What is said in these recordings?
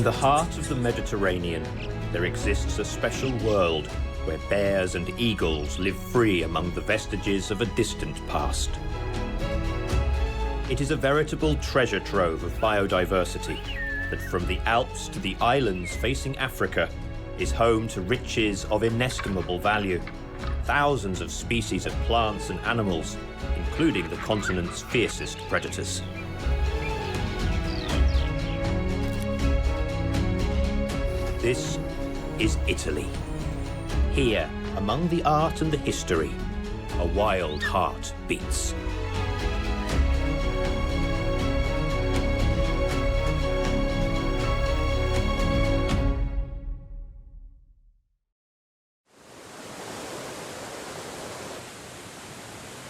the heart of the Mediterranean, there exists a special world where bears and eagles live free among the vestiges of a distant past. It is a veritable treasure trove of biodiversity that, from the Alps to the islands facing Africa, is home to riches of inestimable value. Thousands of species of plants and animals, including the continent's fiercest predators. This is Italy. Here, among the art and the history, a wild heart beats.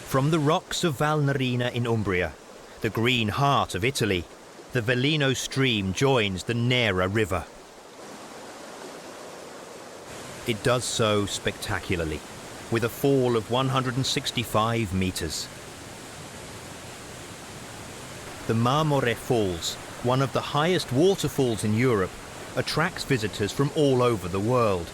From the rocks of Valnerina in Umbria, the green heart of Italy, the Velino stream joins the Nera River. It does so spectacularly, with a fall of 165 meters. The Marmore Falls, one of the highest waterfalls in Europe, attracts visitors from all over the world.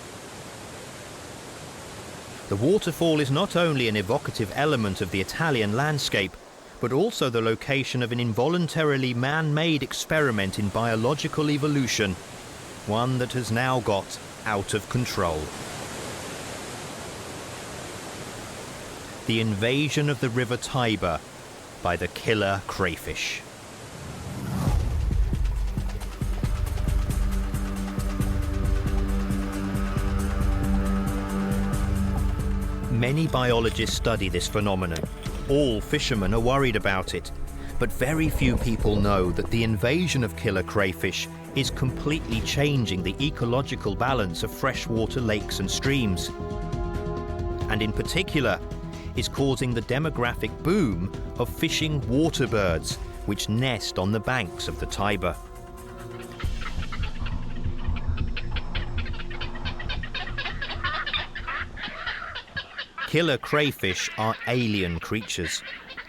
The waterfall is not only an evocative element of the Italian landscape, but also the location of an involuntarily man-made experiment in biological evolution, one that has now got out of control. The invasion of the River Tiber by the killer crayfish. Many biologists study this phenomenon. All fishermen are worried about it, but very few people know that the invasion of killer crayfish is completely changing the ecological balance of freshwater lakes and streams, and in particular is causing the demographic boom of fishing water birds which nest on the banks of the Tiber. Killer crayfish are alien creatures.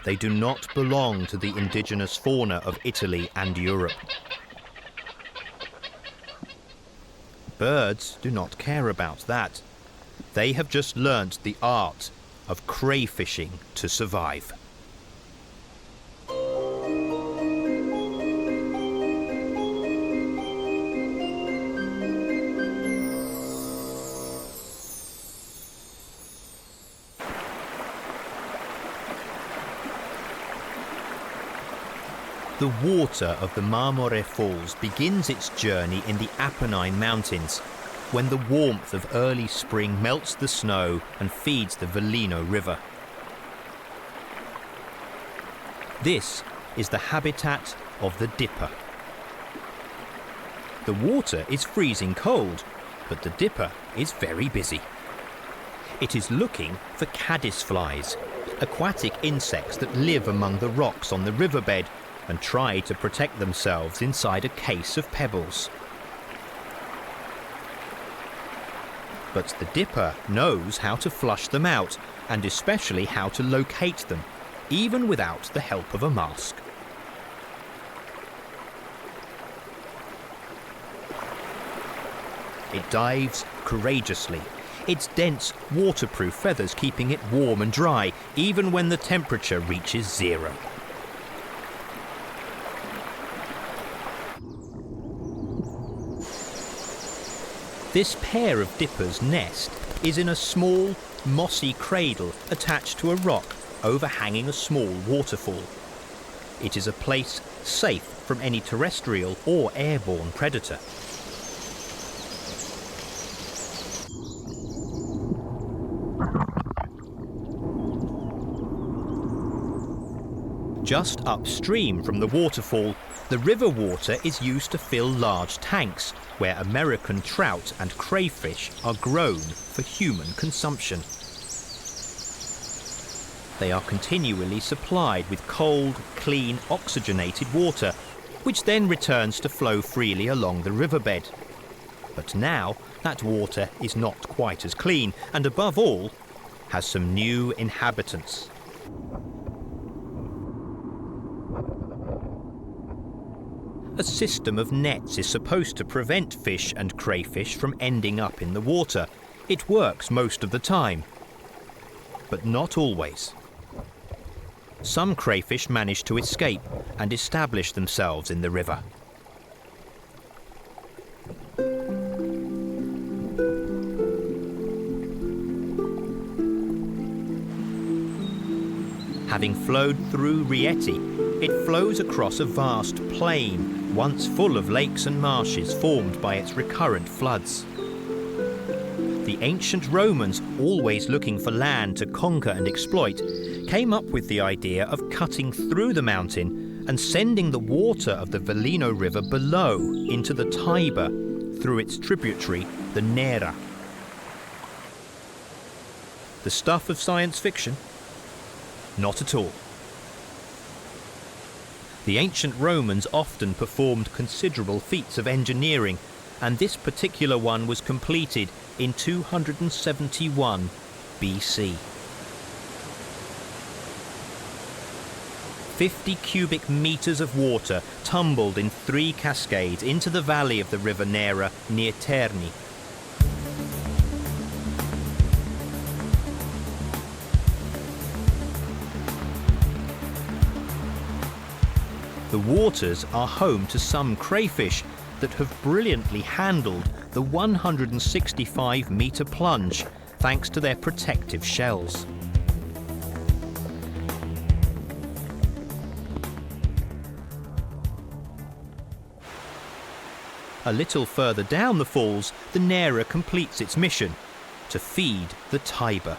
They do not belong to the indigenous fauna of Italy and Europe. Birds do not care about that. They have just learnt the art of crayfishing to survive. The water of the Marmore Falls begins its journey in the Apennine Mountains, when the warmth of early spring melts the snow and feeds the Velino River. This is the habitat of the dipper. The water is freezing cold, but the dipper is very busy. It is looking for caddisflies, aquatic insects that live among the rocks on the riverbed and try to protect themselves inside a case of pebbles. But the dipper knows how to flush them out, and especially how to locate them, even without the help of a mask. It dives courageously, its dense, waterproof feathers keeping it warm and dry, even when the temperature reaches 0. This pair of dippers' nest is in a small, mossy cradle attached to a rock overhanging a small waterfall. It is a place safe from any terrestrial or airborne predator. Just upstream from the waterfall, the river water is used to fill large tanks where American trout and crayfish are grown for human consumption. They are continually supplied with cold, clean, oxygenated water, which then returns to flow freely along the riverbed. But now that water is not quite as clean, and above all, has some new inhabitants. A system of nets is supposed to prevent fish and crayfish from ending up in the water. It works most of the time, but not always. Some crayfish manage to escape and establish themselves in the river. Having flowed through Rieti, it flows across a vast plain, once full of lakes and marshes formed by its recurrent floods. The ancient Romans, always looking for land to conquer and exploit, came up with the idea of cutting through the mountain and sending the water of the Velino River below into the Tiber through its tributary, the Nera. The stuff of science fiction? Not at all. The ancient Romans often performed considerable feats of engineering, and this particular one was completed in 271 BC. 50 cubic meters of water tumbled in 3 cascades into the valley of the river Nera near Terni. The waters are home to some crayfish that have brilliantly handled the 165-meter plunge thanks to their protective shells. A little further down the falls, the Nera completes its mission to feed the Tiber.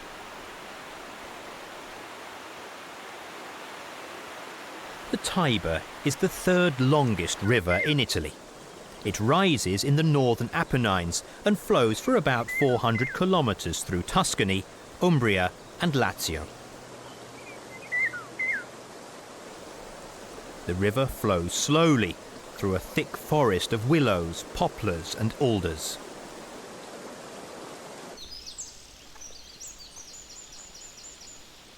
The Tiber is the 3rd longest river in Italy. It rises in the northern Apennines and flows for about 400 kilometers through Tuscany, Umbria and Lazio. The river flows slowly through a thick forest of willows, poplars and alders.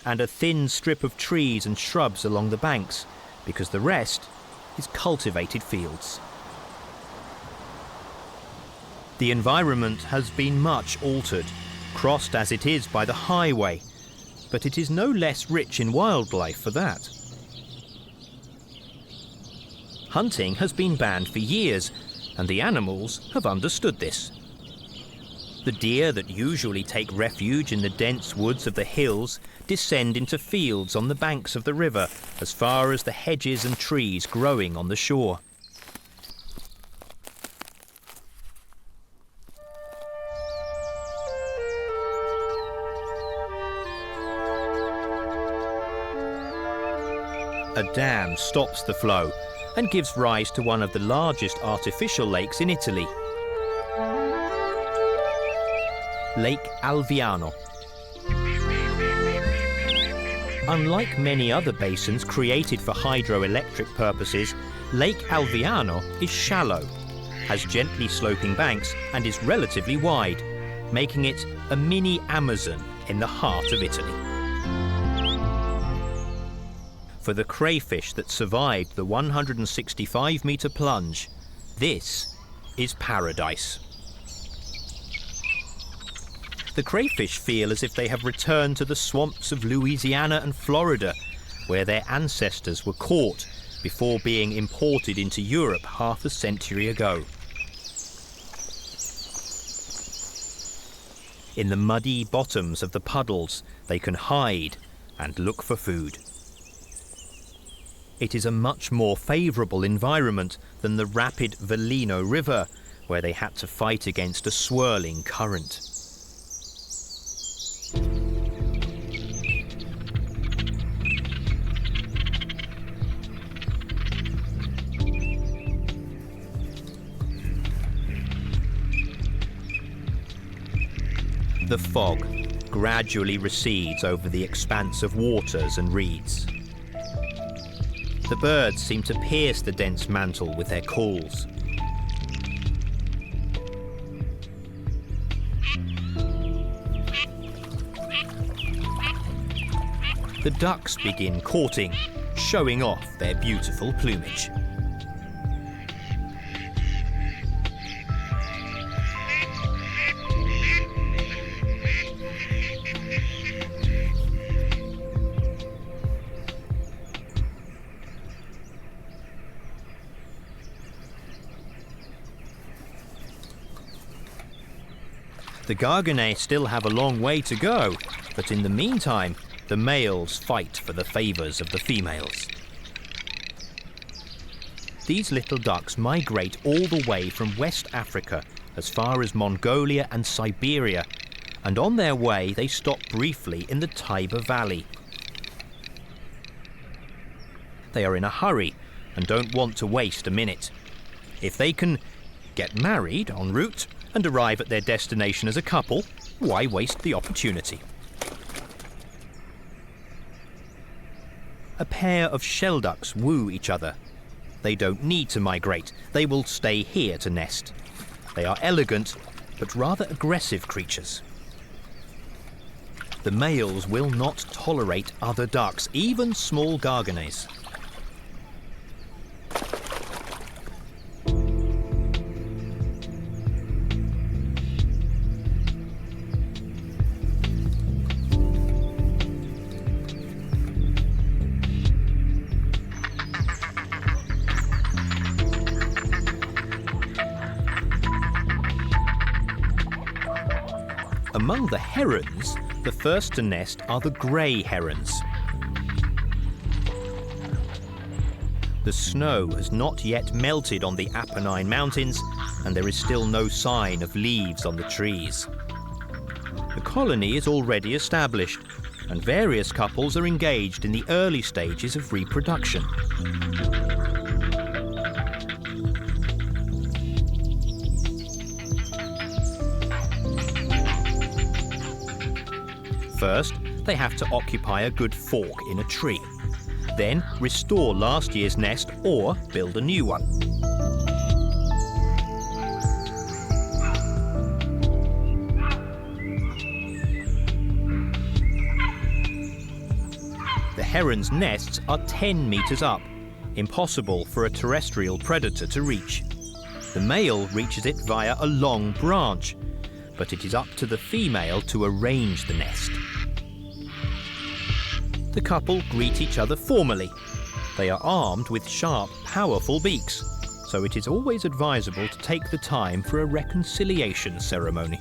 And a thin strip of trees and shrubs along the banks, because the rest is cultivated fields. The environment has been much altered, crossed as it is by the highway, but it is no less rich in wildlife for that. Hunting has been banned for years, and the animals have understood this. The deer that usually take refuge in the dense woods of the hills descend into fields on the banks of the river as far as the hedges and trees growing on the shore. A dam stops the flow and gives rise to one of the largest artificial lakes in Italy, Lake Alviano. Unlike many other basins created for hydroelectric purposes, Lake Alviano is shallow, has gently sloping banks and is relatively wide, making it a mini Amazon in the heart of Italy. For the crayfish that survived the 165-meter plunge, this is paradise. The crayfish feel as if they have returned to the swamps of Louisiana and Florida, where their ancestors were caught before being imported into Europe half a century ago. In the muddy bottoms of the puddles, they can hide and look for food. It is a much more favourable environment than the rapid Velino River, where they had to fight against a swirling current. The fog gradually recedes over the expanse of waters and reeds. The birds seem to pierce the dense mantle with their calls. The ducks begin courting, showing off their beautiful plumage. The Garganets still have a long way to go, but in the meantime, the males fight for the favours of the females. These little ducks migrate all the way from West Africa as far as Mongolia and Siberia, and on their way they stop briefly in the Tiber Valley. They are in a hurry and don't want to waste a minute. If they can get married en route and arrive at their destination as a couple, why waste the opportunity? A pair of shelducks woo each other. They don't need to migrate. They will stay here to nest. They are elegant, but rather aggressive creatures. The males will not tolerate other ducks, even small Garganets. Among the herons, the first to nest are the grey herons. The snow has not yet melted on the Apennine Mountains, and there is still no sign of leaves on the trees. The colony is already established, and various couples are engaged in the early stages of reproduction. First, they have to occupy a good fork in a tree. Then restore last year's nest or build a new one. The herons' nests are 10 meters up, impossible for a terrestrial predator to reach. The male reaches it via a long branch, but it is up to the female to arrange the nest. The couple greet each other formally. They are armed with sharp, powerful beaks, so it is always advisable to take the time for a reconciliation ceremony.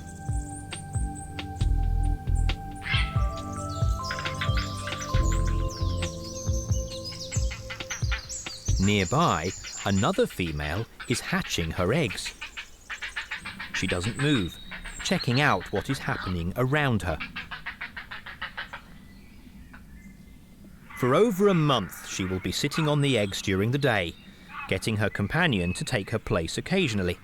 Nearby, another female is hatching her eggs. She doesn't move, checking out what is happening around her. For over a month, she will be sitting on the eggs during the day, getting her companion to take her place occasionally.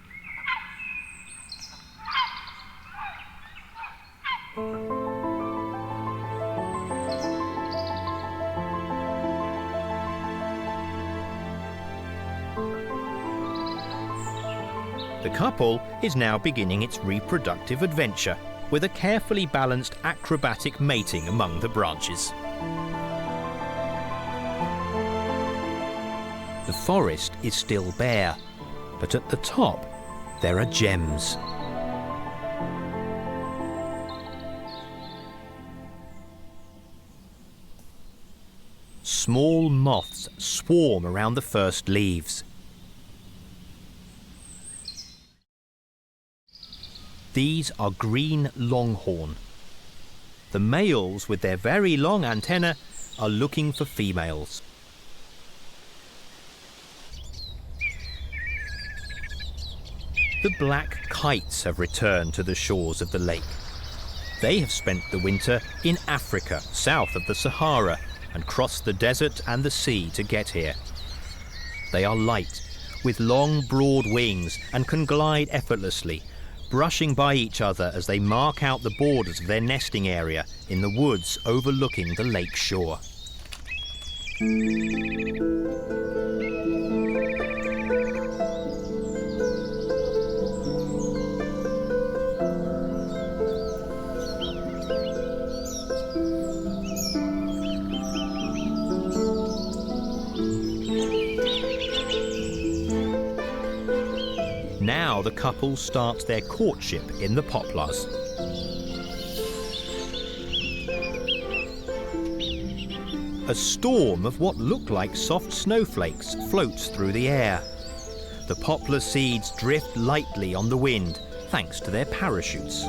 The couple is now beginning its reproductive adventure with a carefully balanced acrobatic mating among the branches. The forest is still bare, but at the top there are gems. Small moths swarm around the first leaves. These are green longhorn. The males with their very long antennae are looking for females. The black kites have returned to the shores of the lake. They have spent the winter in Africa, south of the Sahara, and crossed the desert and the sea to get here. They are light, with long, broad wings, and can glide effortlessly, brushing by each other as they mark out the borders of their nesting area in the woods overlooking the lake shore. Now the couple starts their courtship in the poplars. A storm of what look like soft snowflakes floats through the air. The poplar seeds drift lightly on the wind, thanks to their parachutes.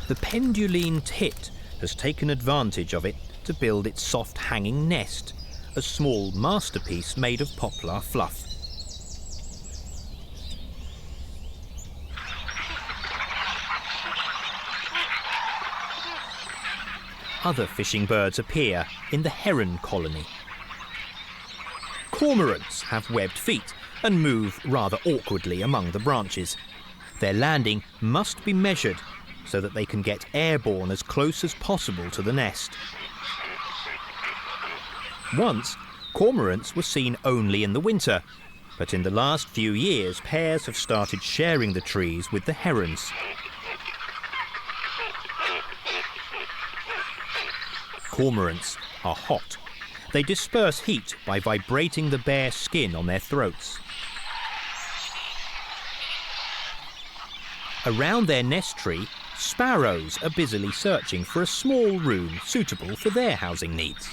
The penduline tit has taken advantage of it to build its soft hanging nest, a small masterpiece made of poplar fluff. Other fishing birds appear in the heron colony. Cormorants have webbed feet and move rather awkwardly among the branches. Their landing must be measured so that they can get airborne as close as possible to the nest. Once, cormorants were seen only in the winter, but in the last few years pairs have started sharing the trees with the herons. Cormorants are hot. They disperse heat by vibrating the bare skin on their throats. Around their nest tree, sparrows are busily searching for a small room suitable for their housing needs.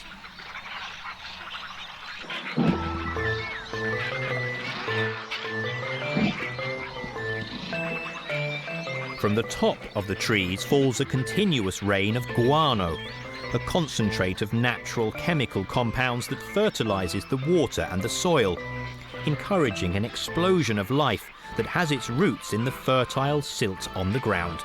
From the top of the trees falls a continuous rain of guano, a concentrate of natural chemical compounds that fertilizes the water and the soil, encouraging an explosion of life that has its roots in the fertile silt on the ground.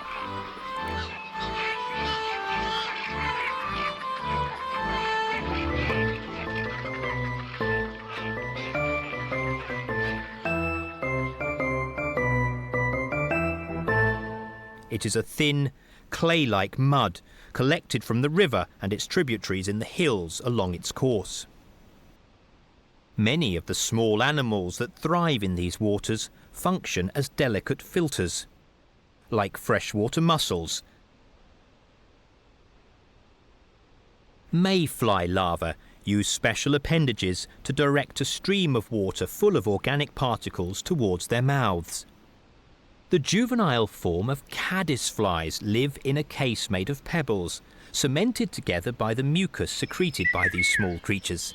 It is a thin, clay-like mud collected from the river and its tributaries in the hills along its course. Many of the small animals that thrive in these waters function as delicate filters, like freshwater mussels. Mayfly larvae use special appendages to direct a stream of water full of organic particles towards their mouths. The juvenile form of caddisflies live in a case made of pebbles, cemented together by the mucus secreted by these small creatures.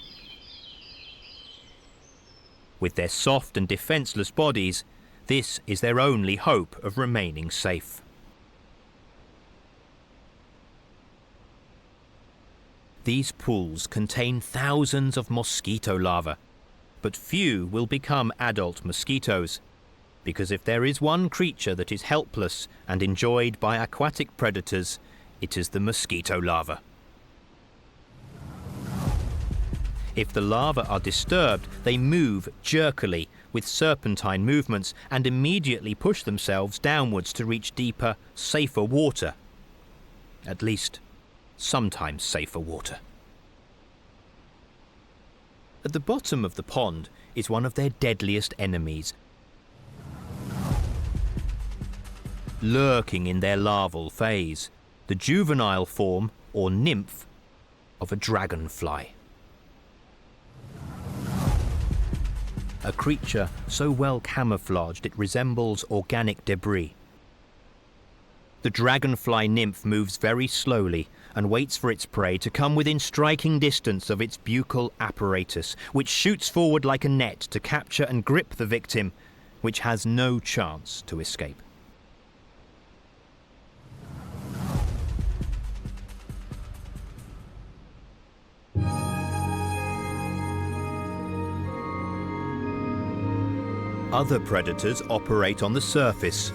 With their soft and defenceless bodies, this is their only hope of remaining safe. These pools contain thousands of mosquito larvae, but few will become adult mosquitoes, because if there is one creature that is helpless and enjoyed by aquatic predators, it is the mosquito larva. If the larvae are disturbed, they move jerkily with serpentine movements and immediately push themselves downwards to reach deeper, safer water. At least, sometimes safer water. At the bottom of the pond is one of their deadliest enemies, lurking in their larval phase, the juvenile form, or nymph, of a dragonfly. A creature so well camouflaged it resembles organic debris. The dragonfly nymph moves very slowly and waits for its prey to come within striking distance of its buccal apparatus, which shoots forward like a net to capture and grip the victim, which has no chance to escape. Other predators operate on the surface.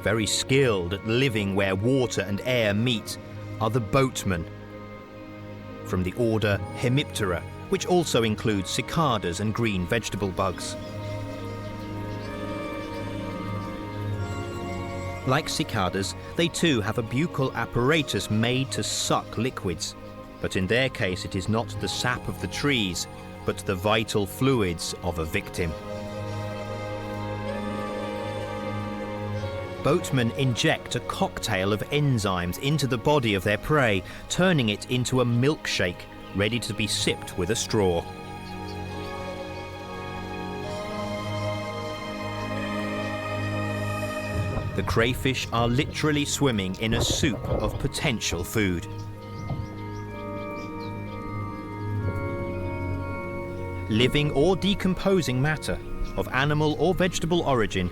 Very skilled at living where water and air meet are the boatmen, from the order Hemiptera, which also includes cicadas and green vegetable bugs. Like cicadas, they too have a buccal apparatus made to suck liquids, but in their case it is not the sap of the trees, but the vital fluids of a victim. Boatmen inject a cocktail of enzymes into the body of their prey, turning it into a milkshake ready to be sipped with a straw. The crayfish are literally swimming in a soup of potential food. Living or decomposing matter, of animal or vegetable origin,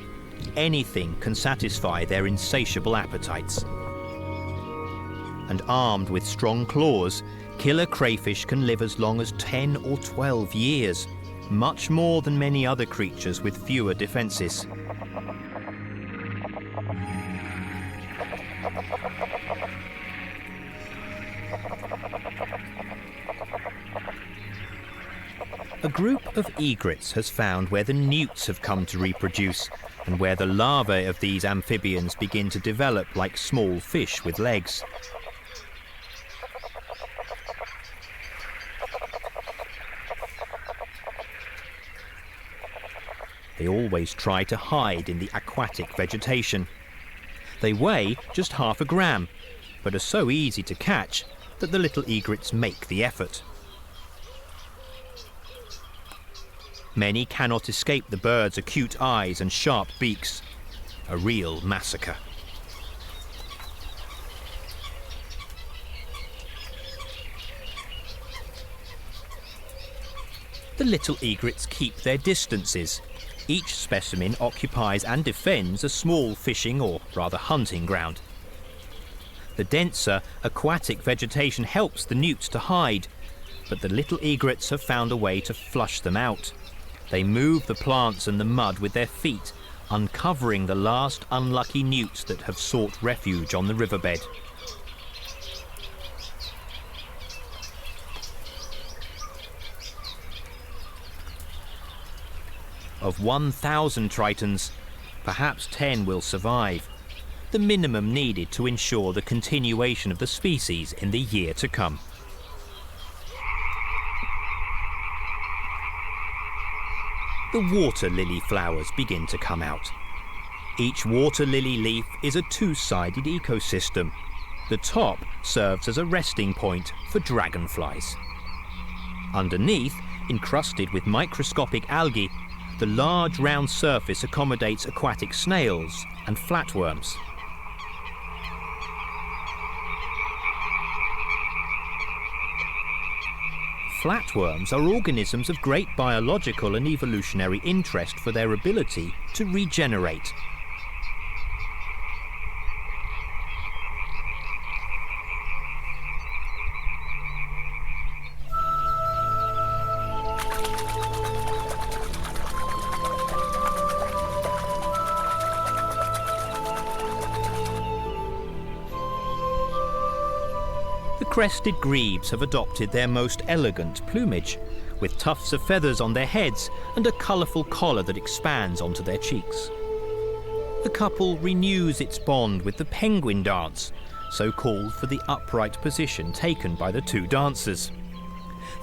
anything can satisfy their insatiable appetites. and armed with strong claws, killer crayfish can live as long as 10 or 12 years, much more than many other creatures with fewer defences. A group of egrets has found where the newts have come to reproduce and where the larvae of these amphibians begin to develop like small fish with legs. They always try to hide in the aquatic vegetation. They weigh just half a gram, but are so easy to catch that the little egrets make the effort. Many cannot escape the birds' acute eyes and sharp beaks. A real massacre. The little egrets keep their distances. Each specimen occupies and defends a small fishing or rather hunting ground. The denser aquatic vegetation helps the newts to hide, but the little egrets have found a way to flush them out. They move the plants and the mud with their feet, uncovering the last unlucky newts that have sought refuge on the riverbed. Of 1,000 tritons, perhaps 10 will survive, the minimum needed to ensure the continuation of the species in the year to come. The water lily flowers begin to come out. Each water lily leaf is a two-sided ecosystem. The top serves as a resting point for dragonflies. Underneath, encrusted with microscopic algae, the large round surface accommodates aquatic snails and flatworms. Flatworms are organisms of great biological and evolutionary interest for their ability to regenerate. Crested grebes have adopted their most elegant plumage, with tufts of feathers on their heads and a colourful collar that expands onto their cheeks. The couple renews its bond with the penguin dance, so called for the upright position taken by the two dancers.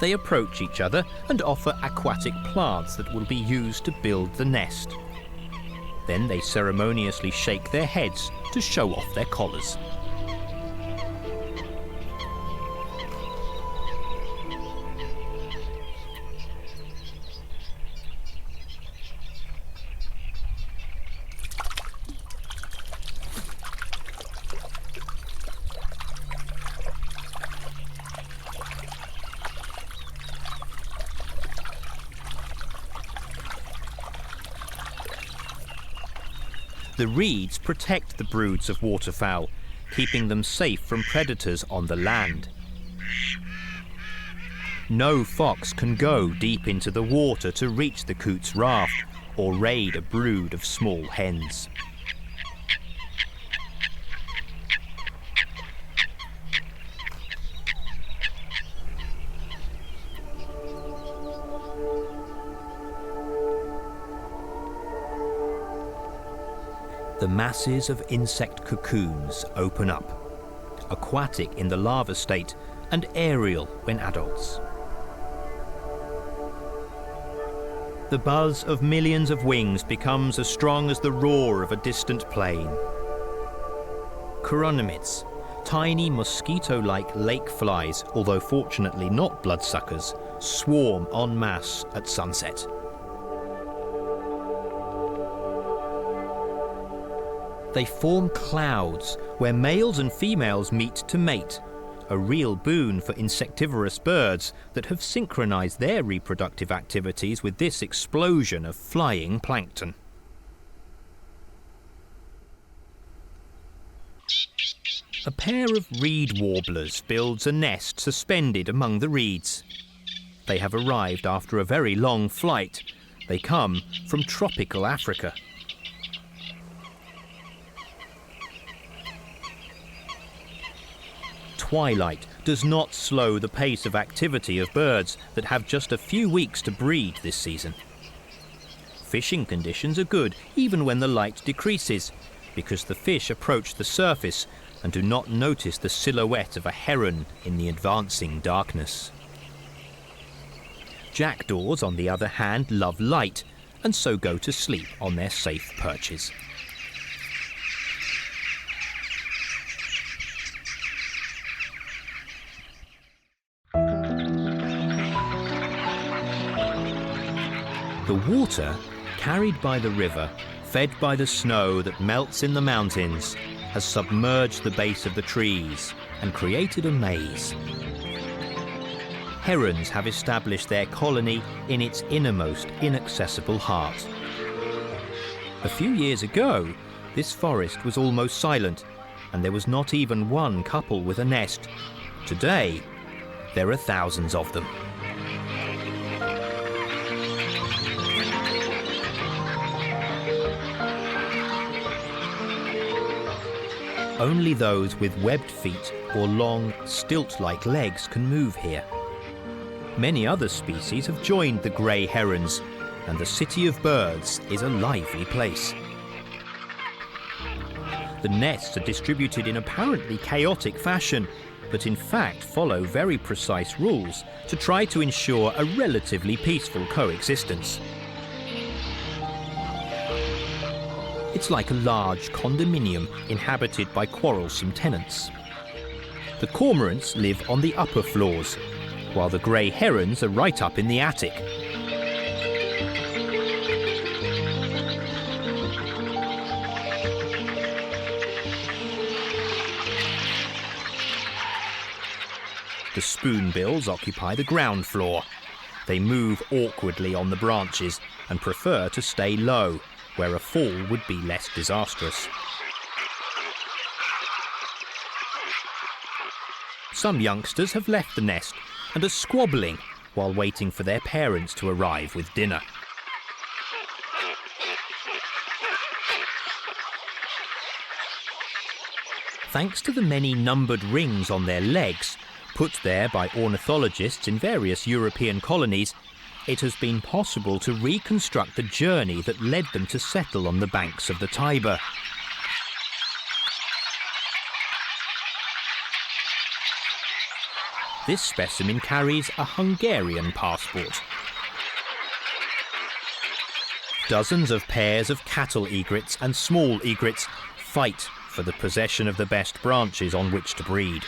They approach each other and offer aquatic plants that will be used to build the nest. Then they ceremoniously shake their heads to show off their collars. The reeds protect the broods of waterfowl, keeping them safe from predators on the land. No fox can go deep into the water to reach the coot's raft or raid a brood of small hens. The masses of insect cocoons open up, aquatic in the larva state and aerial when adults. The buzz of millions of wings becomes as strong as the roar of a distant plane. Chironomids, tiny mosquito-like lake flies, although fortunately not bloodsuckers, swarm en masse at sunset. They form clouds where males and females meet to mate, a real boon for insectivorous birds that have synchronized their reproductive activities with this explosion of flying plankton. A pair of reed warblers builds a nest suspended among the reeds. They have arrived after a very long flight. They come from tropical Africa. Twilight does not slow the pace of activity of birds that have just a few weeks to breed this season. Fishing conditions are good even when the light decreases, because the fish approach the surface and do not notice the silhouette of a heron in the advancing darkness. Jackdaws, on the other hand, love light and so go to sleep on their safe perches. The water, carried by the river, fed by the snow that melts in the mountains, has submerged the base of the trees and created a maze. Herons have established their colony in its innermost, inaccessible heart. A few years ago, this forest was almost silent, and there was not even one couple with a nest. Today, there are thousands of them. Only those with webbed feet or long, stilt-like legs can move here. Many other species have joined the grey herons, and the city of birds is a lively place. The nests are distributed in apparently chaotic fashion, but in fact follow very precise rules to try to ensure a relatively peaceful coexistence. It's like a large condominium inhabited by quarrelsome tenants. The cormorants live on the upper floors, while the grey herons are right up in the attic. The spoonbills occupy the ground floor. They move awkwardly on the branches and prefer to stay low, where a fall would be less disastrous. Some youngsters have left the nest and are squabbling while waiting for their parents to arrive with dinner. Thanks to the many numbered rings on their legs, put there by ornithologists in various European colonies, it has been possible to reconstruct the journey that led them to settle on the banks of the Tiber. This specimen carries a Hungarian passport. Dozens of pairs of cattle egrets and small egrets fight for the possession of the best branches on which to breed.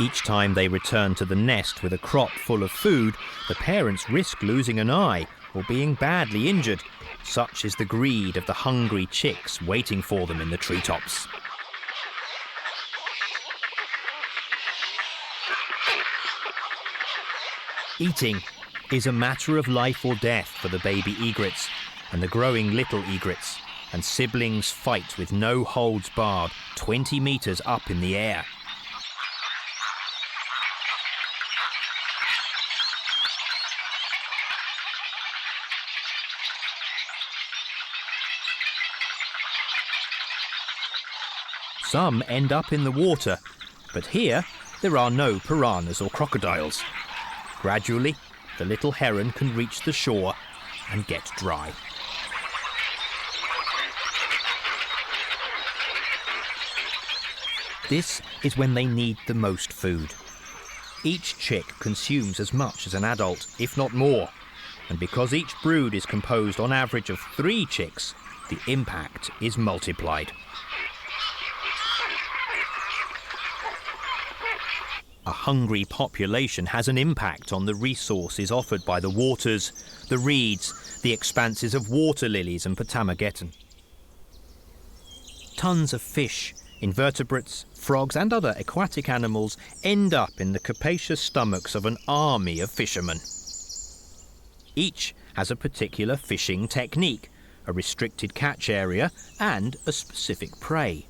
Each time they return to the nest with a crop full of food, the parents risk losing an eye or being badly injured. Such is the greed of the hungry chicks waiting for them in the treetops. Eating is a matter of life or death for the baby egrets and the growing little egrets, and siblings fight with no holds barred 20 metres up in the air. Some end up in the water, but here there are no piranhas or crocodiles. Gradually, the little heron can reach the shore and get dry. This is when they need the most food. Each chick consumes as much as an adult, if not more, and because each brood is composed on average of 3 chicks, the impact is multiplied. A hungry population has an impact on the resources offered by the waters, the reeds, the expanses of water lilies and Potamageddon. Tons of fish, invertebrates, frogs and other aquatic animals end up in the capacious stomachs of an army of fishermen. Each has a particular fishing technique, a restricted catch area and a specific prey.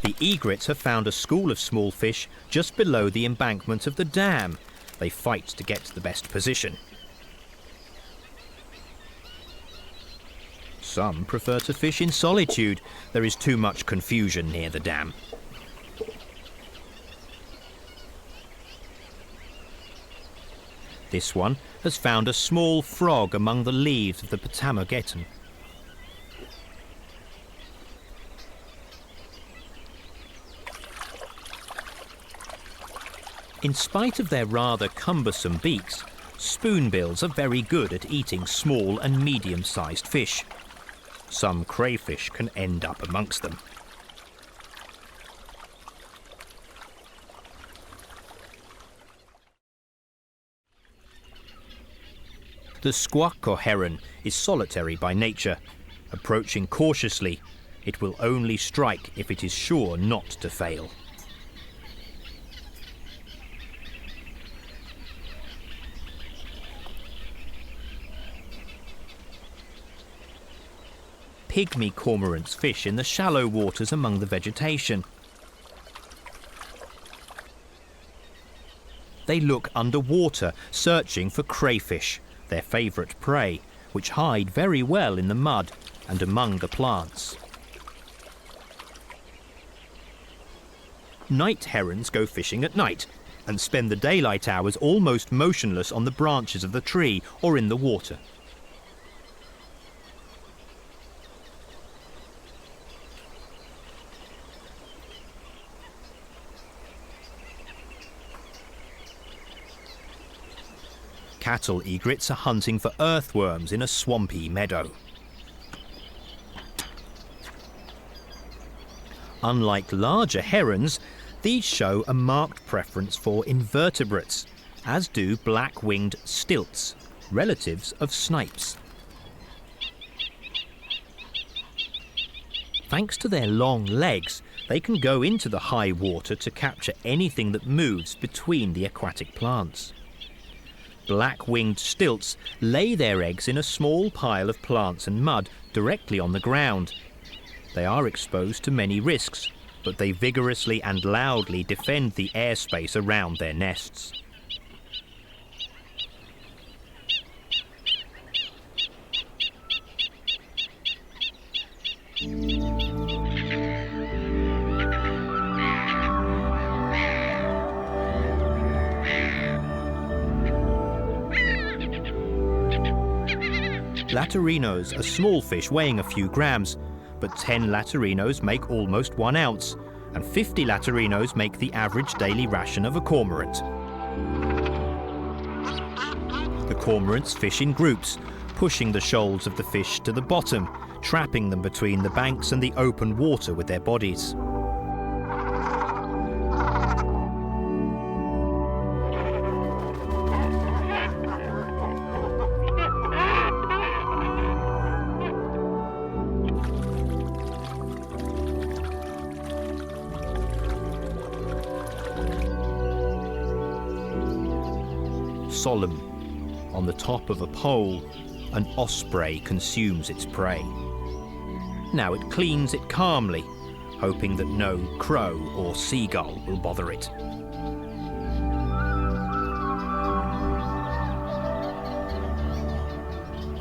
The egrets have found a school of small fish just below the embankment of the dam. They fight to get the best position. Some prefer to fish in solitude. There is too much confusion near the dam. This one has found a small frog among the leaves of the Potamogeton. In spite of their rather cumbersome beaks, spoonbills are very good at eating small and medium-sized fish. Some crayfish can end up amongst them. The squawk heron is solitary by nature. Approaching cautiously, it will only strike if it is sure not to fail. Pygmy cormorants fish in the shallow waters among the vegetation. They look underwater, searching for crayfish, their favourite prey, which hide very well in the mud and among the plants. Night herons go fishing at night and spend the daylight hours almost motionless on the branches of the tree or in the water. Cattle egrets are hunting for earthworms in a swampy meadow. Unlike larger herons, these show a marked preference for invertebrates, as do black-winged stilts, relatives of snipes. Thanks to their long legs, they can go into the high water to capture anything that moves between the aquatic plants. Black-winged stilts lay their eggs in a small pile of plants and mud directly on the ground. They are exposed to many risks, but they vigorously and loudly defend the airspace around their nests. Laterinos are small fish weighing a few grams, but 10 laterinos make almost 1 ounce, and 50 laterinos make the average daily ration of a cormorant. The cormorants fish in groups, pushing the shoals of the fish to the bottom, trapping them between the banks and the open water with their bodies. Solemn, on the top of a pole, an osprey consumes its prey. Now it cleans it calmly, hoping that no crow or seagull will bother it.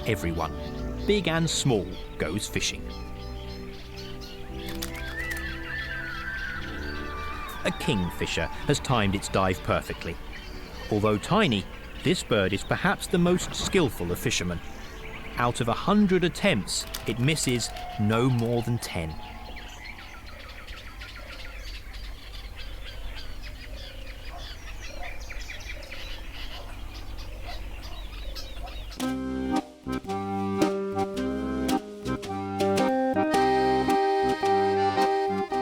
Everyone, big and small, goes fishing. A kingfisher has timed its dive perfectly. Although tiny, this bird is perhaps the most skillful of fishermen. Out of 100 attempts, it misses no more than 10.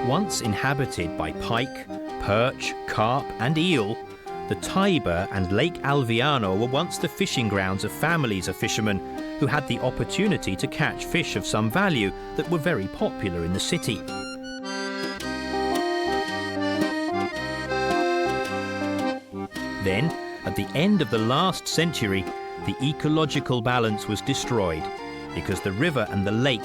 Once inhabited by pike, perch, carp and eel, the Tiber and Lake Alviano were once the fishing grounds of families of fishermen who had the opportunity to catch fish of some value that were very popular in the city. Then, at the end of the last century, the ecological balance was destroyed because the river and the lake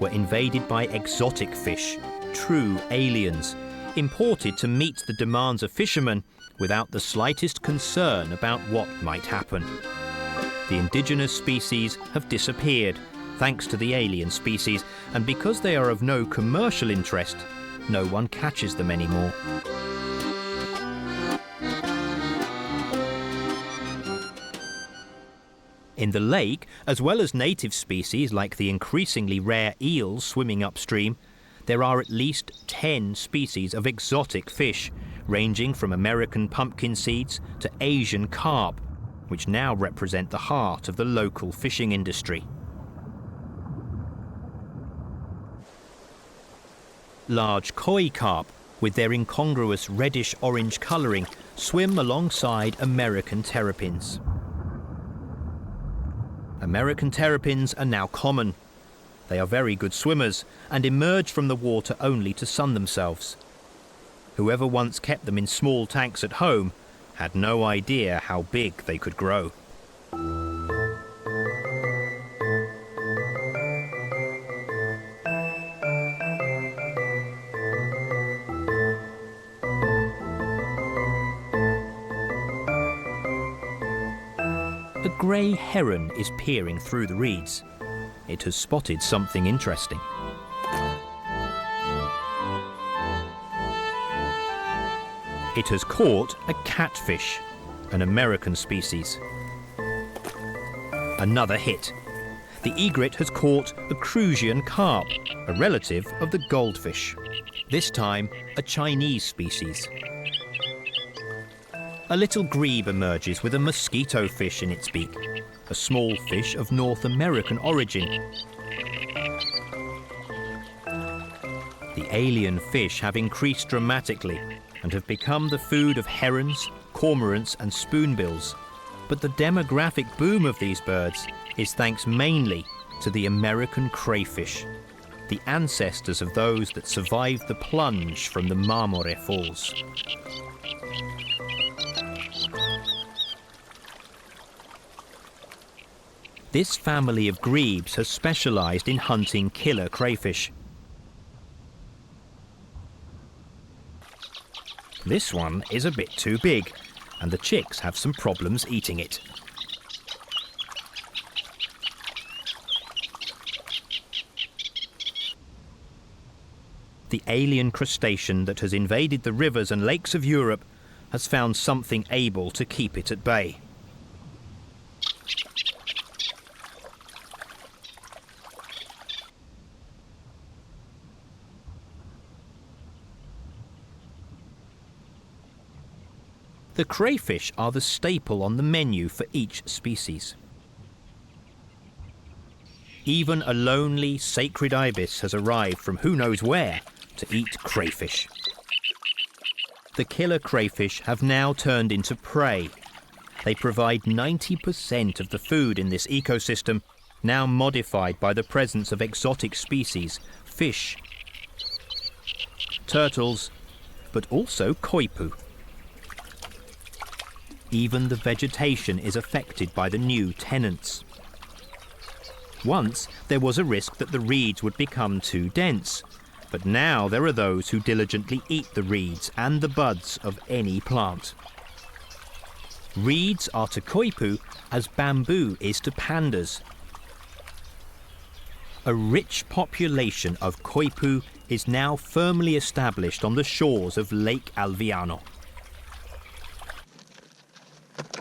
were invaded by exotic fish, true aliens, imported to meet the demands of fishermen without the slightest concern about what might happen. The indigenous species have disappeared thanks to the alien species, and because they are of no commercial interest, no one catches them anymore. In the lake, as well as native species like the increasingly rare eels swimming upstream, there are at least 10 species of exotic fish, ranging from American pumpkin seeds to Asian carp, which now represent the heart of the local fishing industry. Large koi carp, with their incongruous reddish-orange colouring, swim alongside American terrapins. American terrapins are now common. They are very good swimmers and emerge from the water only to sun themselves. Whoever once kept them in small tanks at home had no idea how big they could grow. A grey heron is peering through the reeds. It has spotted something interesting. It has caught a catfish, an American species. Another hit. The egret has caught a Crucian carp, a relative of the goldfish. This time, a Chinese species. A little grebe emerges with a mosquito fish in its beak, a small fish of North American origin. The alien fish have increased dramatically and have become the food of herons, cormorants and spoonbills. But the demographic boom of these birds is thanks mainly to the American crayfish, the ancestors of those that survived the plunge from the Marmore Falls. This family of grebes has specialised in hunting killer crayfish. This one is a bit too big, and the chicks have some problems eating it. The alien crustacean that has invaded the rivers and lakes of Europe has found something able to keep it at bay. The crayfish are the staple on the menu for each species. Even a lonely, sacred ibis has arrived from who knows where to eat crayfish. The killer crayfish have now turned into prey. They provide 90% of the food in this ecosystem, now modified by the presence of exotic species, fish, turtles, but also koipu. Even the vegetation is affected by the new tenants. Once there was a risk that the reeds would become too dense, but now there are those who diligently eat the reeds and the buds of any plant. Reeds are to koipu as bamboo is to pandas. A rich population of koipu is now firmly established on the shores of Lake Alviano.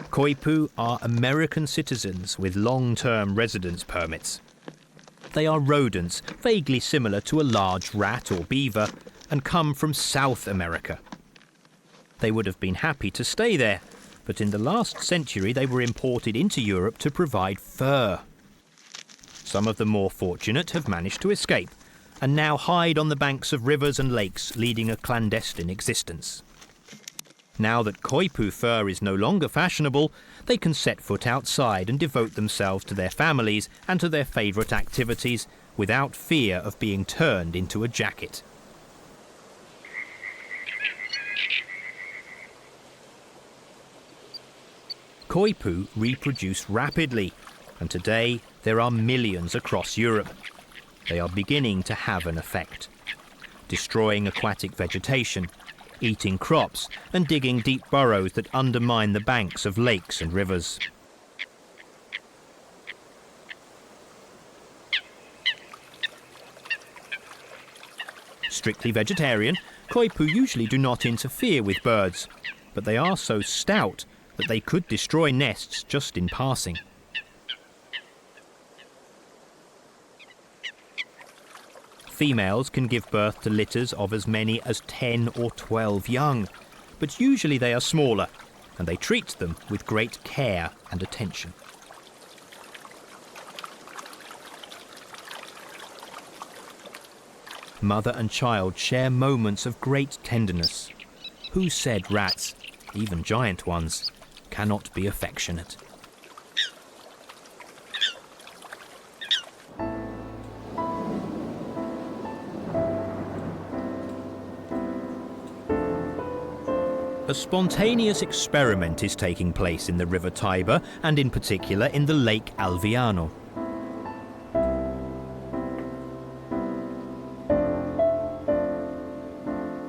Koipu are American citizens with long-term residence permits. They are rodents vaguely similar to a large rat or beaver and come from South America. They would have been happy to stay there, but in the last century they were imported into Europe to provide fur. Some of the more fortunate have managed to escape and now hide on the banks of rivers and lakes, leading a clandestine existence. Now that koipu fur is no longer fashionable, they can set foot outside and devote themselves to their families and to their favourite activities without fear of being turned into a jacket. koipu reproduce rapidly, and today there are millions across Europe. They are beginning to have an effect, destroying aquatic vegetation, eating crops, and digging deep burrows that undermine the banks of lakes and rivers. Strictly vegetarian, koipu usually do not interfere with birds, but they are so stout that they could destroy nests just in passing. Females can give birth to litters of as many as 10 or 12 young, but usually they are smaller, and they treat them with great care and attention. Mother and child share moments of great tenderness. Who said rats, even giant ones, cannot be affectionate? A spontaneous experiment is taking place in the River Tiber, and in particular in the Lake Alviano.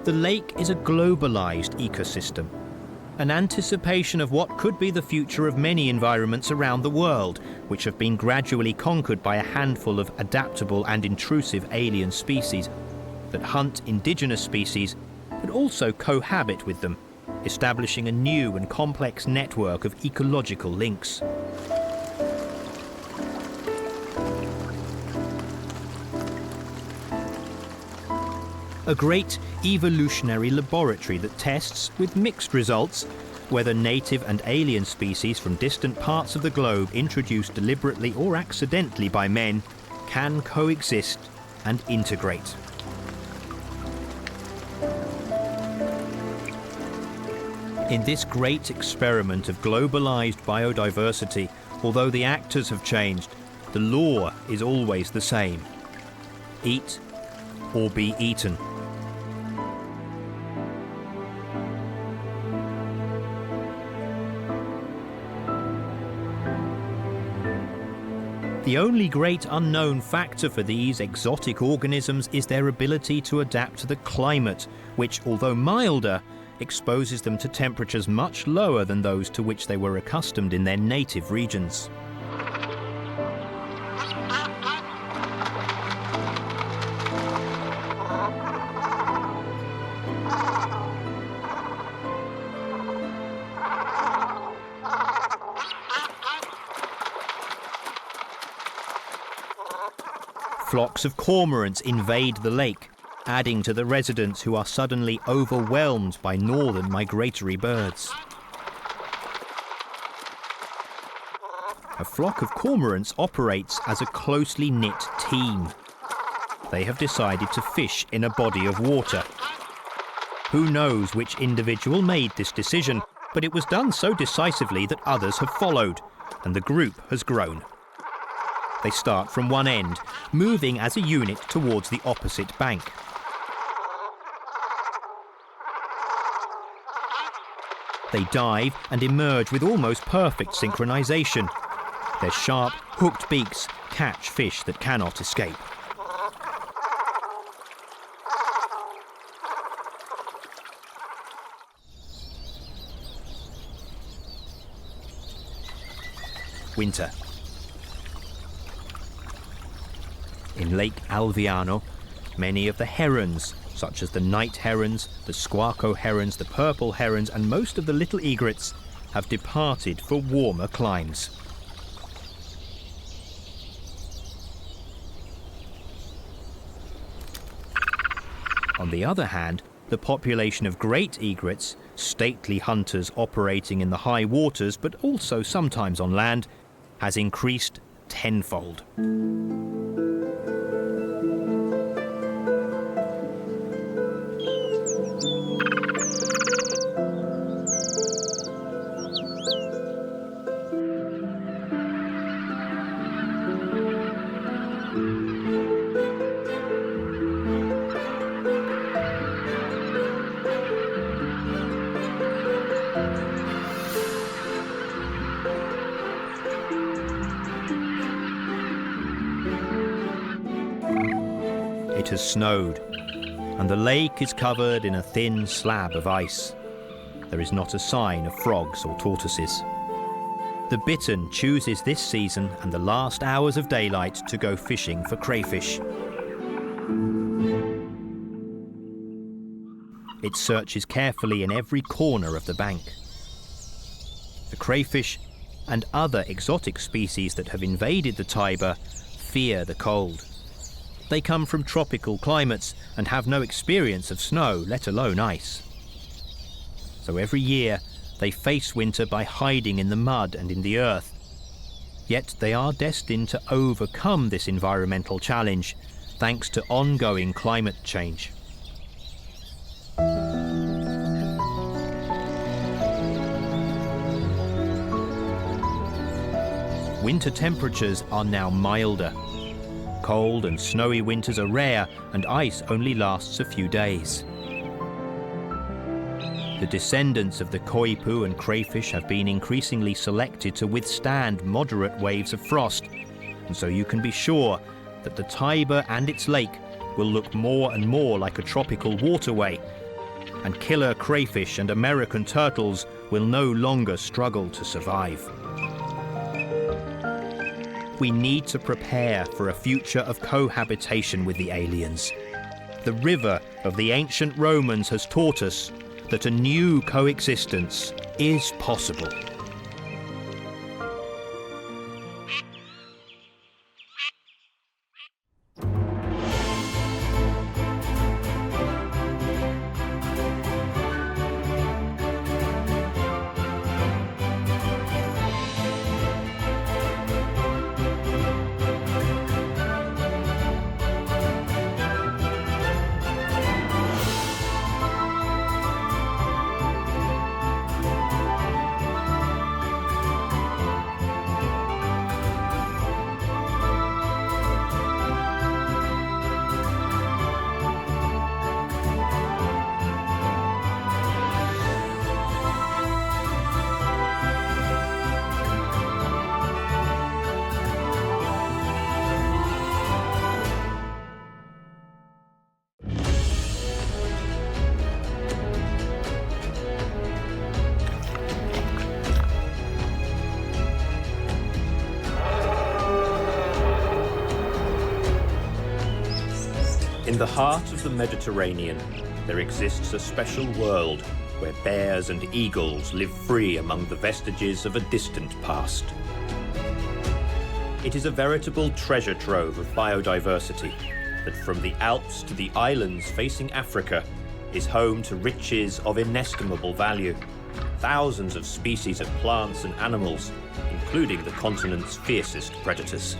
The lake is a globalized ecosystem, an anticipation of what could be the future of many environments around the world, which have been gradually conquered by a handful of adaptable and intrusive alien species that hunt indigenous species but also cohabit with them, establishing a new and complex network of ecological links. A great evolutionary laboratory that tests, with mixed results, whether native and alien species from distant parts of the globe introduced deliberately or accidentally by men can coexist and integrate. In this great experiment of globalized biodiversity, although the actors have changed, the law is always the same: eat or be eaten. The only great unknown factor for these exotic organisms is their ability to adapt to the climate, which, although milder, exposes them to temperatures much lower than those to which they were accustomed in their native regions. Flocks of cormorants invade the lake, adding to the residents who are suddenly overwhelmed by northern migratory birds. A flock of cormorants operates as a closely knit team. They have decided to fish in a body of water. Who knows which individual made this decision, but it was done so decisively that others have followed, and the group has grown. They start from one end, moving as a unit towards the opposite bank. They dive and emerge with almost perfect synchronization. Their sharp, hooked beaks catch fish that cannot escape. Winter. In Lake Alviano, many of the herons, such as the night herons, the squarco herons, the purple herons, and most of the little egrets, have departed for warmer climes. On the other hand, the population of great egrets, stately hunters operating in the high waters but also sometimes on land, has increased tenfold. it has snowed, and the lake is covered in a thin slab of ice. There is not a sign of frogs or tortoises. The bittern chooses this season and the last hours of daylight to go fishing for crayfish. It searches carefully in every corner of the bank. The crayfish and other exotic species that have invaded the Tiber fear the cold. They come from tropical climates and have no experience of snow, let alone ice. So every year they face winter by hiding in the mud and in the earth. Yet they are destined to overcome this environmental challenge thanks to ongoing climate change. Winter temperatures are now milder. Cold and snowy winters are rare, and ice only lasts a few days. The descendants of the koipu and crayfish have been increasingly selected to withstand moderate waves of frost, and so you can be sure that the Tiber and its lake will look more and more like a tropical waterway, and killer crayfish and American turtles will no longer struggle to survive. We need to prepare for a future of cohabitation with the aliens. The river of the ancient Romans has taught us that a new coexistence is possible. In the heart of the Mediterranean, there exists a special world where bears and eagles live free among the vestiges of a distant past. It is a veritable treasure trove of biodiversity that, from the Alps to the islands facing Africa, is home to riches of inestimable value. Thousands of species of plants and animals, including the continent's fiercest predators.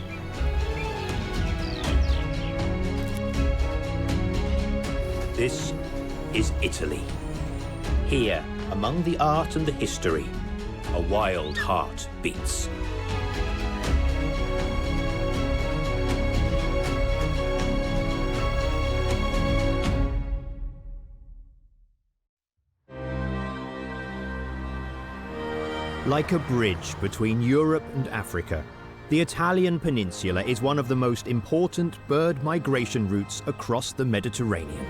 This is Italy. Here, among the art and the history, a wild heart beats. Like a bridge between Europe and Africa, the Italian peninsula is one of the most important bird migration routes across the Mediterranean.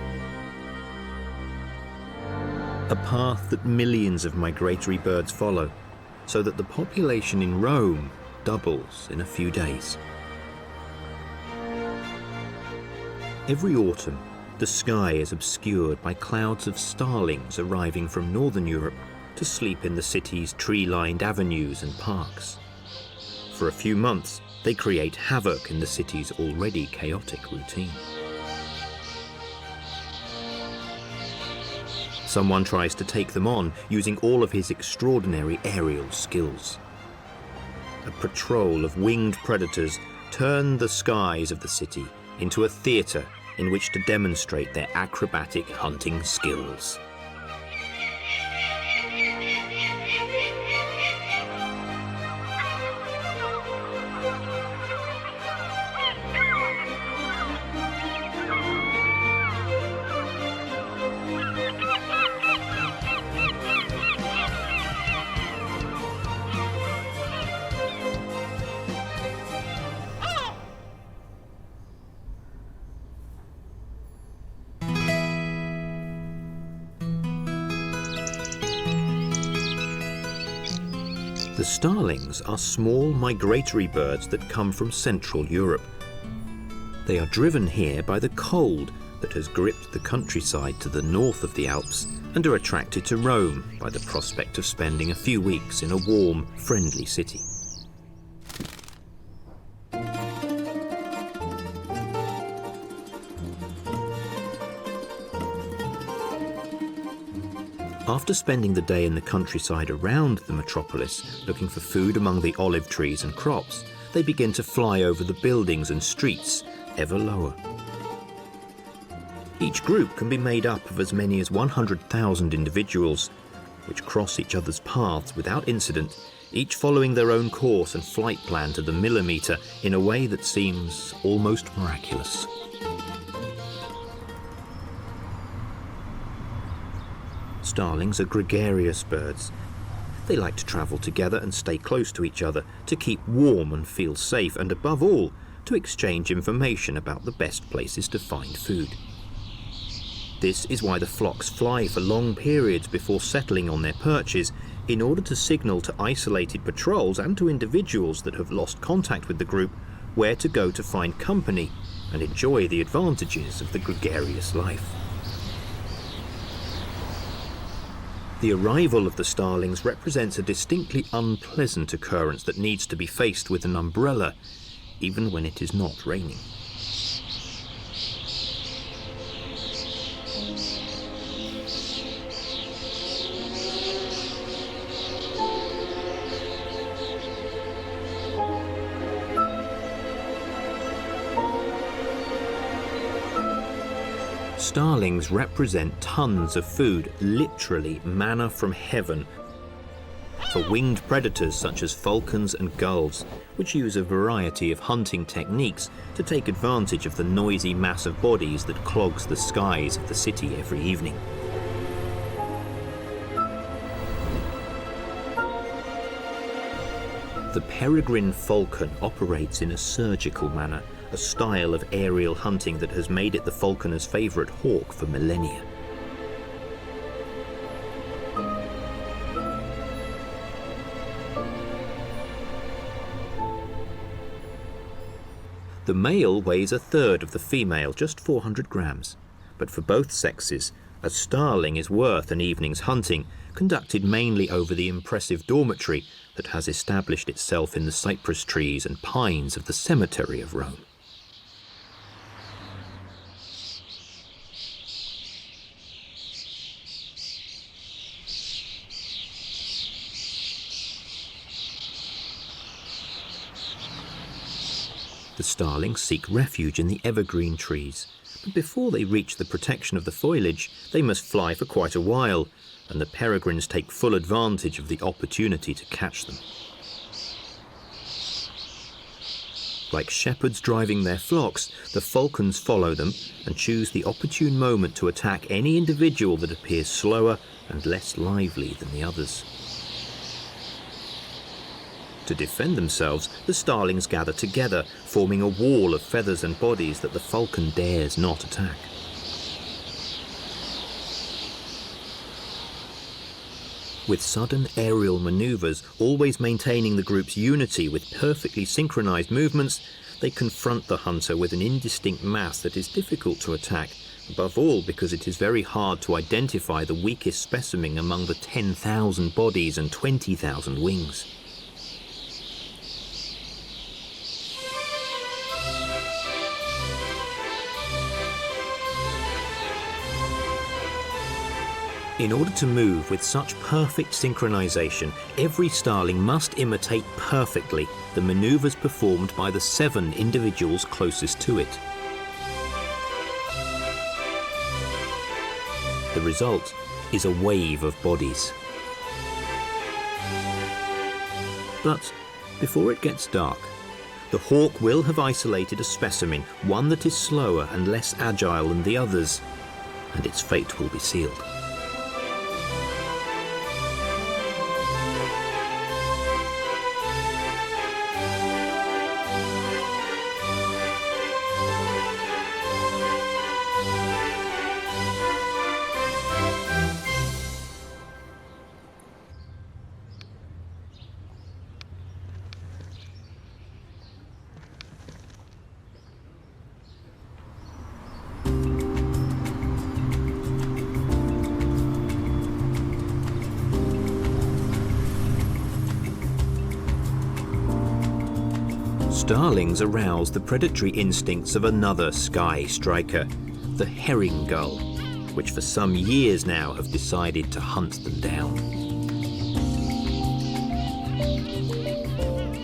A path that millions of migratory birds follow, so that the population in Rome doubles in a few days. Every autumn, the sky is obscured by clouds of starlings arriving from northern Europe to sleep in the city's tree-lined avenues and parks. For a few months, they create havoc in the city's already chaotic routine. Someone tries to take them on using all of his extraordinary aerial skills. A patrol of winged predators turn the skies of the city into a theatre in which to demonstrate their acrobatic hunting skills. The starlings are small migratory birds that come from Central Europe. They are driven here by the cold that has gripped the countryside to the north of the Alps and are attracted to Rome by the prospect of spending a few weeks in a warm, friendly city. After spending the day in the countryside around the metropolis, looking for food among the olive trees and crops, they begin to fly over the buildings and streets, ever lower. Each group can be made up of as many as 100,000 individuals, which cross each other's paths without incident, each following their own course and flight plan to the millimetre in a way that seems almost miraculous. Starlings are gregarious birds. They like to travel together and stay close to each other, to keep warm and feel safe, and above all, to exchange information about the best places to find food. This is why the flocks fly for long periods before settling on their perches, in order to signal to isolated patrols and to individuals that have lost contact with the group where to go to find company and enjoy the advantages of the gregarious life. The arrival of the starlings represents a distinctly unpleasant occurrence that needs to be faced with an umbrella, even when it is not raining. Starlings represent tons of food, literally manna from heaven, for winged predators such as falcons and gulls, which use a variety of hunting techniques to take advantage of the noisy mass of bodies that clogs the skies of the city every evening. The peregrine falcon operates in a surgical manner, a style of aerial hunting that has made it the falconer's favourite hawk for millennia. The male weighs a third of the female, just 400 grams, but for both sexes, a starling is worth an evening's hunting, conducted mainly over the impressive dormitory that has established itself in the cypress trees and pines of the cemetery of Rome. The starlings seek refuge in the evergreen trees, but before they reach the protection of the foliage, they must fly for quite a while, and the peregrines take full advantage of the opportunity to catch them. Like shepherds driving their flocks, the falcons follow them and choose the opportune moment to attack any individual that appears slower and less lively than the others. To defend themselves, the starlings gather together, forming a wall of feathers and bodies that the falcon dares not attack. With sudden aerial maneuvers, always maintaining the group's unity with perfectly synchronized movements, they confront the hunter with an indistinct mass that is difficult to attack, above all because it is very hard to identify the weakest specimen among the 10,000 bodies and 20,000 wings. In order to move with such perfect synchronization, every starling must imitate perfectly the maneuvers performed by the 7 individuals closest to it. The result is a wave of bodies. But before it gets dark, the hawk will have isolated a specimen, one that is slower and less agile than the others, and its fate will be sealed. Starlings arouse the predatory instincts of another sky striker, the herring gull, which for some years now have decided to hunt them down.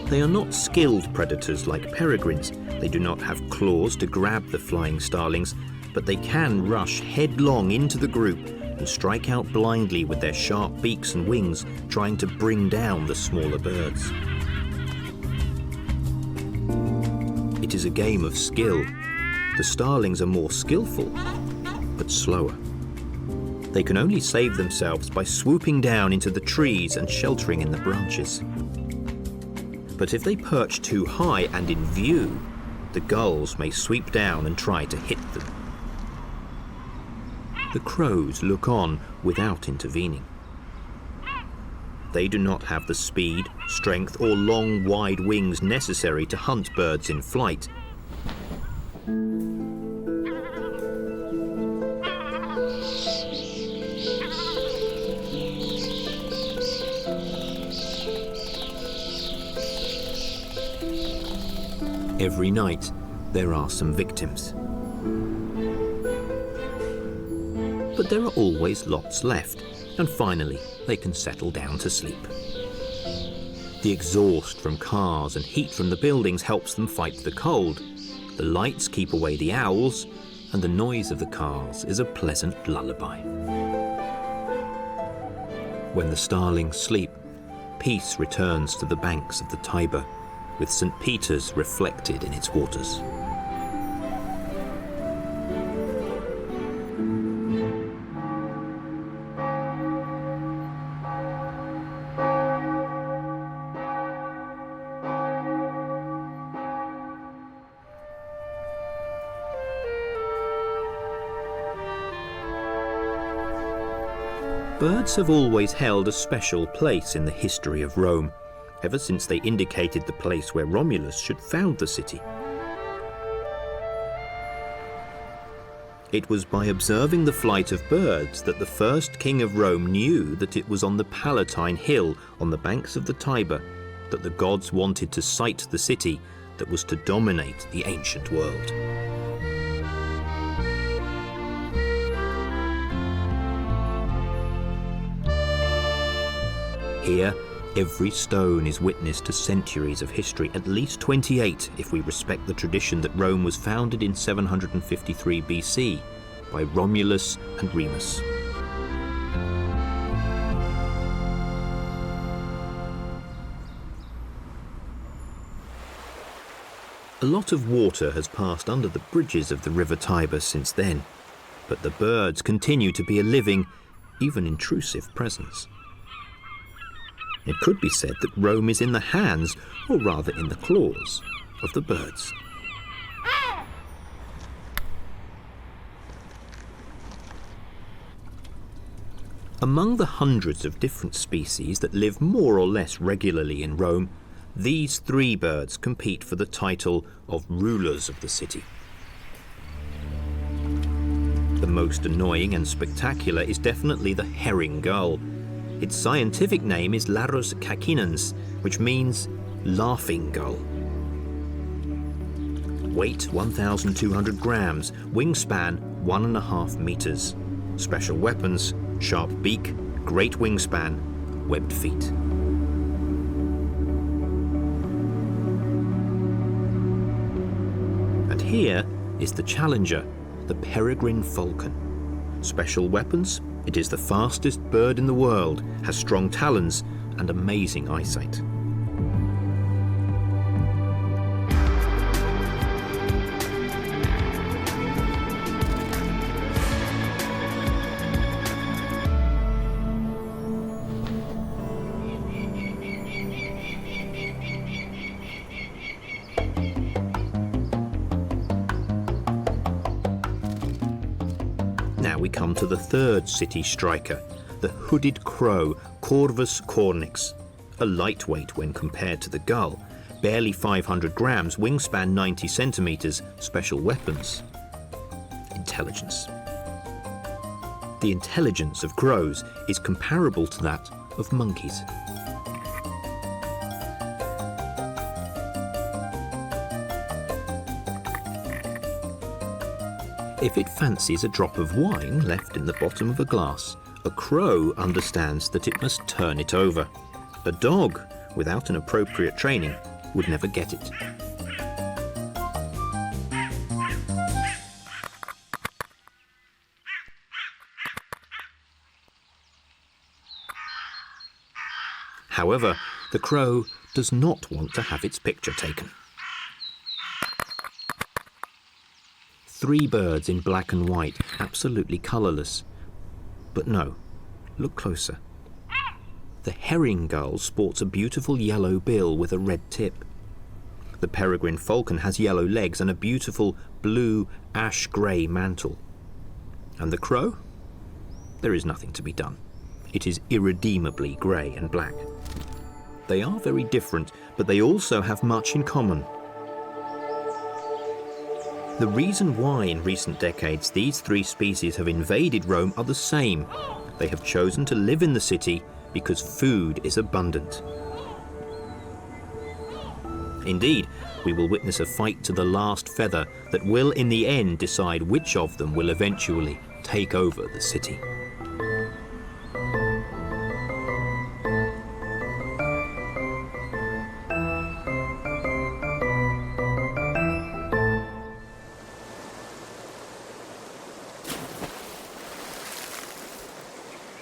They are not skilled predators like peregrines. They do not have claws to grab the flying starlings, but they can rush headlong into the group and strike out blindly with their sharp beaks and wings, trying to bring down the smaller birds. It is a game of skill. The starlings are more skillful, but slower. They can only save themselves by swooping down into the trees and sheltering in the branches. But if they perch too high and in view, the gulls may sweep down and try to hit them. The crows look on without intervening. They do not have the speed, strength, or long, wide wings necessary to hunt birds in flight. Every night, there are some victims. But there are always lots left, and finally, they can settle down to sleep. The exhaust from cars and heat from the buildings helps them fight the cold. The lights keep away the owls, and the noise of the cars is a pleasant lullaby. When the starlings sleep, peace returns to the banks of the Tiber, with St. Peter's reflected in its waters. Birds have always held a special place in the history of Rome, ever since they indicated the place where Romulus should found the city. It was by observing the flight of birds that the first king of Rome knew that it was on the Palatine Hill on the banks of the Tiber that the gods wanted to site the city that was to dominate the ancient world. Here, every stone is witness to centuries of history, at least 28 if we respect the tradition that Rome was founded in 753 BC by Romulus and Remus. A lot of water has passed under the bridges of the River Tiber since then, but the birds continue to be a living, even intrusive presence. It could be said that Rome is in the hands, or rather in the claws, of the birds. Among the hundreds of different species that live more or less regularly in Rome, these three birds compete for the title of rulers of the city. The most annoying and spectacular is definitely the herring gull. Its scientific name is Larus cacinens, which means laughing gull. Weight 1,200 grams, wingspan 1.5 meters. Special weapons, sharp beak, great wingspan, webbed feet. And here is the challenger, the peregrine falcon. Special weapons, it is the fastest bird in the world, has strong talons and amazing eyesight. Now we come to the third city striker, the hooded crow, Corvus cornix, a lightweight when compared to the gull, barely 500 grams, wingspan 90 centimeters, special weapons. Intelligence. The intelligence of crows is comparable to that of monkeys. If it fancies a drop of wine left in the bottom of a glass, a crow understands that it must turn it over. A dog, without an appropriate training, would never get it. However, the crow does not want to have its picture taken. 3 birds in black and white, absolutely colourless. But no, look closer. The herring gull sports a beautiful yellow bill with a red tip. The peregrine falcon has yellow legs and a beautiful blue ash-grey mantle. And the crow? There is nothing to be done. It is irredeemably grey and black. They are very different, but they also have much in common. The reason why in recent decades these 3 species have invaded Rome are the same. They have chosen to live in the city because food is abundant. Indeed, we will witness a fight to the last feather that will in the end decide which of them will eventually take over the city.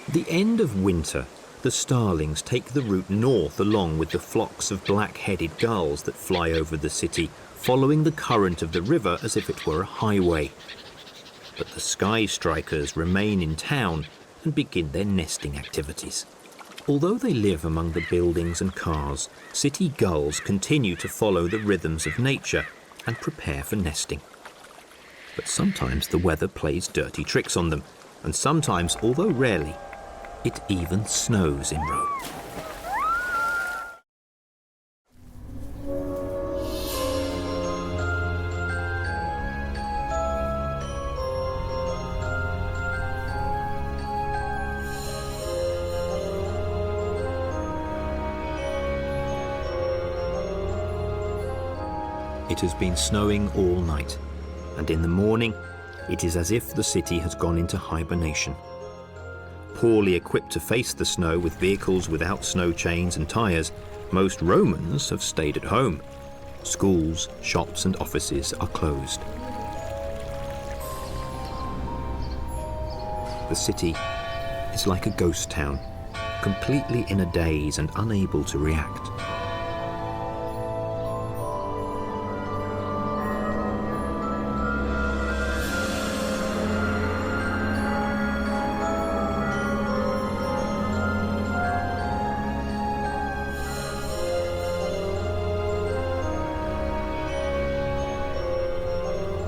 The end of winter, the starlings take the route north along with the flocks of black-headed gulls that fly over the city, following the current of the river as if it were a highway. But the sky strikers remain in town and begin their nesting activities. Although they live among the buildings and cars, city gulls continue to follow the rhythms of nature and prepare for nesting. But sometimes the weather plays dirty tricks on them, and sometimes, although rarely, it even snows in Rome. It has been snowing all night, and in the morning, it is as if the city has gone into hibernation. Poorly equipped to face the snow with vehicles without snow chains and tyres, most Romans have stayed at home. Schools, shops and offices are closed. The city is like a ghost town, completely in a daze and unable to react.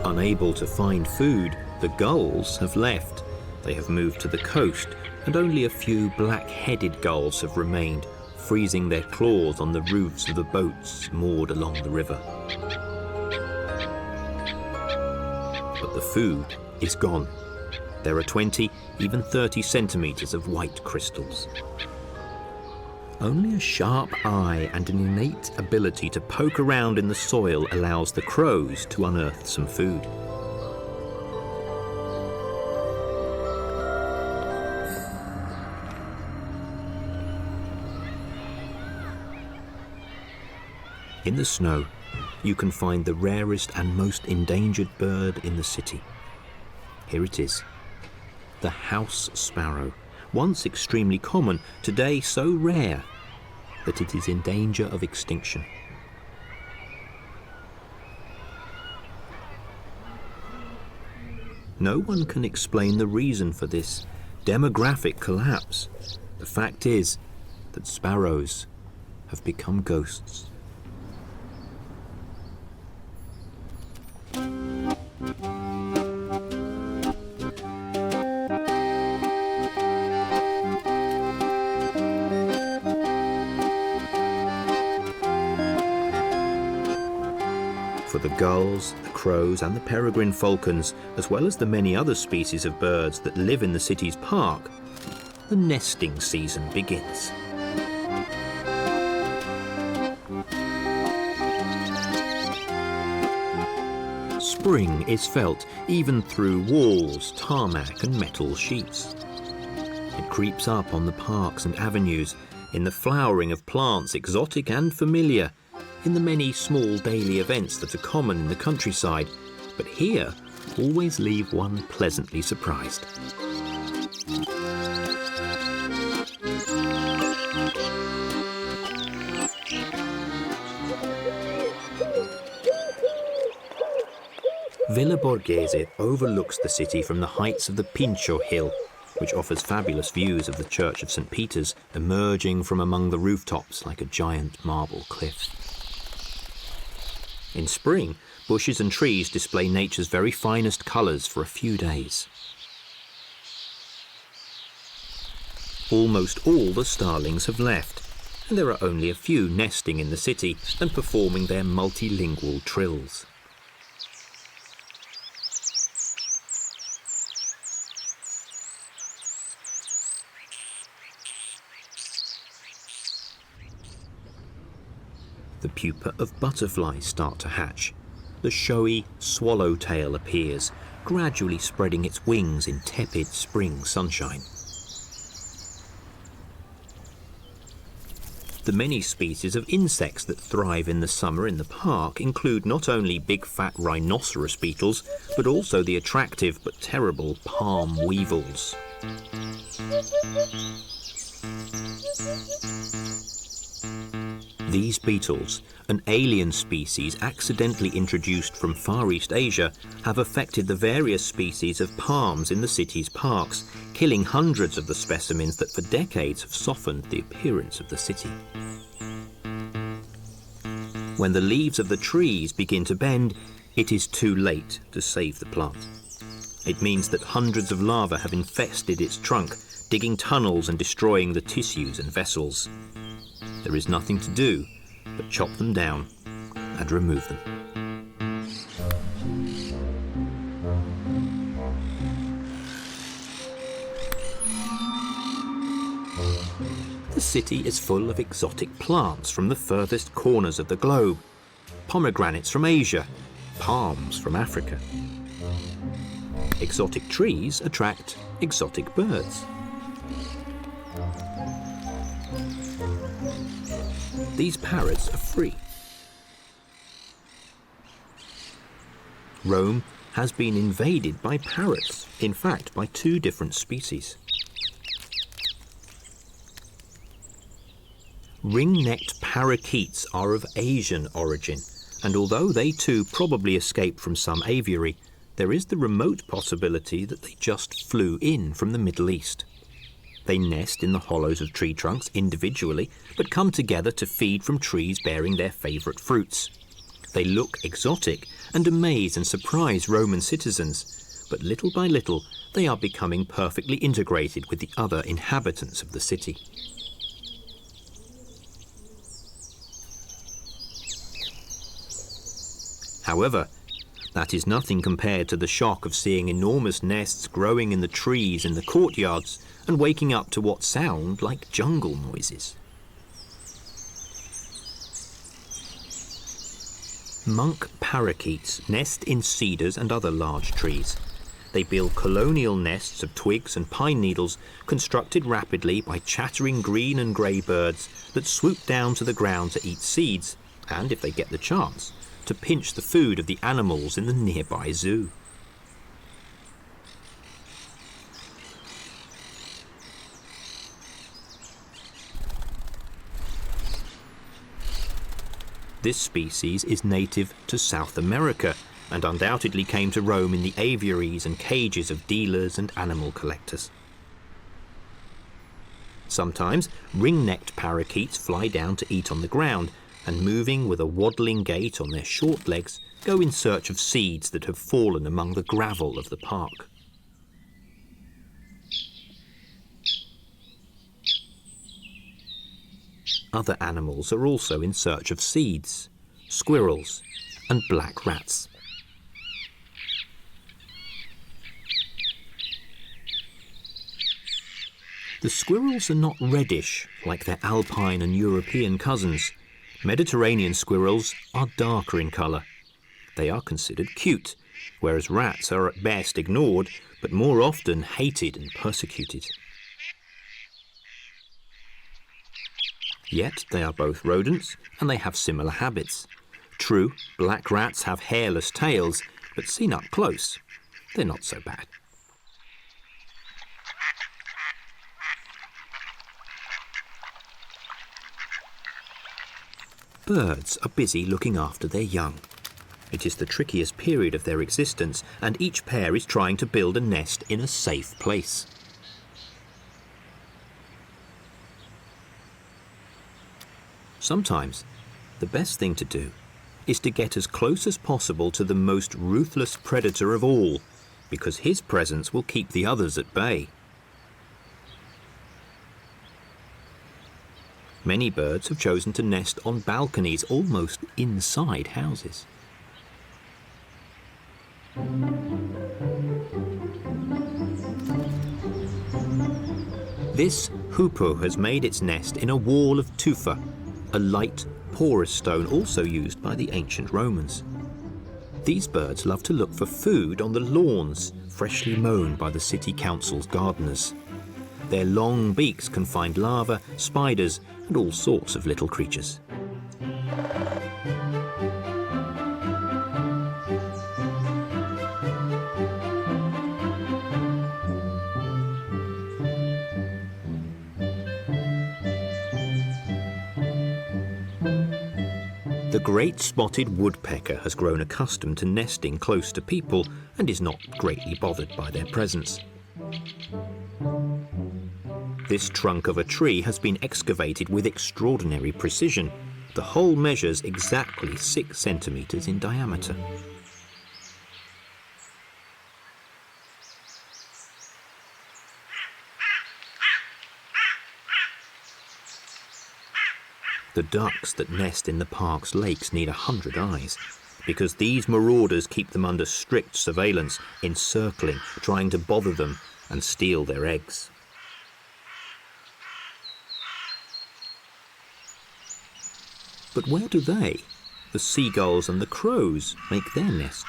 Unable to find food, the gulls have left. They have moved to the coast, and only a few black-headed gulls have remained, freezing their claws on the roofs of the boats moored along the river. But the food is gone. There are 20, even 30 centimetres of white crystals. Only a sharp eye and an innate ability to poke around in the soil allows the crows to unearth some food. In the snow, you can find the rarest and most endangered bird in the city. Here it is, the house sparrow. Once extremely common, today so rare that it is in danger of extinction. No one can explain the reason for this demographic collapse. The fact is that sparrows have become ghosts. For the gulls, the crows and the peregrine falcons, as well as the many other species of birds that live in the city's park, the nesting season begins. spring is felt even through walls, tarmac and metal sheets. It creeps up on the parks and avenues, in the flowering of plants, exotic and familiar, in the many small daily events that are common in the countryside, but here always leave one pleasantly surprised. Villa Borghese overlooks the city from the heights of the Pincio Hill, which offers fabulous views of the Church of St. Peter's emerging from among the rooftops like a giant marble cliff. In spring, bushes and trees display nature's very finest colours for a few days. Almost all the starlings have left, and there are only a few nesting in the city and performing their multilingual trills. The pupa of butterflies start to hatch. The showy swallowtail appears, gradually spreading its wings in tepid spring sunshine. The many species of insects that thrive in the summer in the park include not only big fat rhinoceros beetles, but also the attractive but terrible palm weevils. These beetles, an alien species accidentally introduced from Far East Asia, have affected the various species of palms in the city's parks, killing hundreds of the specimens that for decades have softened the appearance of the city. When the leaves of the trees begin to bend, it is too late to save the plant. It means that hundreds of larvae have infested its trunk, digging tunnels and destroying the tissues and vessels. There is nothing to do but chop them down and remove them. The city is full of exotic plants from the furthest corners of the globe. Pomegranates from Asia, palms from Africa. Exotic trees attract exotic birds. These parrots are free. Rome has been invaded by parrots, in fact by two different species. Ring-necked parakeets are of Asian origin, and although they too probably escaped from some aviary, there is the remote possibility that they just flew in from the Middle East. They nest in the hollows of tree trunks individually, but come together to feed from trees bearing their favourite fruits. They look exotic and amaze and surprise Roman citizens, but little by little they are becoming perfectly integrated with the other inhabitants of the city. However, that is nothing compared to the shock of seeing enormous nests growing in the trees in the courtyards and waking up to what sound like jungle noises. Monk parakeets nest in cedars and other large trees. They build colonial nests of twigs and pine needles constructed rapidly by chattering green and grey birds that swoop down to the ground to eat seeds and, if they get the chance, to pinch the food of the animals in the nearby zoo. This species is native to South America and undoubtedly came to Rome in the aviaries and cages of dealers and animal collectors. Sometimes ring-necked parakeets fly down to eat on the ground and, moving with a waddling gait on their short legs, go in search of seeds that have fallen among the gravel of the park. Other animals are also in search of seeds, squirrels and black rats. The squirrels are not reddish like their alpine and European cousins. Mediterranean squirrels are darker in colour. They are considered cute whereas rats are at best ignored, but more often hated and persecuted. Yet they are both rodents, and they have similar habits. True, black rats have hairless tails, but seen up close, they're not so bad. Birds are busy looking after their young. It is the trickiest period of their existence, and each pair is trying to build a nest in a safe place. Sometimes, the best thing to do is to get as close as possible to the most ruthless predator of all, because his presence will keep the others at bay. Many birds have chosen to nest on balconies, almost inside houses. This hoopoe has made its nest in a wall of tufa, a light, porous stone also used by the ancient Romans. These birds love to look for food on the lawns, freshly mown by the city council's gardeners. Their long beaks can find larvae, spiders, and all sorts of little creatures. The great spotted woodpecker has grown accustomed to nesting close to people and is not greatly bothered by their presence. This trunk of a tree has been excavated with extraordinary precision. The hole measures exactly 6 centimeters in diameter. The ducks that nest in the park's lakes need 100 eyes, because these marauders keep them under strict surveillance, encircling, trying to bother them and steal their eggs. But where do they, the seagulls and the crows, make their nests?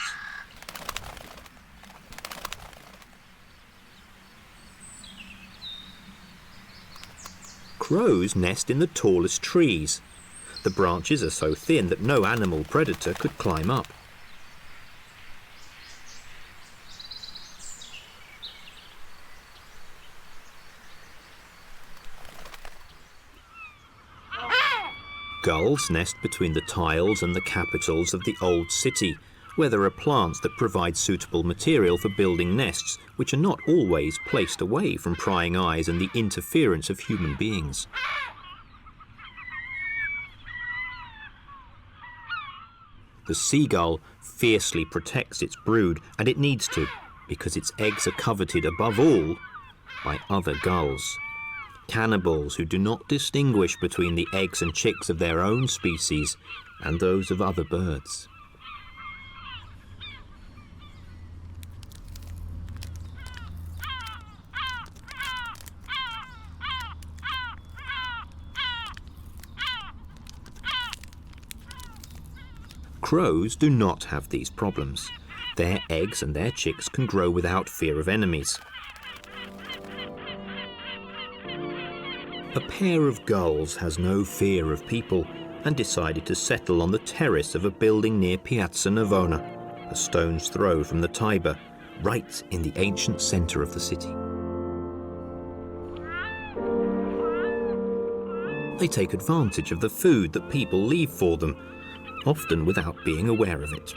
Crows nest in the tallest trees. The branches are so thin that no animal predator could climb up. Gulls nest between the tiles and the capitals of the old city, where there are plants that provide suitable material for building nests, which are not always placed away from prying eyes and the interference of human beings. The seagull fiercely protects its brood, and it needs to, because its eggs are coveted above all by other gulls. Cannibals who do not distinguish between the eggs and chicks of their own species and those of other birds. Crows do not have these problems. Their eggs and their chicks can grow without fear of enemies. A pair of gulls has no fear of people and decided to settle on the terrace of a building near Piazza Navona, a stone's throw from the Tiber, right in the ancient centre of the city. They take advantage of the food that people leave for them, often without being aware of it.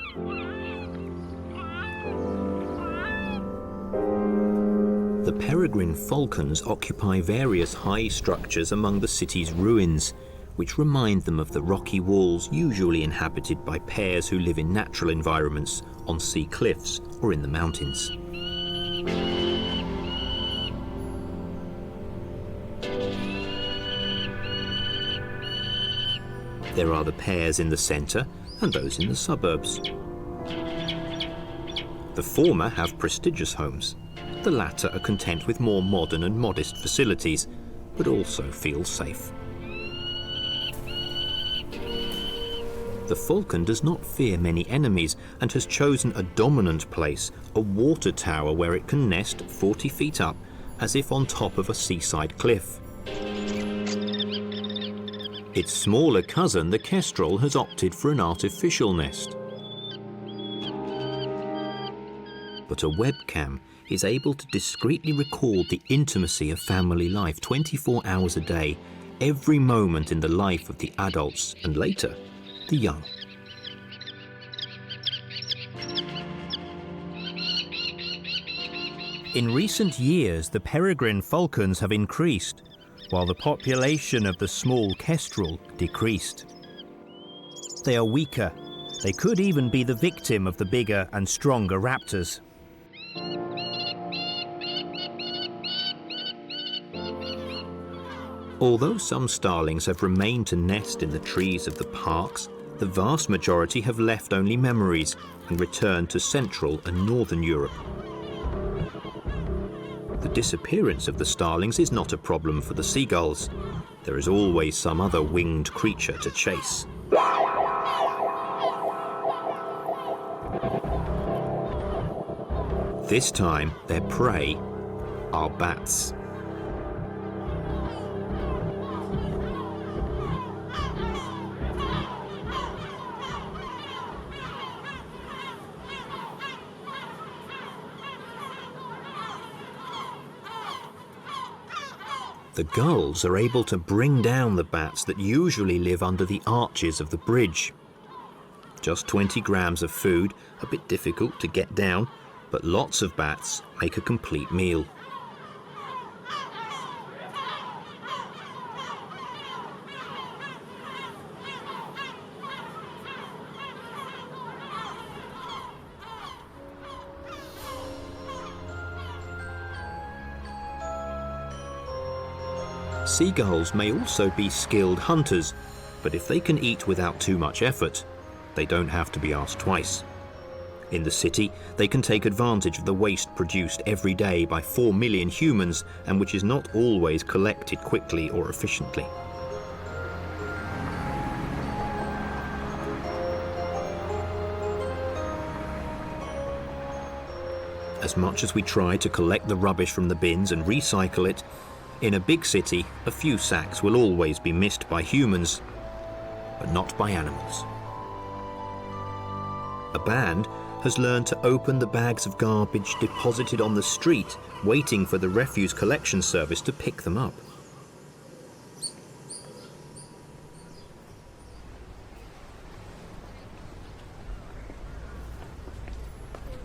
The peregrine falcons occupy various high structures among the city's ruins, which remind them of the rocky walls usually inhabited by pairs who live in natural environments on sea cliffs or in the mountains. There are the pairs in the centre and those in the suburbs. The former have prestigious homes. The latter are content with more modern and modest facilities, but also feel safe. The falcon does not fear many enemies and has chosen a dominant place, a water tower where it can nest 40 feet up, as if on top of a seaside cliff. Its smaller cousin, the kestrel, has opted for an artificial nest. But a webcam is able to discreetly record the intimacy of family life 24 hours a day, every moment in the life of the adults and later, the young. In recent years, the peregrine falcons have increased, while the population of the small kestrel decreased. They are weaker. They could even be the victim of the bigger and stronger raptors. Although some starlings have remained to nest in the trees of the parks, the vast majority have left only memories and returned to Central and Northern Europe. The disappearance of the starlings is not a problem for the seagulls. There is always some other winged creature to chase. This time, their prey are bats. The gulls are able to bring down the bats that usually live under the arches of the bridge. Just 20 grams of food, a bit difficult to get down, but lots of bats make a complete meal. Seagulls may also be skilled hunters, but if they can eat without too much effort, they don't have to be asked twice. In the city, they can take advantage of the waste produced every day by 4 million humans, and which is not always collected quickly or efficiently. As much as we try to collect the rubbish from the bins and recycle it, in a big city, a few sacks will always be missed by humans, but not by animals. A band has learned to open the bags of garbage deposited on the street, waiting for the refuse collection service to pick them up.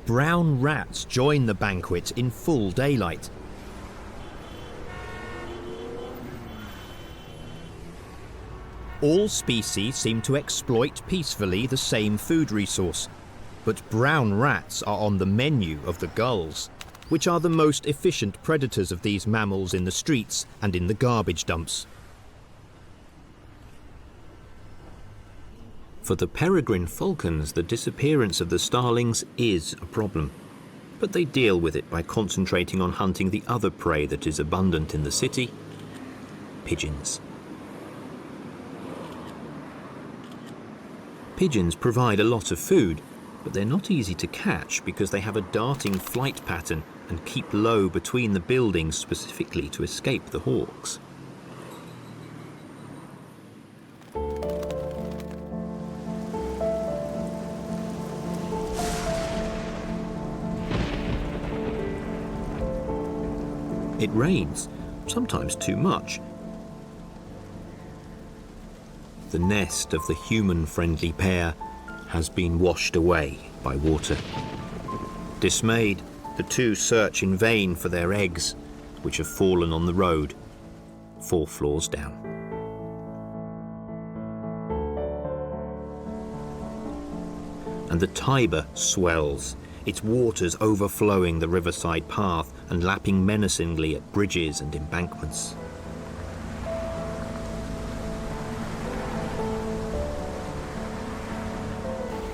Brown rats join the banquet in full daylight. All species seem to exploit peacefully the same food resource, but brown rats are on the menu of the gulls, which are the most efficient predators of these mammals in the streets and in the garbage dumps. For the peregrine falcons, the disappearance of the starlings is a problem, but they deal with it by concentrating on hunting the other prey that is abundant in the city: pigeons. Pigeons provide a lot of food, but they're not easy to catch because they have a darting flight pattern and keep low between the buildings specifically to escape the hawks. It rains, sometimes too much. The nest of the human-friendly pair has been washed away by water. Dismayed, the two search in vain for their eggs, which have fallen on the road 4 floors down. And the Tiber swells, its waters overflowing the riverside path and lapping menacingly at bridges and embankments.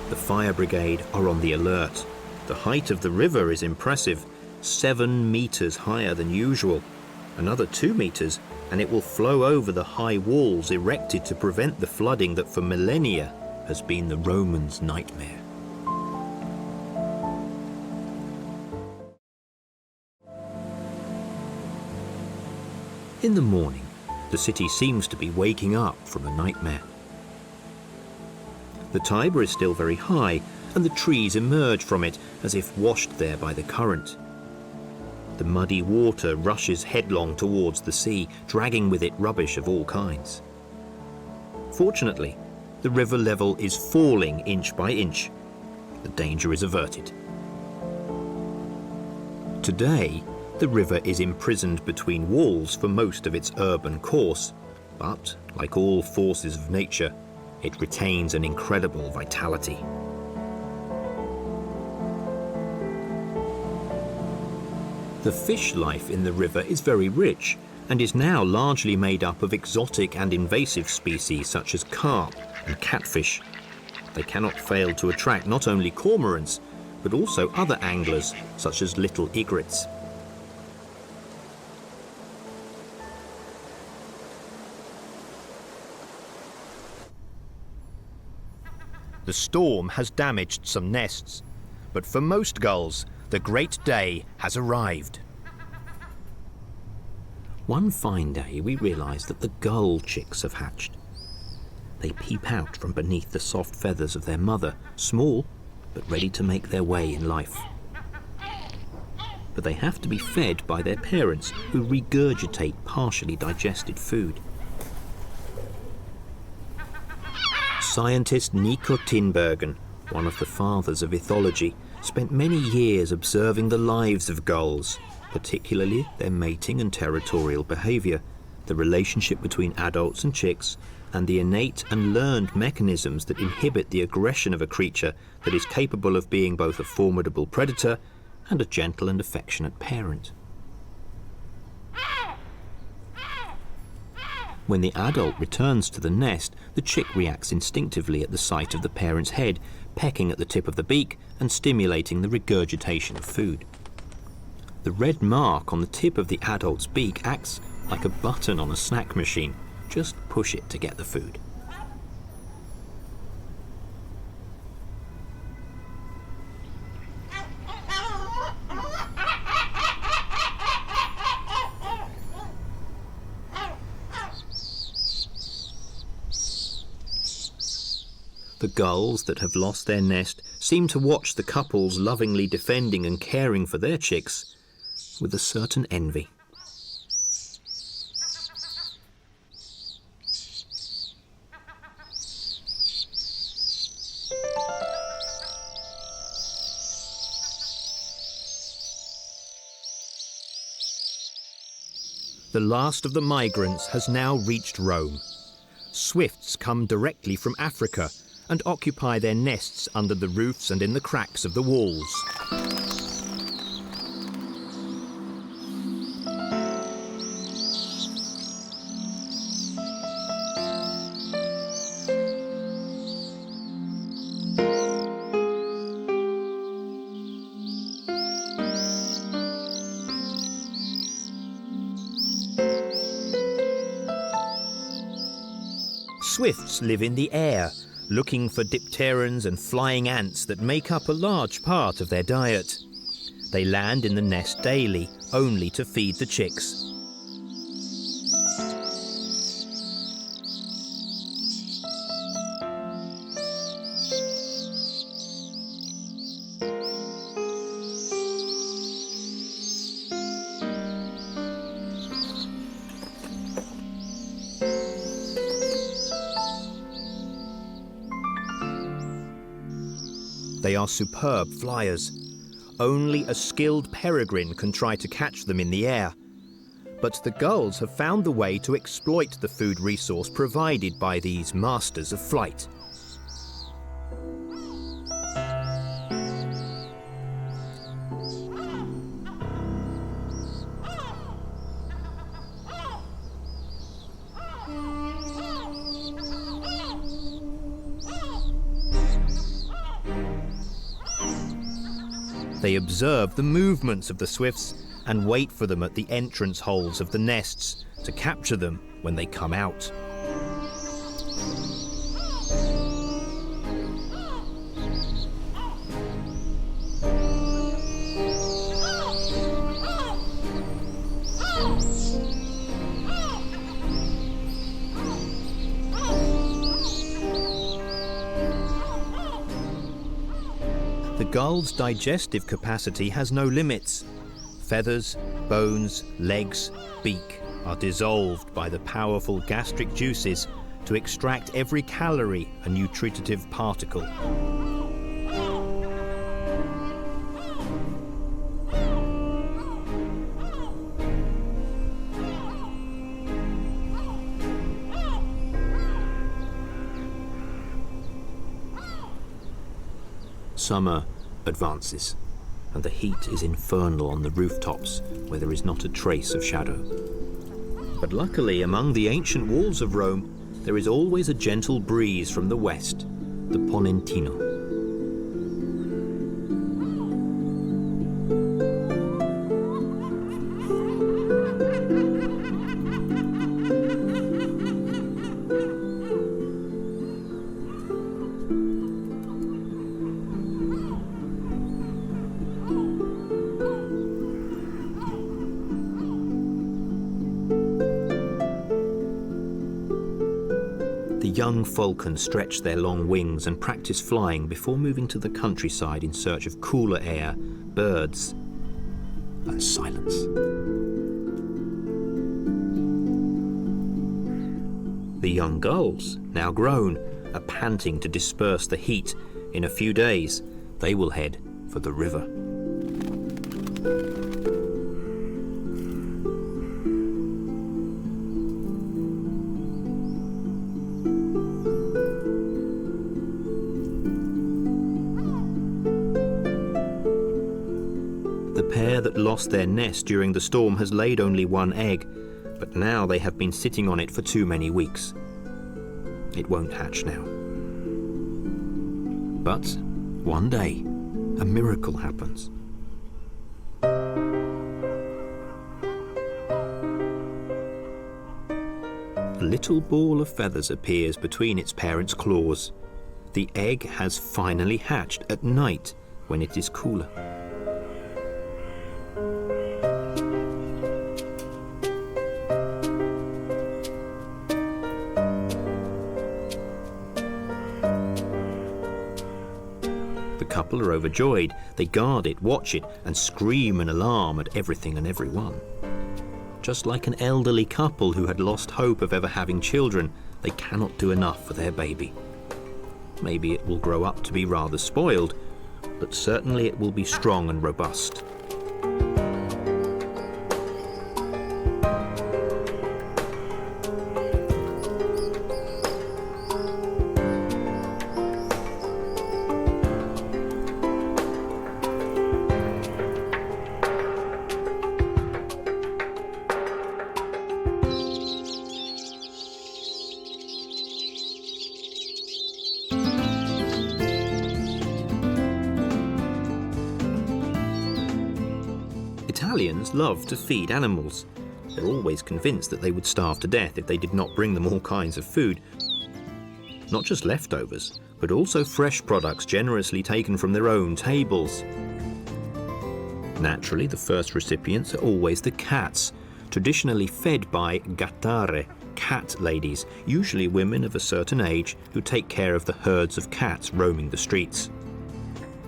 The fire brigade are on the alert. The height of the river is impressive, 7 meters higher than usual. Another 2 meters, and it will flow over the high walls erected to prevent the flooding that for millennia has been the Romans' nightmare. In the morning, the city seems to be waking up from a nightmare. The Tiber is still very high, and the trees emerge from it as if washed there by the current. The muddy water rushes headlong towards the sea, dragging with it rubbish of all kinds. Fortunately, the river level is falling inch by inch. The danger is averted. Today, the river is imprisoned between walls for most of its urban course, but, like all forces of nature, it retains an incredible vitality. The fish life in the river is very rich and is now largely made up of exotic and invasive species such as carp and catfish. They cannot fail to attract not only cormorants, but also other anglers such as little egrets. The storm has damaged some nests, but for most gulls, the great day has arrived. One fine day, we realise that the gull chicks have hatched. They peep out from beneath the soft feathers of their mother, small, but ready to make their way in life. But they have to be fed by their parents, who regurgitate partially digested food. Scientist Nico Tinbergen, one of the fathers of ethology, spent many years observing the lives of gulls, particularly their mating and territorial behaviour, the relationship between adults and chicks, and the innate and learned mechanisms that inhibit the aggression of a creature that is capable of being both a formidable predator and a gentle and affectionate parent. When the adult returns to the nest, the chick reacts instinctively at the sight of the parent's head, pecking at the tip of the beak and stimulating the regurgitation of food. The red mark on the tip of the adult's beak acts like a button on a snack machine. Just push it to get the food. The gulls that have lost their nest seem to watch the couples lovingly defending and caring for their chicks with a certain envy. The last of the migrants has now reached Rome. Swifts come directly from Africa and occupy their nests under the roofs and in the cracks of the walls. Swifts live in the air, looking for dipterans and flying ants that make up a large part of their diet. They land in the nest daily, only to feed the chicks. They are superb flyers. Only a skilled peregrine can try to catch them in the air. But the gulls have found the way to exploit the food resource provided by these masters of flight. They observe the movements of the swifts and wait for them at the entrance holes of the nests to capture them when they come out. The gull's digestive capacity has no limits. Feathers, bones, legs, beak are dissolved by the powerful gastric juices to extract every calorie and nutritive particle. Summer advances, and the heat is infernal on the rooftops where there is not a trace of shadow. But luckily, among the ancient walls of Rome, there is always a gentle breeze from the west, the Ponentino. Young falcons stretch their long wings and practice flying before moving to the countryside in search of cooler air, birds, and silence. The young gulls, now grown, are panting to disperse the heat. In a few days, they will head for the river. The pair that lost their nest during the storm has laid only one egg, but now they have been sitting on it for too many weeks. It won't hatch now. But one day, a miracle happens. A little ball of feathers appears between its parents' claws. The egg has finally hatched at night when it is cooler. The couple are overjoyed. They guard it, watch it, and scream in alarm at everything and everyone. Just like an elderly couple who had lost hope of ever having children, they cannot do enough for their baby. Maybe it will grow up to be rather spoiled, but certainly it will be strong and robust. Italians love to feed animals. They're always convinced that they would starve to death if they did not bring them all kinds of food. Not just leftovers, but also fresh products generously taken from their own tables. Naturally, the first recipients are always the cats, traditionally fed by gattare, cat ladies, usually women of a certain age who take care of the herds of cats roaming the streets.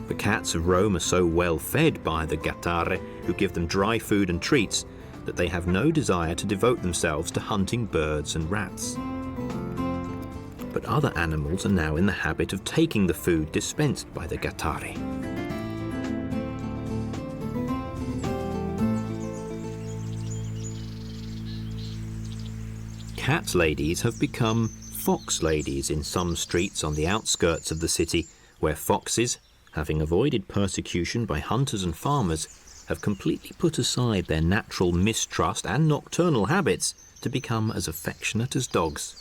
The cats of Rome are so well fed by the gattare, who give them dry food and treats, that they have no desire to devote themselves to hunting birds and rats. But other animals are now in the habit of taking the food dispensed by the gattare. Cat ladies have become fox ladies in some streets on the outskirts of the city, where foxes, having avoided persecution by hunters and farmers, have completely put aside their natural mistrust and nocturnal habits to become as affectionate as dogs.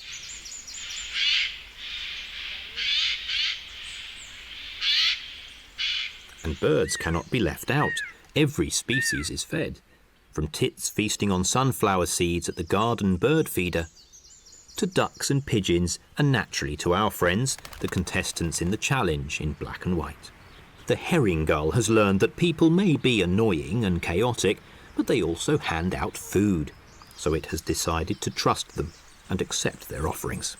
And birds cannot be left out. Every species is fed, from tits feasting on sunflower seeds at the garden bird feeder, to ducks and pigeons, and naturally to our friends, the contestants in the challenge in black and white. The herring gull has learned that people may be annoying and chaotic, but they also hand out food, so it has decided to trust them and accept their offerings.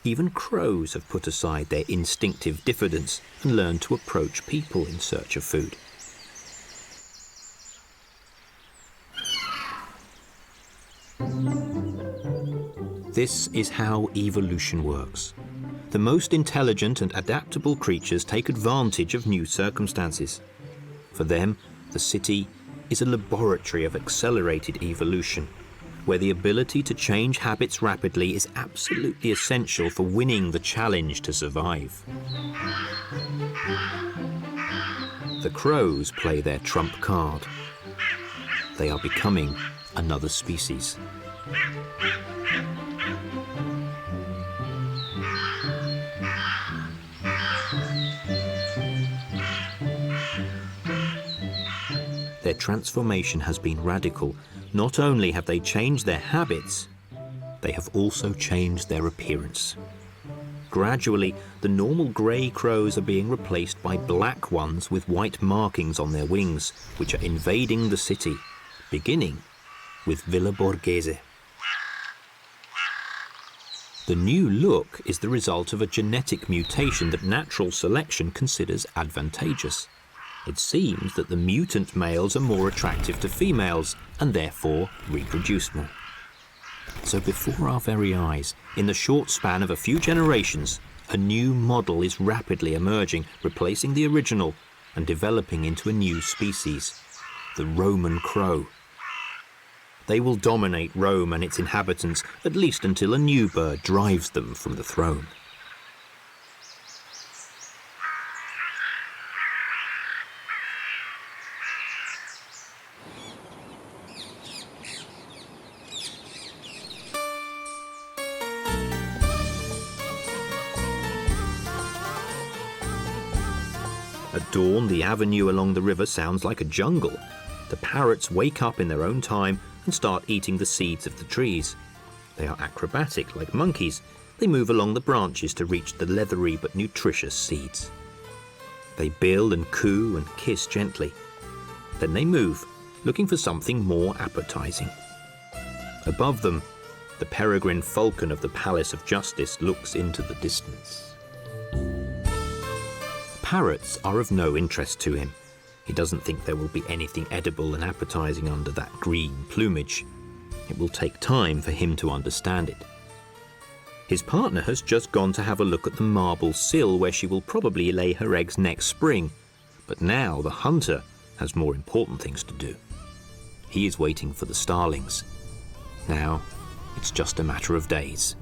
Even crows have put aside their instinctive diffidence and learned to approach people in search of food. This is how evolution works. The most intelligent and adaptable creatures take advantage of new circumstances. For them, the city is a laboratory of accelerated evolution, where the ability to change habits rapidly is absolutely essential for winning the challenge to survive. The crows play their trump card. They are becoming another species. Their transformation has been radical. Not only have they changed their habits, they have also changed their appearance. Gradually, the normal grey crows are being replaced by black ones with white markings on their wings, which are invading the city, beginning with Villa Borghese. The new look is the result of a genetic mutation that natural selection considers advantageous. It seems that the mutant males are more attractive to females and therefore reproduce more. So before our very eyes, in the short span of a few generations, a new model is rapidly emerging, replacing the original and developing into a new species, the Roman crow. They will dominate Rome and its inhabitants, at least until a new bird drives them from the throne. At dawn, the avenue along the river sounds like a jungle. The parrots wake up in their own time and start eating the seeds of the trees. They are acrobatic like monkeys. They move along the branches to reach the leathery but nutritious seeds. They bill and coo and kiss gently. Then they move, looking for something more appetizing. Above them, the peregrine falcon of the Palace of Justice looks into the distance. Parrots are of no interest to him. He doesn't think there will be anything edible and appetizing under that green plumage. It will take time for him to understand it. His partner has just gone to have a look at the marble sill where she will probably lay her eggs next spring. But now the hunter has more important things to do. He is waiting for the starlings. Now it's just a matter of days.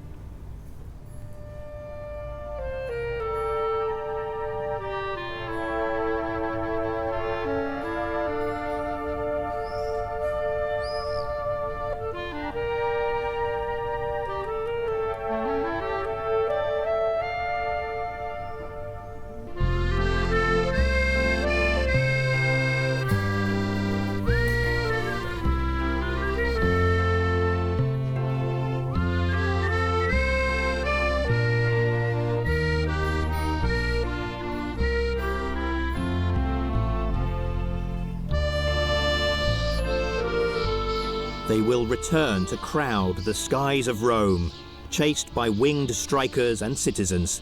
They will return to crowd the skies of Rome, chased by winged strikers and citizens,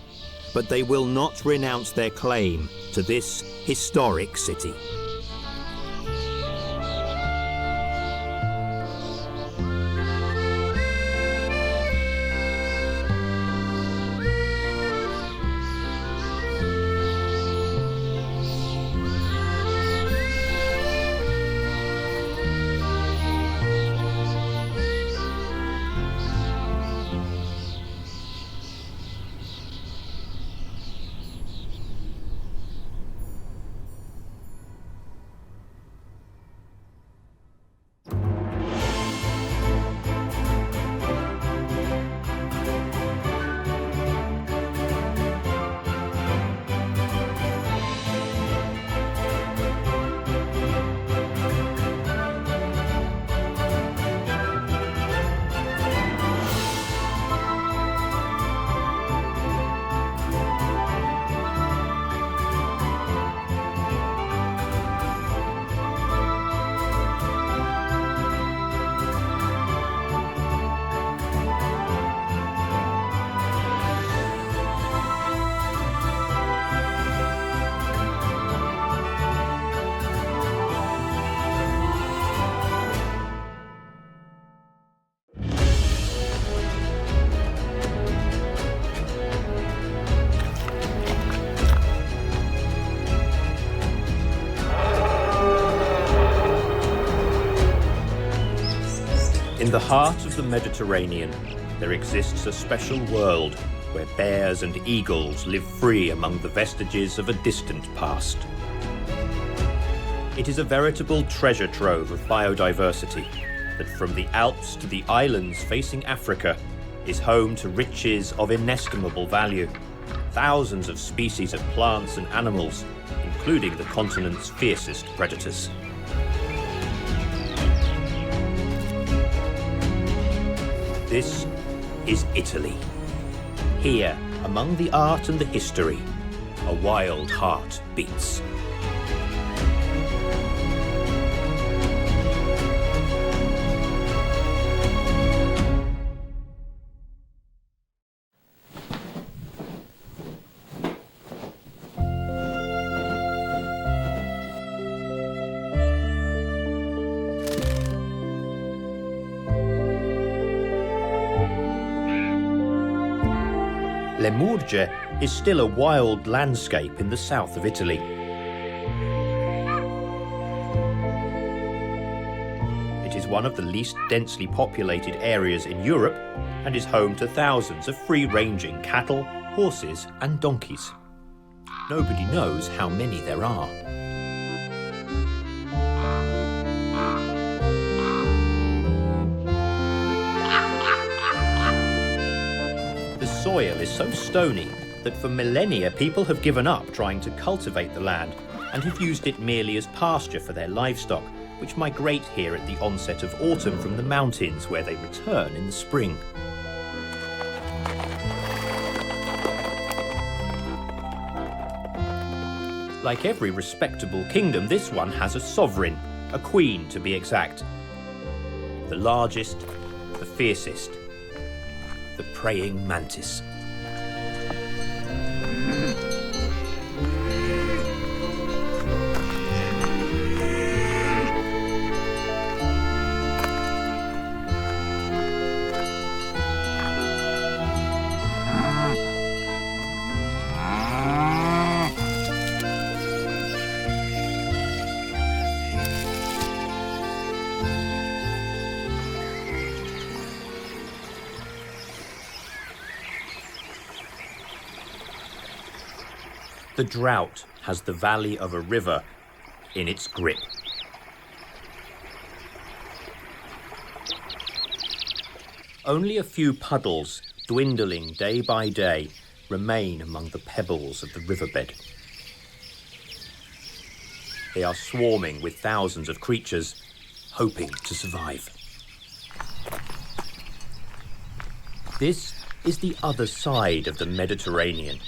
but they will not renounce their claim to this historic city. the heart of the Mediterranean, there exists a special world where bears and eagles live free among the vestiges of a distant past. It is a veritable treasure trove of biodiversity that, from the Alps to the islands facing Africa, is home to riches of inestimable value. Thousands of species of plants and animals, including the continent's fiercest predators. This is Italy. Here, among the art and the history, a wild heart beats. Le Murge is still a wild landscape in the south of Italy. It is one of the least densely populated areas in Europe and is home to thousands of free-ranging cattle, horses and donkeys. Nobody knows how many there are. The soil is so stony that for millennia people have given up trying to cultivate the land and have used it merely as pasture for their livestock, which migrate here at the onset of autumn from the mountains, where they return in the spring. Like every respectable kingdom, this one has a sovereign, a queen to be exact. The largest, the fiercest, the praying mantis. The drought has the valley of a river in its grip. Only a few puddles, dwindling day by day, remain among the pebbles of the riverbed. They are swarming with thousands of creatures, hoping to survive. This is the other side of the Mediterranean,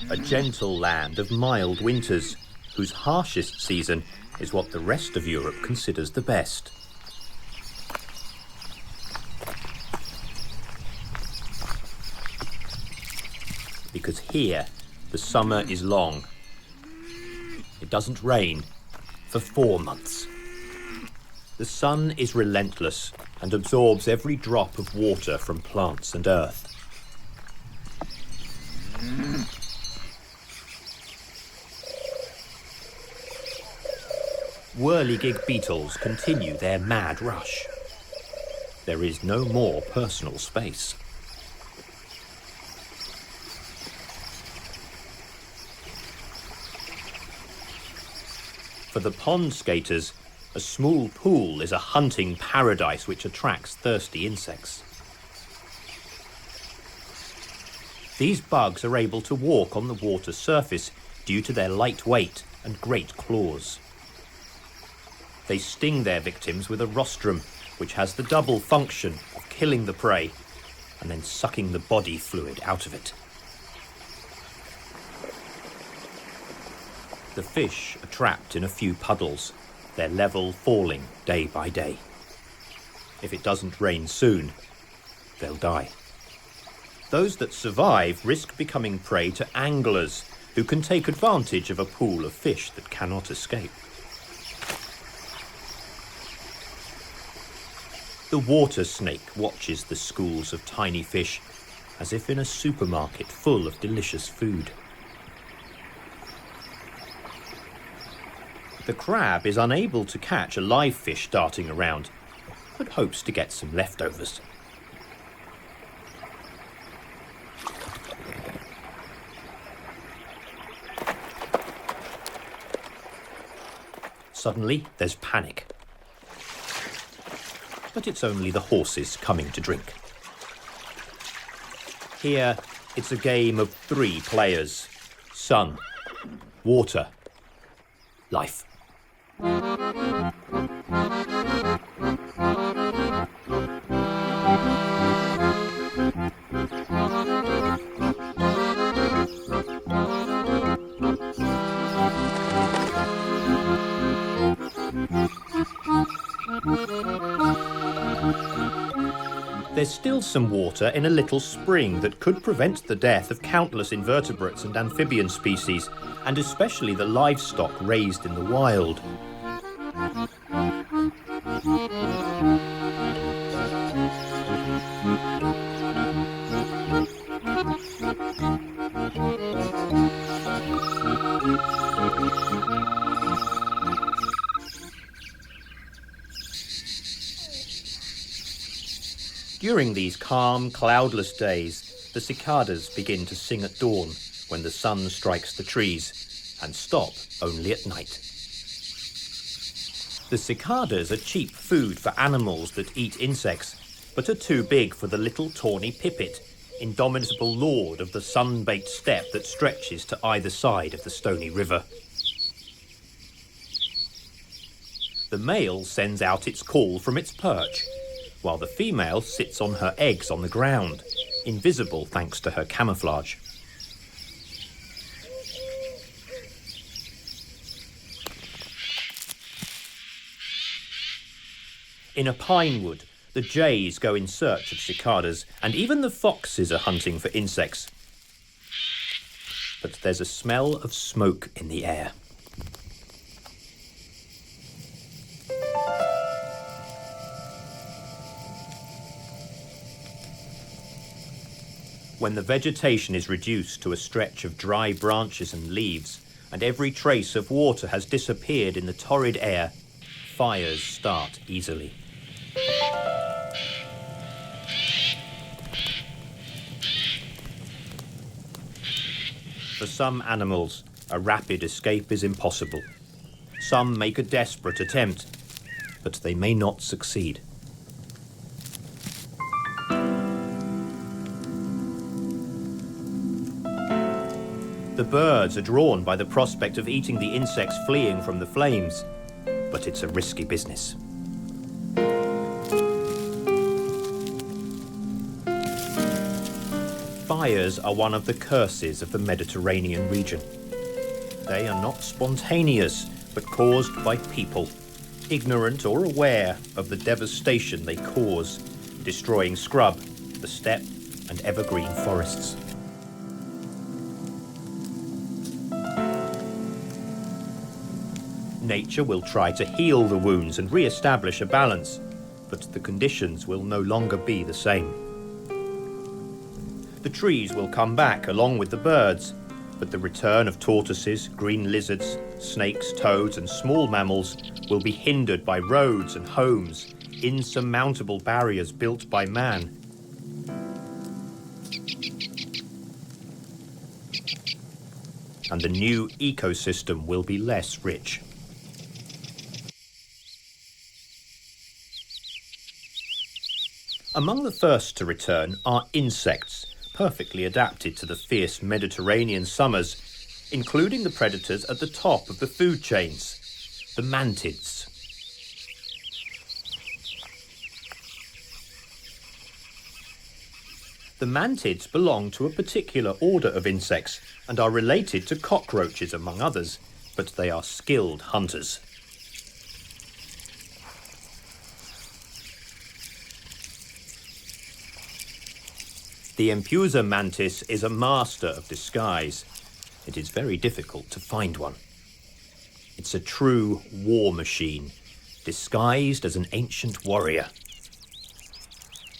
a gentle land of mild winters, whose harshest season is what the rest of Europe considers the best. Because here, the summer is long. It doesn't rain for 4 months. The sun is relentless and absorbs every drop of water from plants and earth. Whirligig beetles continue their mad rush. There is no more personal space. For the pond skaters, a small pool is a hunting paradise which attracts thirsty insects. These bugs are able to walk on the water surface due to their light weight and great claws. They sting their victims with a rostrum, which has the double function of killing the prey and then sucking the body fluid out of it. The fish are trapped in a few puddles, their level falling day by day. If it doesn't rain soon, they'll die. Those that survive risk becoming prey to anglers, who can take advantage of a pool of fish that cannot escape. The water snake watches the schools of tiny fish, as if in a supermarket full of delicious food. The crab is unable to catch a live fish darting around, but hopes to get some leftovers. Suddenly, there's panic. But it's only the horses coming to drink. Here, it's a game of 3 players. Sun, water, life. There's still some water in a little spring that could prevent the death of countless invertebrates and amphibian species, and especially the livestock raised in the wild. During these calm, cloudless days, the cicadas begin to sing at dawn when the sun strikes the trees, and stop only at night. The cicadas are cheap food for animals that eat insects, but are too big for the little tawny pipit, indomitable lord of the sun-baked steppe that stretches to either side of the stony river. The male sends out its call from its perch, while the female sits on her eggs on the ground, invisible thanks to her camouflage. In a pine wood, the jays go in search of cicadas, and even the foxes are hunting for insects. But there's a smell of smoke in the air. When the vegetation is reduced to a stretch of dry branches and leaves, and every trace of water has disappeared in the torrid air, fires start easily. For some animals, a rapid escape is impossible. Some make a desperate attempt, but they may not succeed. The birds are drawn by the prospect of eating the insects fleeing from the flames, but it's a risky business. Fires are one of the curses of the Mediterranean region. They are not spontaneous, but caused by people, ignorant or aware of the devastation they cause, destroying scrub, the steppe, and evergreen forests. Nature will try to heal the wounds and re-establish a balance, but the conditions will no longer be the same. The trees will come back along with the birds, but the return of tortoises, green lizards, snakes, toads, and small mammals will be hindered by roads and homes, insurmountable barriers built by man. And the new ecosystem will be less rich. Among the first to return are insects, perfectly adapted to the fierce Mediterranean summers, including the predators at the top of the food chains, the mantids. The mantids belong to a particular order of insects and are related to cockroaches, among others, but they are skilled hunters. The Empusa mantis is a master of disguise. It is very difficult to find one. It's a true war machine, disguised as an ancient warrior.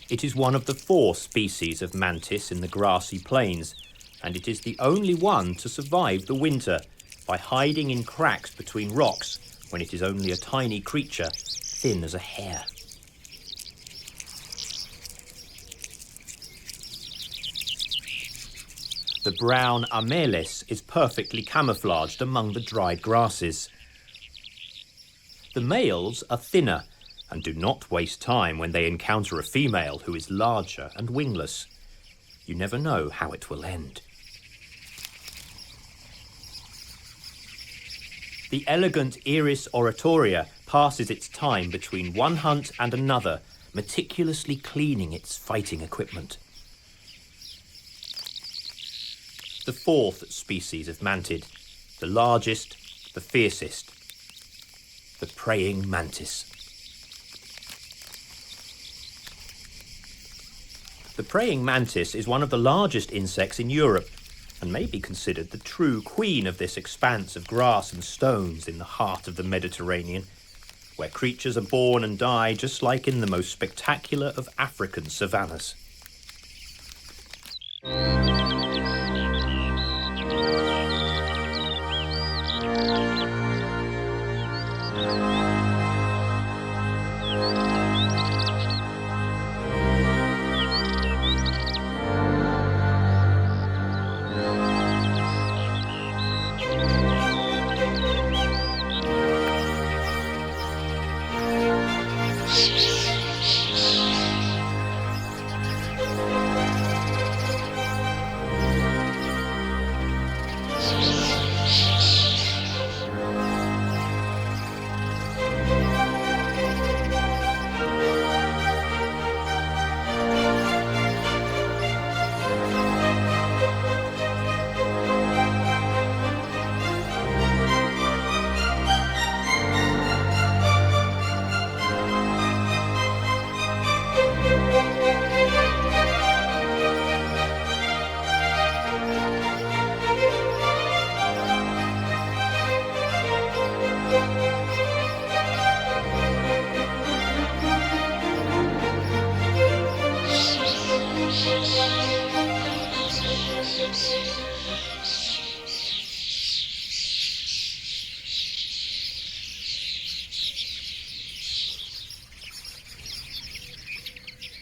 It is one of the 4 species of mantis in the grassy plains, and it is the only one to survive the winter by hiding in cracks between rocks when it is only a tiny creature, thin as a hair. The brown amelis is perfectly camouflaged among the dried grasses. The males are thinner and do not waste time when they encounter a female who is larger and wingless. You never know how it will end. The elegant Iris oratoria passes its time between one hunt and another, meticulously cleaning its fighting equipment. The fourth species of mantid, the largest, the fiercest, the praying mantis. The praying mantis is one of the largest insects in Europe and may be considered the true queen of this expanse of grass and stones in the heart of the Mediterranean, where creatures are born and die just like in the most spectacular of African savannas.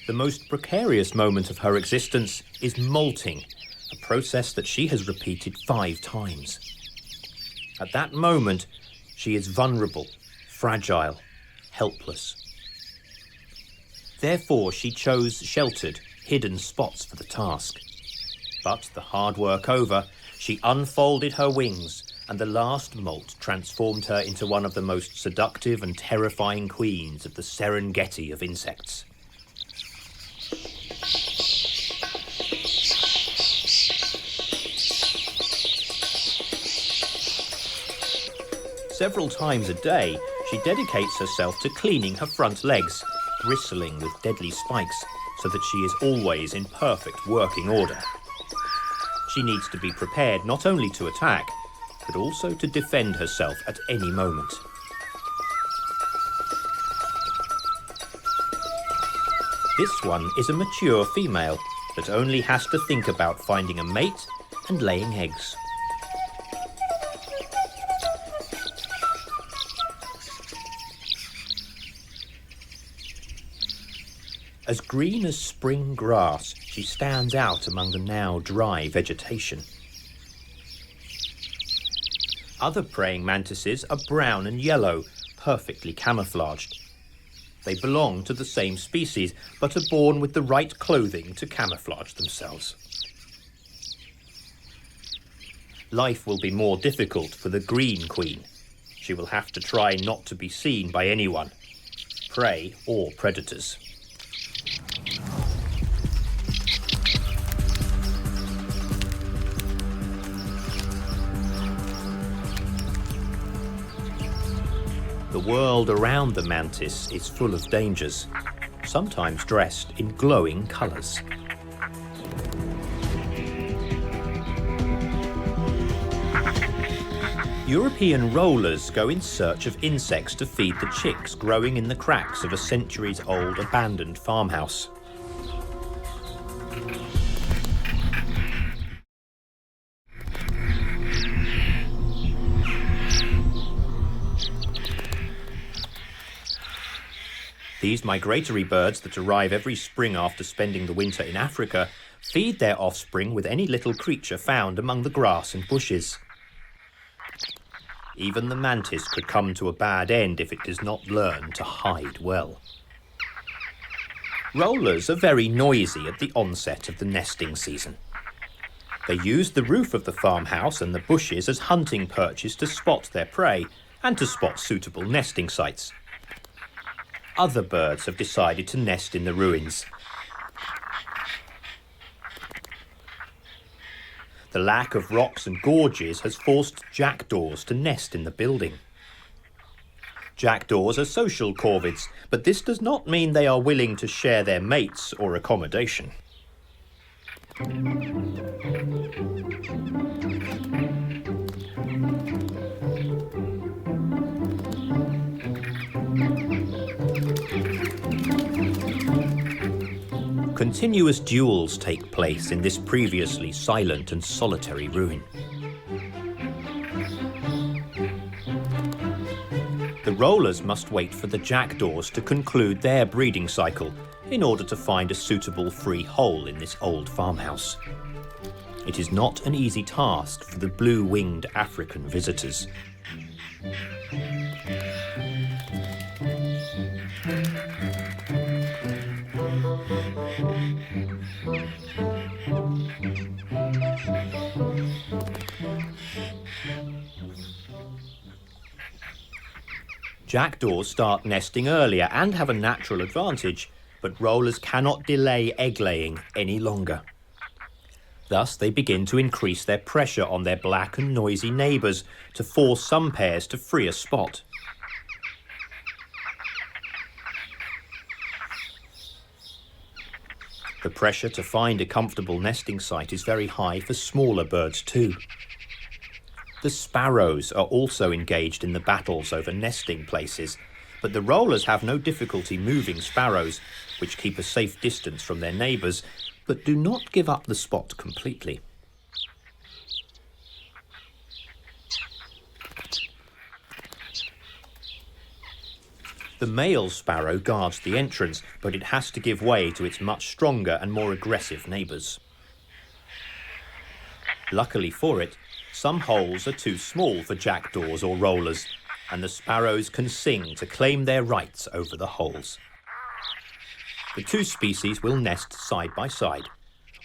The most precarious moment of her existence is molting, a process that she has repeated 5 times. At that moment, she is vulnerable, fragile, helpless. Therefore, she chose sheltered, hidden spots for the task. But the hard work over, she unfolded her wings, and the last molt transformed her into one of the most seductive and terrifying queens of the Serengeti of insects. Several times a day, she dedicates herself to cleaning her front legs, bristling with deadly spikes, so that she is always in perfect working order. She needs to be prepared not only to attack, but also to defend herself at any moment. This one is a mature female that only has to think about finding a mate and laying eggs. As green as spring grass, she stands out among the now dry vegetation. Other praying mantises are brown and yellow, perfectly camouflaged. They belong to the same species, but are born with the right clothing to camouflage themselves. Life will be more difficult for the green queen. She will have to try not to be seen by anyone, prey or predators. The world around the mantis is full of dangers, sometimes dressed in glowing colours. European rollers go in search of insects to feed the chicks growing in the cracks of a centuries-old abandoned farmhouse. These migratory birds that arrive every spring after spending the winter in Africa feed their offspring with any little creature found among the grass and bushes. Even the mantis could come to a bad end if it does not learn to hide well. Rollers are very noisy at the onset of the nesting season. They use the roof of the farmhouse and the bushes as hunting perches to spot their prey and to spot suitable nesting sites. Other birds have decided to nest in the ruins. The lack of rocks and gorges has forced jackdaws to nest in the building. Jackdaws are social corvids, but this does not mean they are willing to share their mates or accommodation. Continuous duels take place in this previously silent and solitary ruin. The rollers must wait for the jackdaws to conclude their breeding cycle in order to find a suitable free hole in this old farmhouse. It is not an easy task for the blue-winged African visitors. Jackdaws start nesting earlier and have a natural advantage, but rollers cannot delay egg-laying any longer. Thus, they begin to increase their pressure on their black and noisy neighbours to force some pairs to free a spot. The pressure to find a comfortable nesting site is very high for smaller birds too. The sparrows are also engaged in the battles over nesting places, but the rollers have no difficulty moving sparrows, which keep a safe distance from their neighbours, but do not give up the spot completely. The male sparrow guards the entrance, but it has to give way to its much stronger and more aggressive neighbours. Luckily for it, some holes are too small for jackdaws or rollers, and the sparrows can sing to claim their rights over the holes. The two species will nest side by side,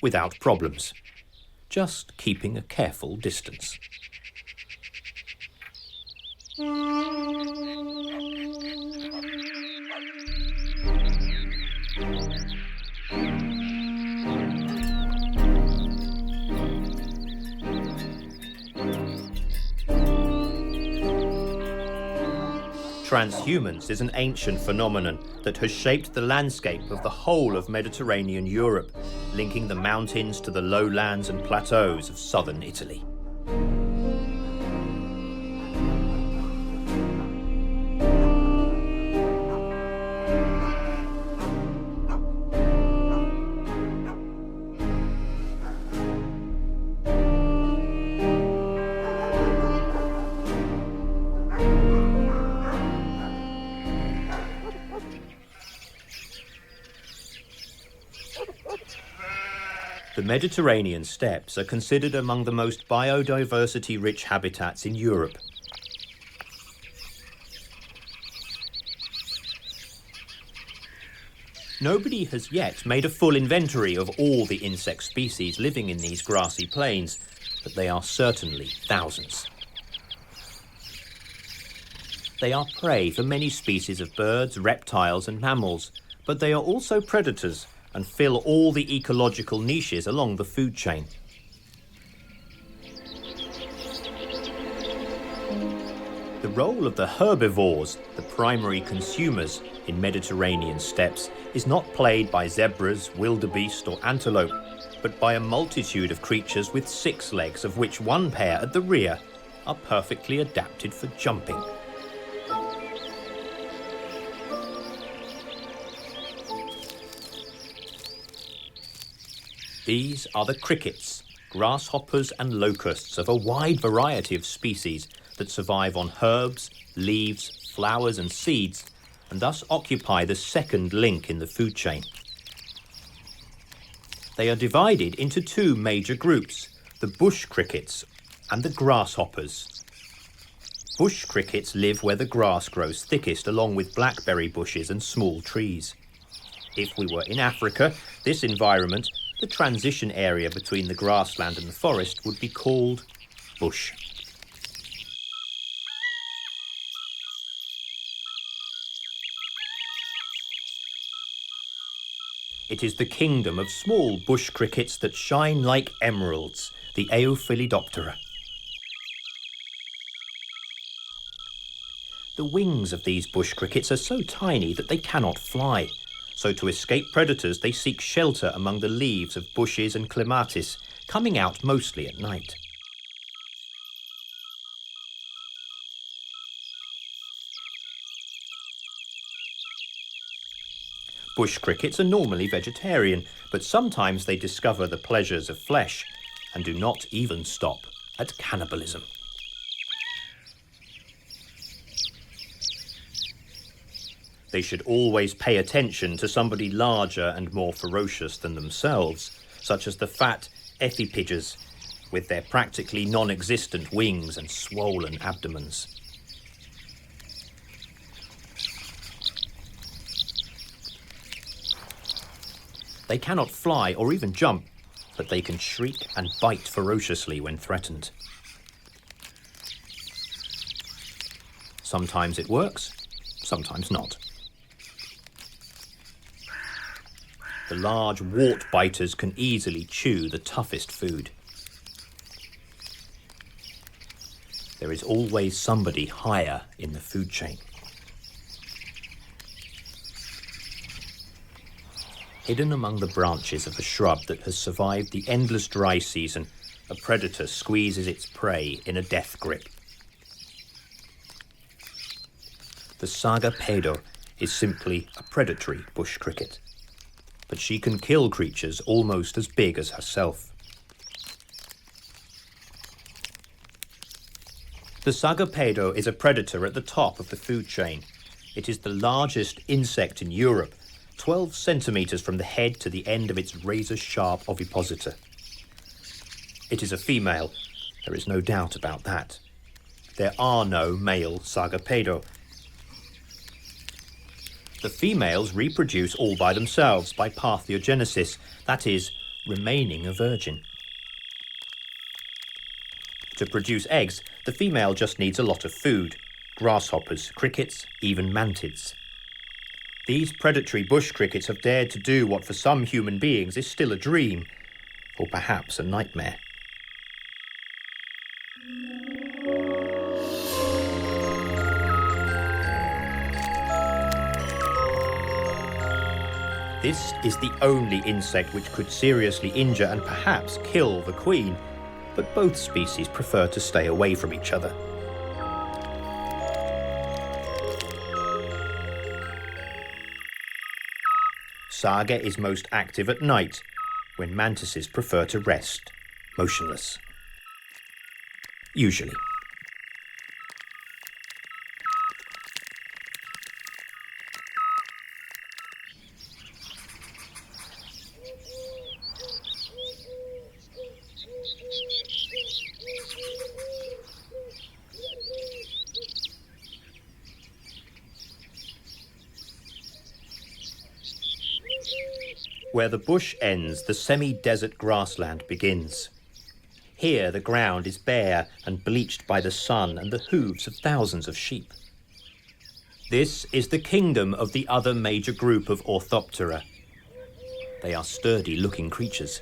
without problems, just keeping a careful distance. Transhumance is an ancient phenomenon that has shaped the landscape of the whole of Mediterranean Europe, linking the mountains to the lowlands and plateaus of southern Italy. The Mediterranean steppes are considered among the most biodiversity-rich habitats in Europe. Nobody has yet made a full inventory of all the insect species living in these grassy plains, but they are certainly thousands. They are prey for many species of birds, reptiles and mammals, but they are also predators and fill all the ecological niches along the food chain. The role of the herbivores, the primary consumers in Mediterranean steppes, is not played by zebras, wildebeest or antelope, but by a multitude of creatures with 6 legs, of which one pair at the rear are perfectly adapted for jumping. These are the crickets, grasshoppers and locusts of a wide variety of species that survive on herbs, leaves, flowers and seeds, and thus occupy the second link in the food chain. They are divided into two major groups, the bush crickets and the grasshoppers. Bush crickets live where the grass grows thickest, along with blackberry bushes and small trees. If we were in Africa, this environment, the transition area between the grassland and the forest, would be called bush. It is the kingdom of small bush crickets that shine like emeralds, the Aeophyllidoptera. The wings of these bush crickets are so tiny that they cannot fly. So to escape predators, they seek shelter among the leaves of bushes and clematis, coming out mostly at night. Bush crickets are normally vegetarian, but sometimes they discover the pleasures of flesh and do not even stop at cannibalism. They should always pay attention to somebody larger and more ferocious than themselves, such as the fat epipygys, with their practically non-existent wings and swollen abdomens. They cannot fly or even jump, but they can shriek and bite ferociously when threatened. Sometimes it works, sometimes not. The large wart biters can easily chew the toughest food. There is always somebody higher in the food chain. Hidden among the branches of a shrub that has survived the endless dry season, a predator squeezes its prey in a death grip. The sagapedo is simply a predatory bush cricket, but she can kill creatures almost as big as herself. The sagapedo is a predator at the top of the food chain. It is the largest insect in Europe, 12 centimetres from the head to the end of its razor-sharp ovipositor. It is a female, there is no doubt about that. There are no male sagapedo. The females reproduce all by themselves by parthenogenesis, that is, remaining a virgin. To produce eggs, the female just needs a lot of food: grasshoppers, crickets, even mantids. These predatory bush crickets have dared to do what for some human beings is still a dream, or perhaps a nightmare. This is the only insect which could seriously injure and perhaps kill the queen, but both species prefer to stay away from each other. Saga is most active at night, when mantises prefer to rest, motionless. Usually. Where the bush ends, the semi-desert grassland begins. Here the ground is bare and bleached by the sun and the hooves of thousands of sheep. This is the kingdom of the other major group of Orthoptera. They are sturdy-looking creatures.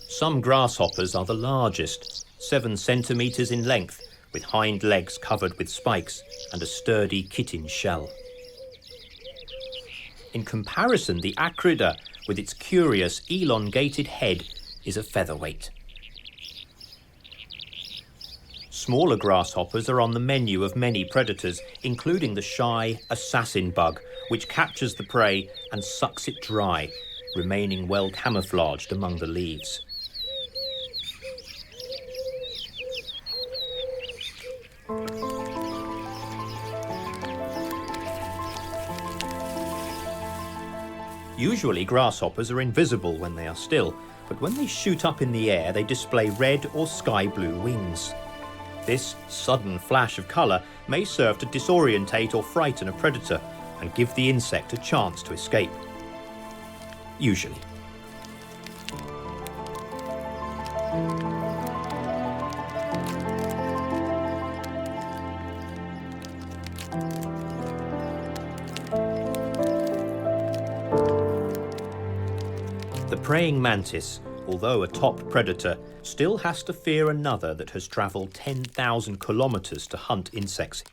Some grasshoppers are the largest, 7 centimetres in length, with hind legs covered with spikes and a sturdy chitin shell. In comparison, the acrida, with its curious, elongated head, is a featherweight. Smaller grasshoppers are on the menu of many predators, including the shy assassin bug, which captures the prey and sucks it dry, remaining well camouflaged among the leaves. Usually grasshoppers are invisible when they are still, but when they shoot up in the air they display red or sky blue wings. This sudden flash of colour may serve to disorientate or frighten a predator and give the insect a chance to escape. Usually. The praying mantis, although a top predator, still has to fear another that has travelled 10,000 kilometres to hunt insects.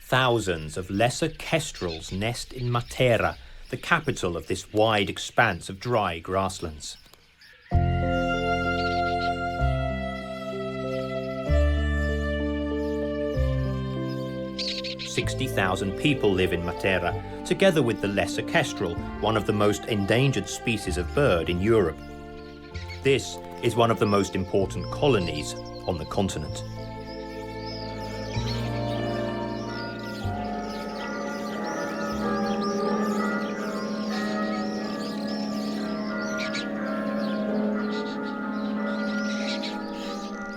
Thousands of lesser kestrels nest in Matera, the capital of this wide expanse of dry grasslands. 60,000 people live in Matera, together with the lesser kestrel, one of the most endangered species of bird in Europe. This is one of the most important colonies on the continent.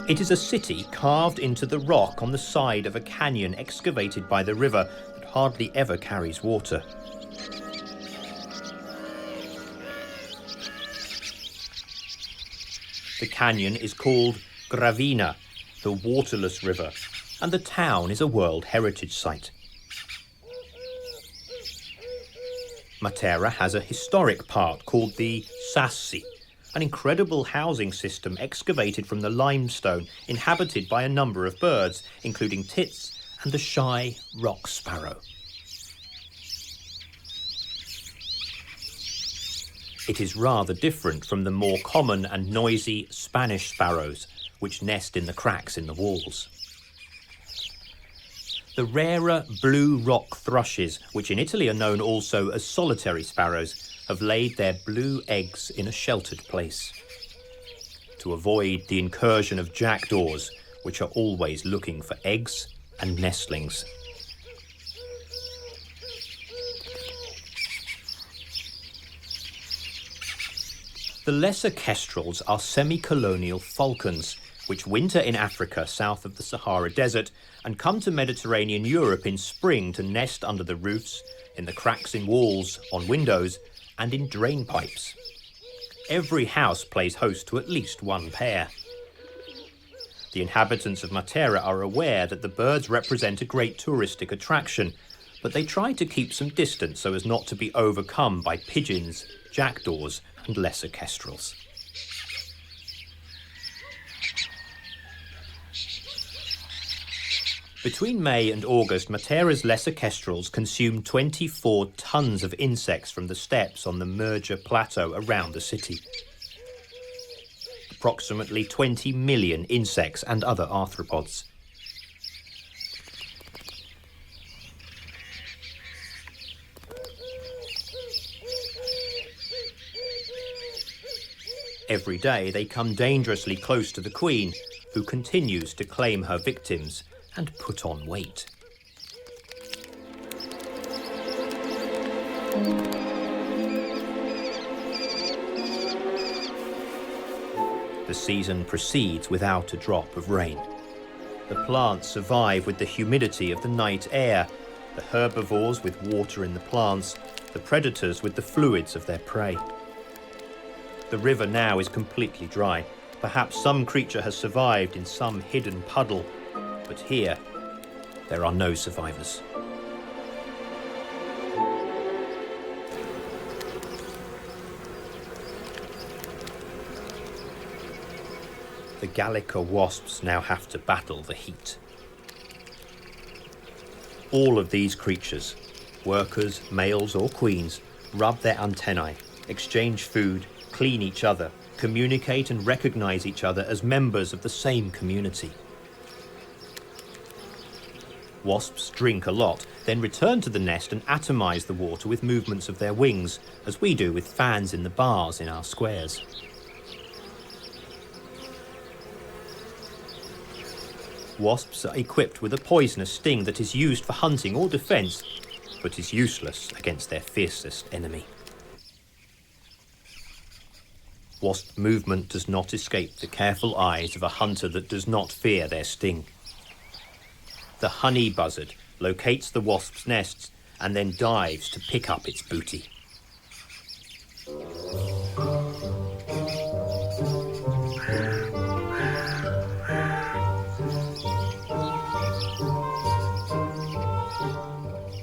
It is a city carved into the rock on the side of a canyon excavated by the river that hardly ever carries water. The canyon is called Gravina, the waterless river, and the town is a World Heritage Site. Matera has a historic part called the Sassi, an incredible housing system excavated from the limestone, inhabited by a number of birds, including tits and the shy rock sparrow. It is rather different from the more common and noisy Spanish sparrows, which nest in the cracks in the walls. The rarer blue rock thrushes, which in Italy are known also as solitary sparrows, have laid their blue eggs in a sheltered place to avoid the incursion of jackdaws, which are always looking for eggs and nestlings. The lesser kestrels are semi-colonial falcons, which winter in Africa south of the Sahara Desert and come to Mediterranean Europe in spring to nest under the roofs, in the cracks in walls, on windows, and in drain pipes. Every house plays host to at least one pair. The inhabitants of Matera are aware that the birds represent a great touristic attraction, but they try to keep some distance so as not to be overcome by pigeons, jackdaws, and lesser kestrels. Between May and August, Matera's lesser kestrels consume 24 tons of insects from the steppes on the Merger Plateau around the city. Approximately 20 million insects and other arthropods. Every day they come dangerously close to the queen, who continues to claim her victims and put on weight. The season proceeds without a drop of rain. The plants survive with the humidity of the night air, the herbivores with water in the plants, the predators with the fluids of their prey. The river now is completely dry. Perhaps some creature has survived in some hidden puddle, but here, there are no survivors. The Gallica wasps now have to battle the heat. All of these creatures, workers, males or queens, rub their antennae, exchange food, clean each other, communicate and recognize each other as members of the same community. Wasps drink a lot, then return to the nest and atomize the water with movements of their wings, as we do with fans in the bars in our squares. Wasps are equipped with a poisonous sting that is used for hunting or defense, but is useless against their fiercest enemy. Wasp movement does not escape the careful eyes of a hunter that does not fear their sting. The honey buzzard locates the wasp's nests and then dives to pick up its booty.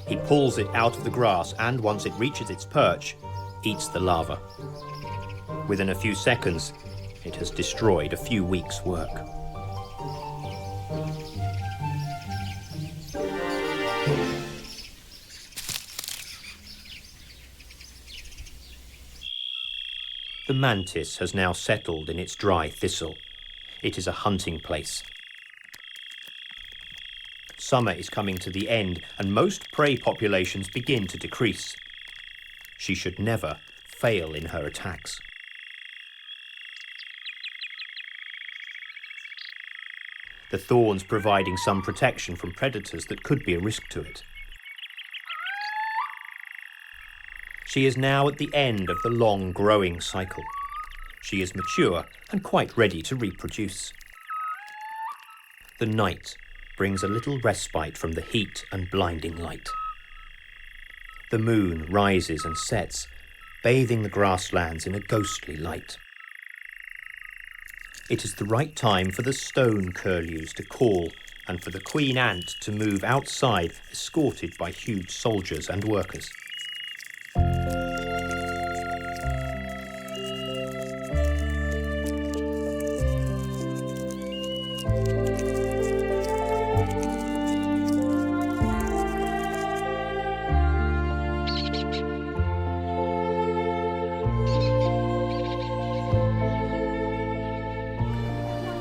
He pulls it out of the grass and, once it reaches its perch, eats the larva. Within a few seconds, it has destroyed a few weeks' work. The mantis has now settled in its dry thistle. It is a hunting place. Summer is coming to the end, and most prey populations begin to decrease. She should never fail in her attacks. The thorns providing some protection from predators that could be a risk to it. She is now at the end of the long growing cycle. She is mature and quite ready to reproduce. The night brings a little respite from the heat and blinding light. The moon rises and sets, bathing the grasslands in a ghostly light. It is the right time for the stone curlews to call and for the queen ant to move outside, escorted by huge soldiers and workers.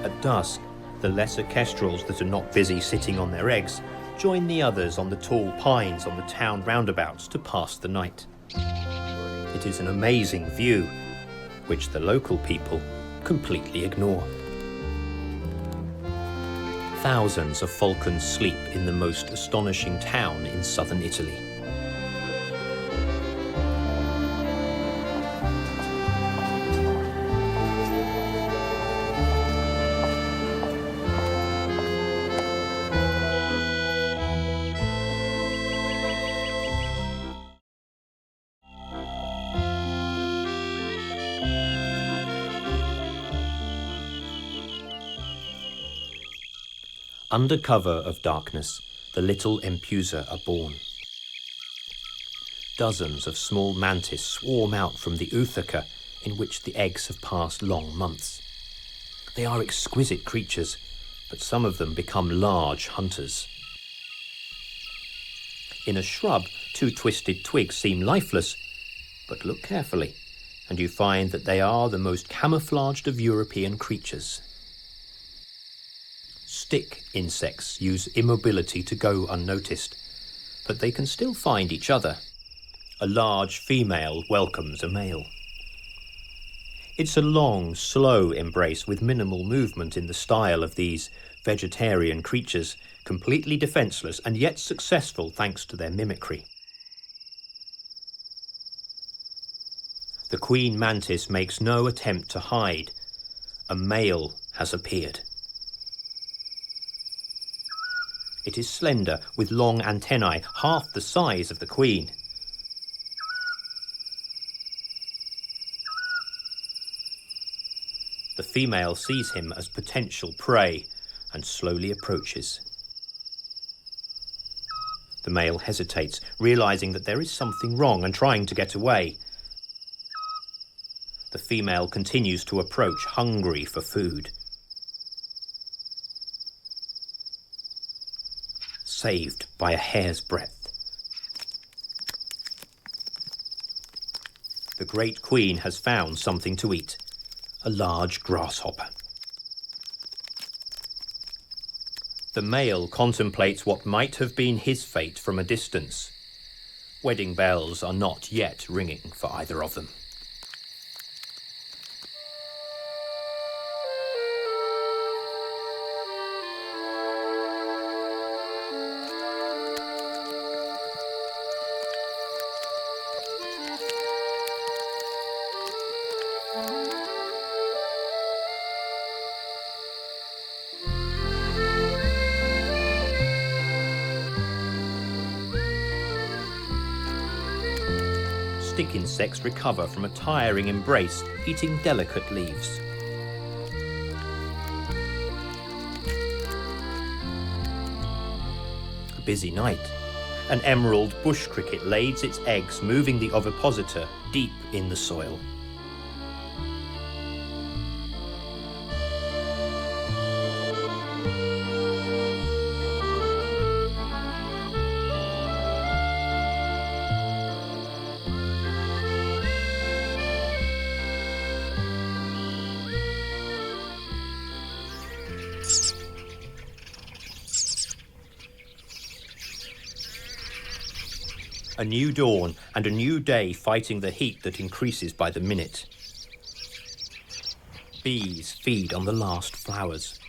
At dusk, the lesser kestrels that are not busy sitting on their eggs join the others on the tall pines on the town roundabouts to pass the night. It is an amazing view, which the local people completely ignore. Thousands of falcons sleep in the most astonishing town in southern Italy. Under cover of darkness, the little empusa are born. Dozens of small mantis swarm out from the ootheca in which the eggs have passed long months. They are exquisite creatures, but some of them become large hunters. In a shrub, two twisted twigs seem lifeless, but look carefully, and you find that they are the most camouflaged of European creatures. Stick insects use immobility to go unnoticed, but they can still find each other. A large female welcomes a male. It's a long, slow embrace with minimal movement in the style of these vegetarian creatures, completely defenseless and yet successful thanks to their mimicry. The queen mantis makes no attempt to hide. A male has appeared. It is slender, with long antennae, half the size of the queen. The female sees him as potential prey and slowly approaches. The male hesitates, realizing that there is something wrong and trying to get away. The female continues to approach, hungry for food. Saved by a hair's breadth. The great queen has found something to eat, a large grasshopper. The male contemplates what might have been his fate from a distance. Wedding bells are not yet ringing for either of them. stick insects recover from a tiring embrace, eating delicate leaves. A busy night. An emerald bush cricket lays its eggs, moving the ovipositor deep in the soil. A new dawn and a new day fighting the heat that increases by the minute. Bees feed on the last flowers.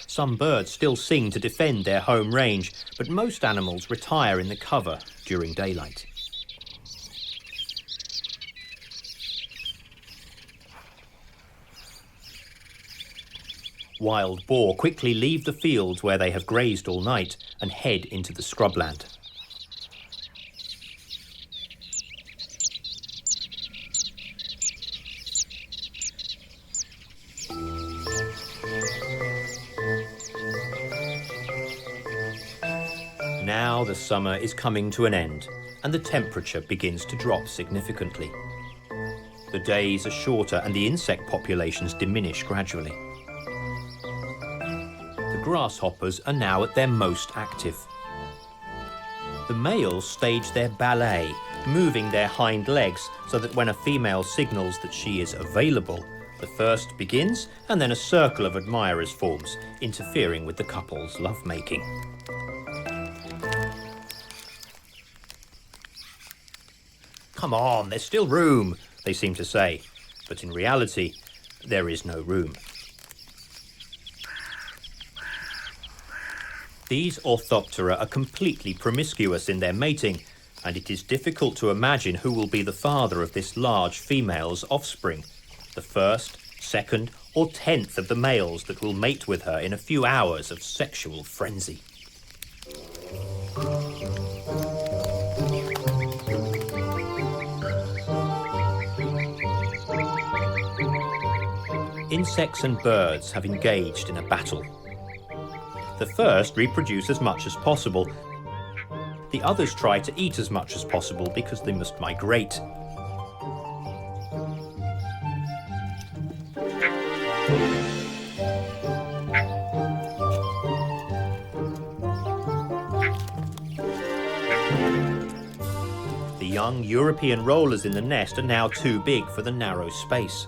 Some birds still sing to defend their home range, but most animals retire in the cover during daylight. Wild boar quickly leave the fields where they have grazed all night and head into the scrubland. Now the summer is coming to an end and the temperature begins to drop significantly. The days are shorter and the insect populations diminish gradually. The grasshoppers are now at their most active. The males stage their ballet, moving their hind legs so that when a female signals that she is available, the first begins and then a circle of admirers forms, interfering with the couple's lovemaking. Come on, there's still room, they seem to say, but in reality, there is no room. These Orthoptera are completely promiscuous in their mating, and it is difficult to imagine who will be the father of this large female's offspring, the first, second, or 10th of the males that will mate with her in a few hours of sexual frenzy. Insects and birds have engaged in a battle. The first reproduce as much as possible. The others try to eat as much as possible because they must migrate. The young European rollers in the nest are now too big for the narrow space.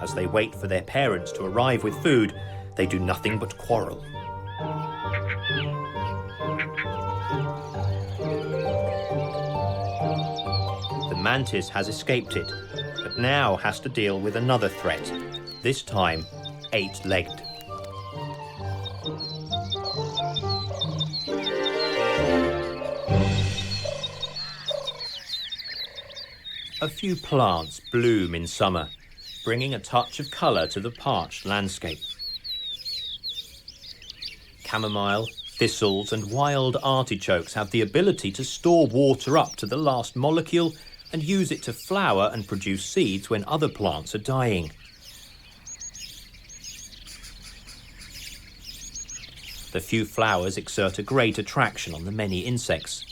As they wait for their parents to arrive with food, they do nothing but quarrel. The mantis has escaped it, but now has to deal with another threat, this time 8-legged. A few plants bloom in summer, bringing a touch of colour to the parched landscape. Chamomile, thistles and wild artichokes have the ability to store water up to the last molecule and use it to flower and produce seeds when other plants are dying. The few flowers exert a great attraction on the many insects.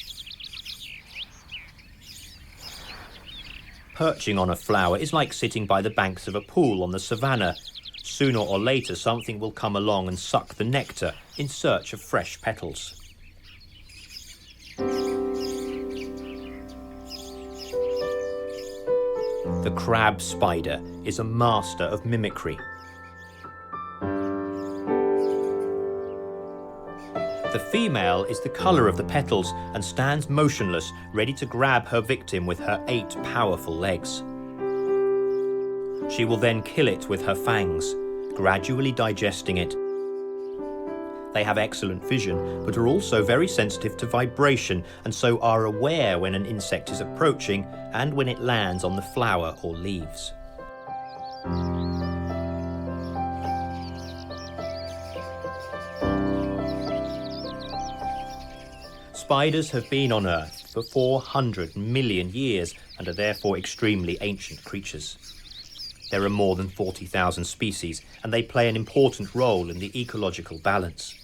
Perching on a flower is like sitting by the banks of a pool on the savannah. Sooner or later, something will come along and suck the nectar in search of fresh petals. The crab spider is a master of mimicry. The female is the colour of the petals and stands motionless, ready to grab her victim with her 8 powerful legs. She will then kill it with her fangs, gradually digesting it. They have excellent vision, but are also very sensitive to vibration and so are aware when an insect is approaching and when it lands on the flower or leaves. Spiders have been on Earth for 400 million years, and are therefore extremely ancient creatures. There are more than 40,000 species, and they play an important role in the ecological balance.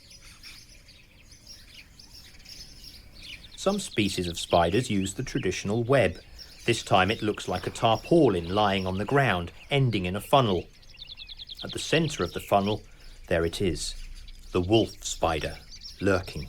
Some species of spiders use the traditional web. This time it looks like a tarpaulin lying on the ground, ending in a funnel. At the centre of the funnel, there it is, the wolf spider, lurking.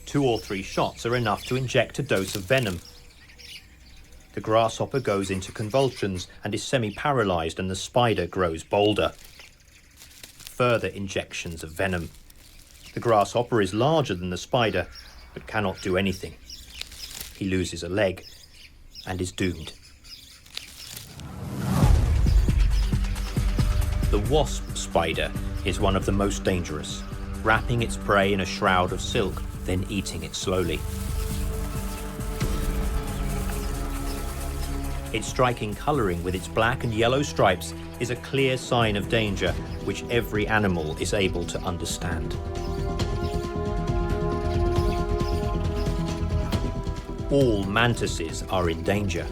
Two or three shots are enough to inject a dose of venom. The grasshopper goes into convulsions and is semi-paralysed, and the spider grows bolder. Further injections of venom. The grasshopper is larger than the spider, but cannot do anything. He loses a leg and is doomed. The wasp spider is one of the most dangerous, wrapping its prey in a shroud of silk, then eating it slowly. Its striking colouring with its black and yellow stripes is a clear sign of danger, which every animal is able to understand. All mantises are in danger.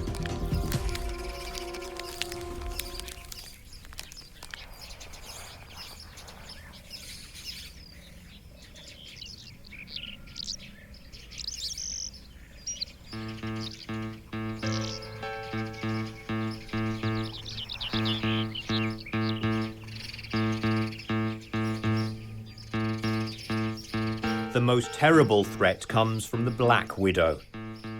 The most terrible threat comes from the black widow,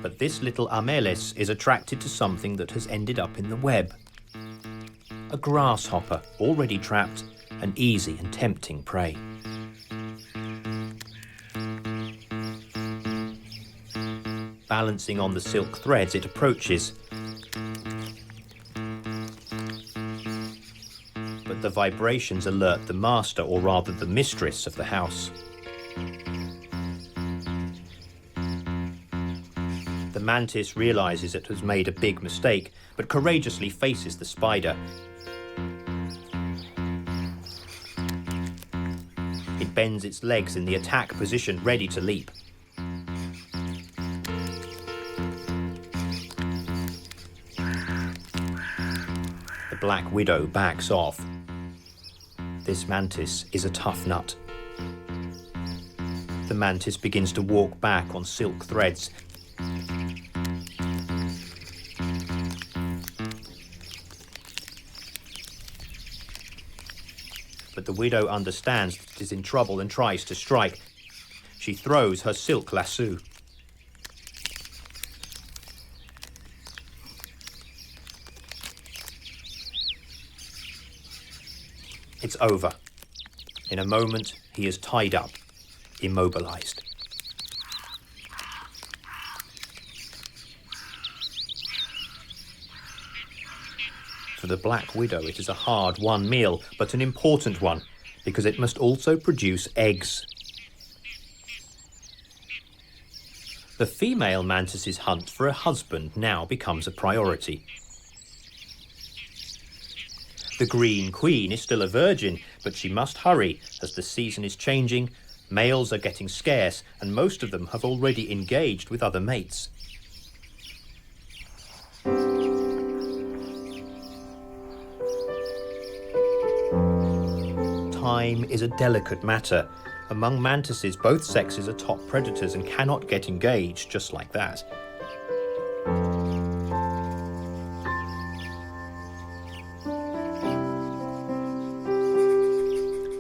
but this little Amelis is attracted to something that has ended up in the web. A grasshopper, already trapped, an easy and tempting prey. Balancing on the silk threads, it approaches. But the vibrations alert the master, or rather the mistress of the house. The mantis realizes it has made a big mistake, but courageously faces the spider. It bends its legs in the attack position, ready to leap. The black widow backs off. This mantis is a tough nut. The mantis begins to walk back on silk threads. But the widow understands that it is in trouble and tries to strike. She throws her silk lasso. It's over. In a moment, he is tied up, immobilized. For the black widow, it is a hard-won meal, but an important one, because it must also produce eggs. The female mantis's hunt for a husband now becomes a priority. The green queen is still a virgin, but she must hurry, as the season is changing, males are getting scarce, and most of them have already engaged with other mates. Time is a delicate matter. Among mantises, both sexes are top predators and cannot get engaged just like that.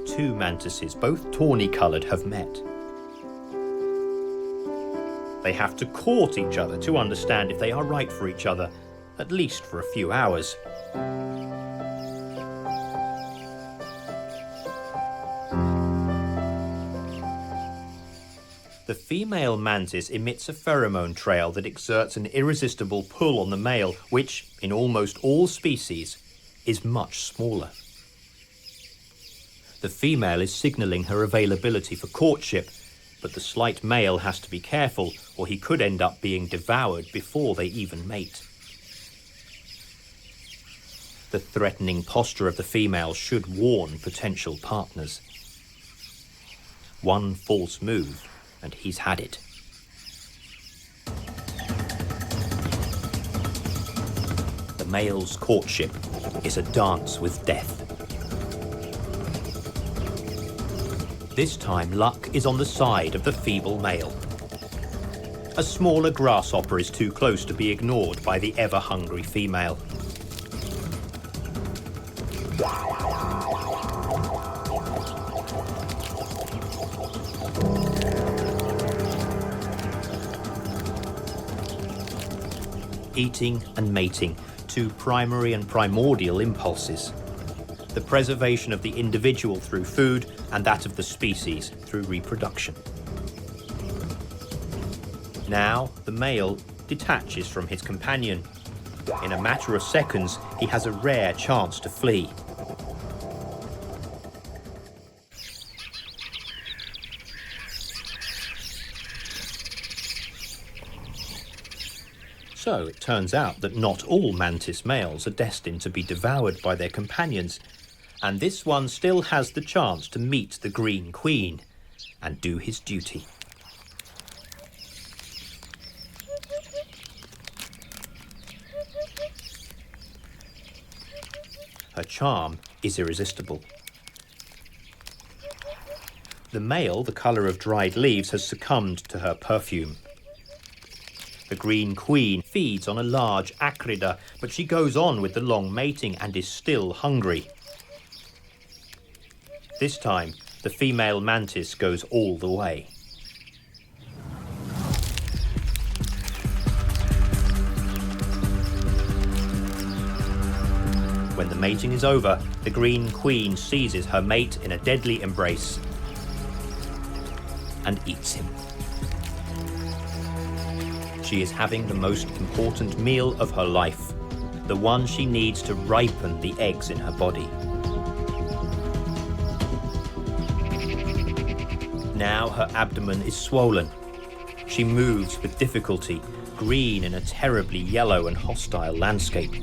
Two mantises, both tawny-coloured, have met. They have to court each other to understand if they are right for each other, at least for a few hours. The female mantis emits a pheromone trail that exerts an irresistible pull on the male, which, in almost all species, is much smaller. The female is signalling her availability for courtship, but the slight male has to be careful, or he could end up being devoured before they even mate. The threatening posture of the female should warn potential partners. One false move, and he's had it. The male's courtship is a dance with death. This time, luck is on the side of the feeble male. A smaller grasshopper is too close to be ignored by the ever-hungry female. Eating and mating, two primary and primordial impulses. The preservation of the individual through food and that of the species through reproduction. Now, the male detaches from his companion. In a matter of seconds, he has a rare chance to flee. So it turns out that not all mantis males are destined to be devoured by their companions, and this one still has the chance to meet the Green Queen and do his duty. Her charm is irresistible. The male, the colour of dried leaves, has succumbed to her perfume. The Green Queen feeds on a large acrida, but she goes on with the long mating and is still hungry. This time, the female mantis goes all the way. When the mating is over, the Green Queen seizes her mate in a deadly embrace and eats him. She is having the most important meal of her life, the one she needs to ripen the eggs in her body. Now her abdomen is swollen. She moves with difficulty, green in a terribly yellow and hostile landscape.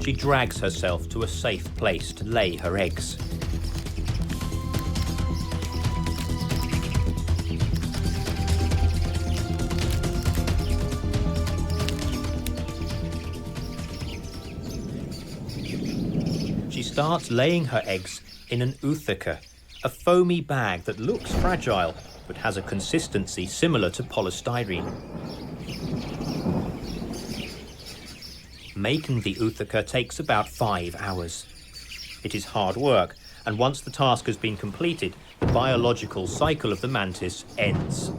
She drags herself to a safe place to lay her eggs. She starts laying her eggs in an ootheca, a foamy bag that looks fragile but has a consistency similar to polystyrene. Making the ootheca takes about 5 hours. It is hard work, and once the task has been completed, the biological cycle of the mantis ends.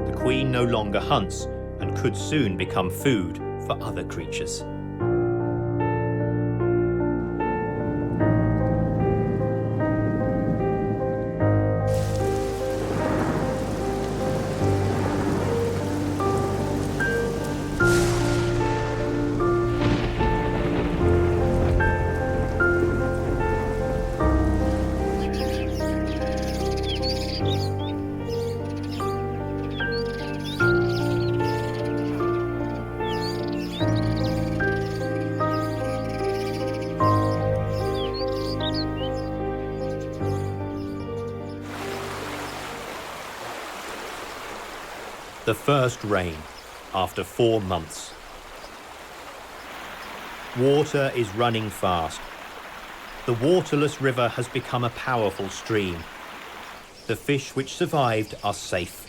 The queen no longer hunts and could soon become food for other creatures. The first rain, after 4 months. Water is running fast. The waterless river has become a powerful stream. The fish which survived are safe.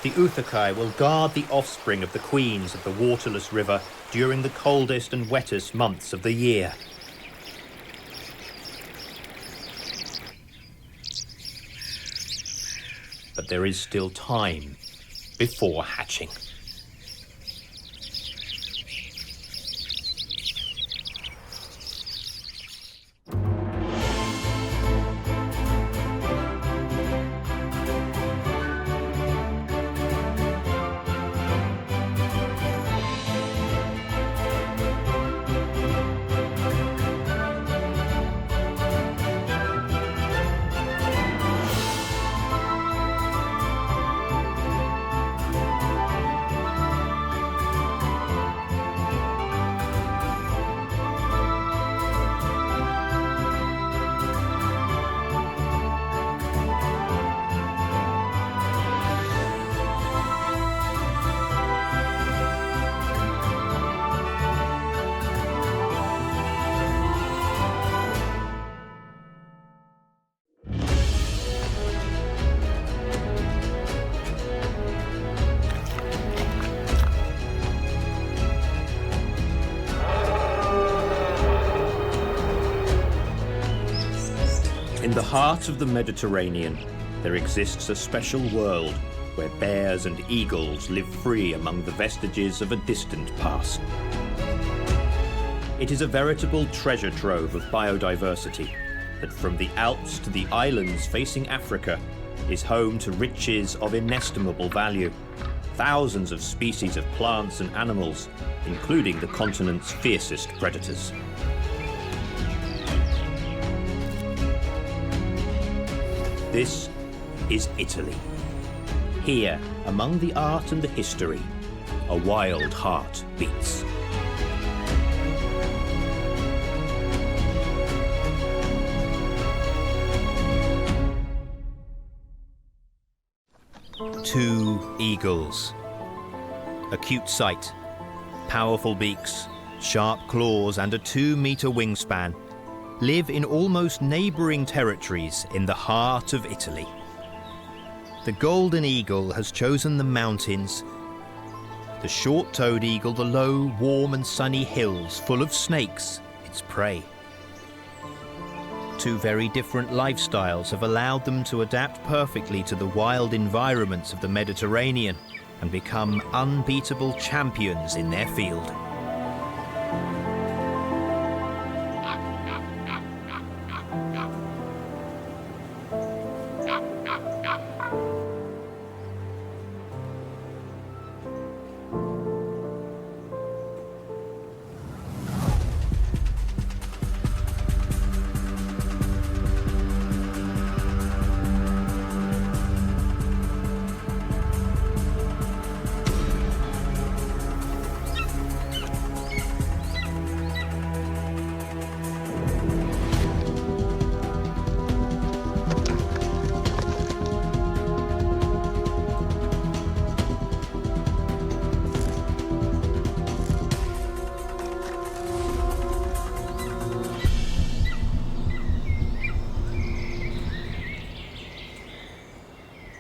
The oothecae will guard the offspring of the queens of the waterless river during the coldest and wettest months of the year. But there is still time before hatching. In the heart of the Mediterranean, there exists a special world where bears and eagles live free among the vestiges of a distant past. It is a veritable treasure trove of biodiversity that, from the Alps to the islands facing Africa, is home to riches of inestimable value. Thousands of species of plants and animals, including the continent's fiercest predators. This is Italy. Here, among the art and the history, a wild heart beats. Two eagles. A cute sight. Powerful beaks, sharp claws and a 2-meter wingspan live in almost neighbouring territories in the heart of Italy. The golden eagle has chosen the mountains, the short-toed eagle the low, warm and sunny hills full of snakes, its prey. Two very different lifestyles have allowed them to adapt perfectly to the wild environments of the Mediterranean and become unbeatable champions in their field.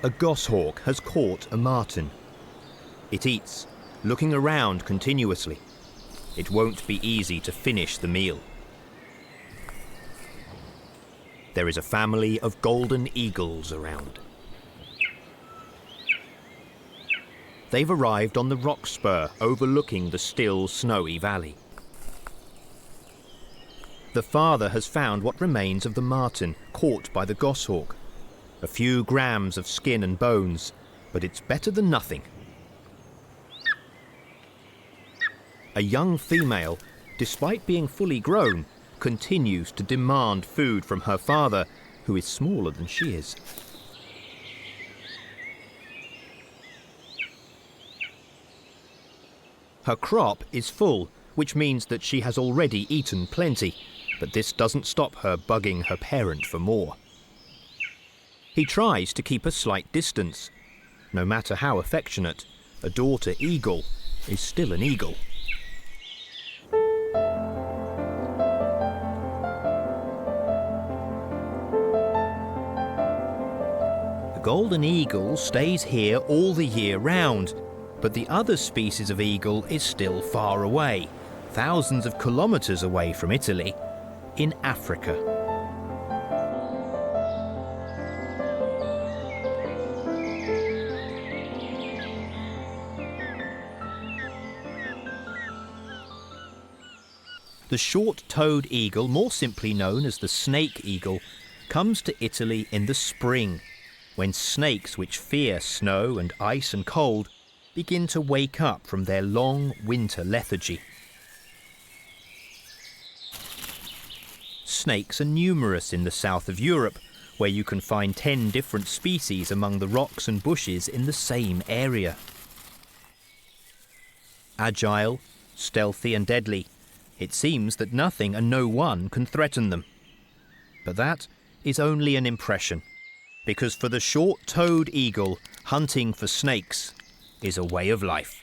A goshawk has caught a marten. It eats, looking around continuously. It won't be easy to finish the meal. There is a family of golden eagles around. They've arrived on the rock spur overlooking the still, snowy valley. The father has found what remains of the marten caught by the goshawk. A few grams of skin and bones, but it's better than nothing. A young female, despite being fully grown, continues to demand food from her father, who is smaller than she is. Her crop is full, which means that she has already eaten plenty, but this doesn't stop her bugging her parent for more. He tries to keep a slight distance. No matter how affectionate, a daughter eagle is still an eagle. The golden eagle stays here all the year round, but the other species of eagle is still far away, thousands of kilometers away from Italy, in Africa. The short-toed eagle, more simply known as the snake eagle, comes to Italy in the spring, when snakes which fear snow and ice and cold begin to wake up from their long winter lethargy. Snakes are numerous in the south of Europe, where you can find 10 different species among the rocks and bushes in the same area. Agile, stealthy and deadly, it seems that nothing and no one can threaten them. But that is only an impression, because for the short-toed eagle, hunting for snakes is a way of life.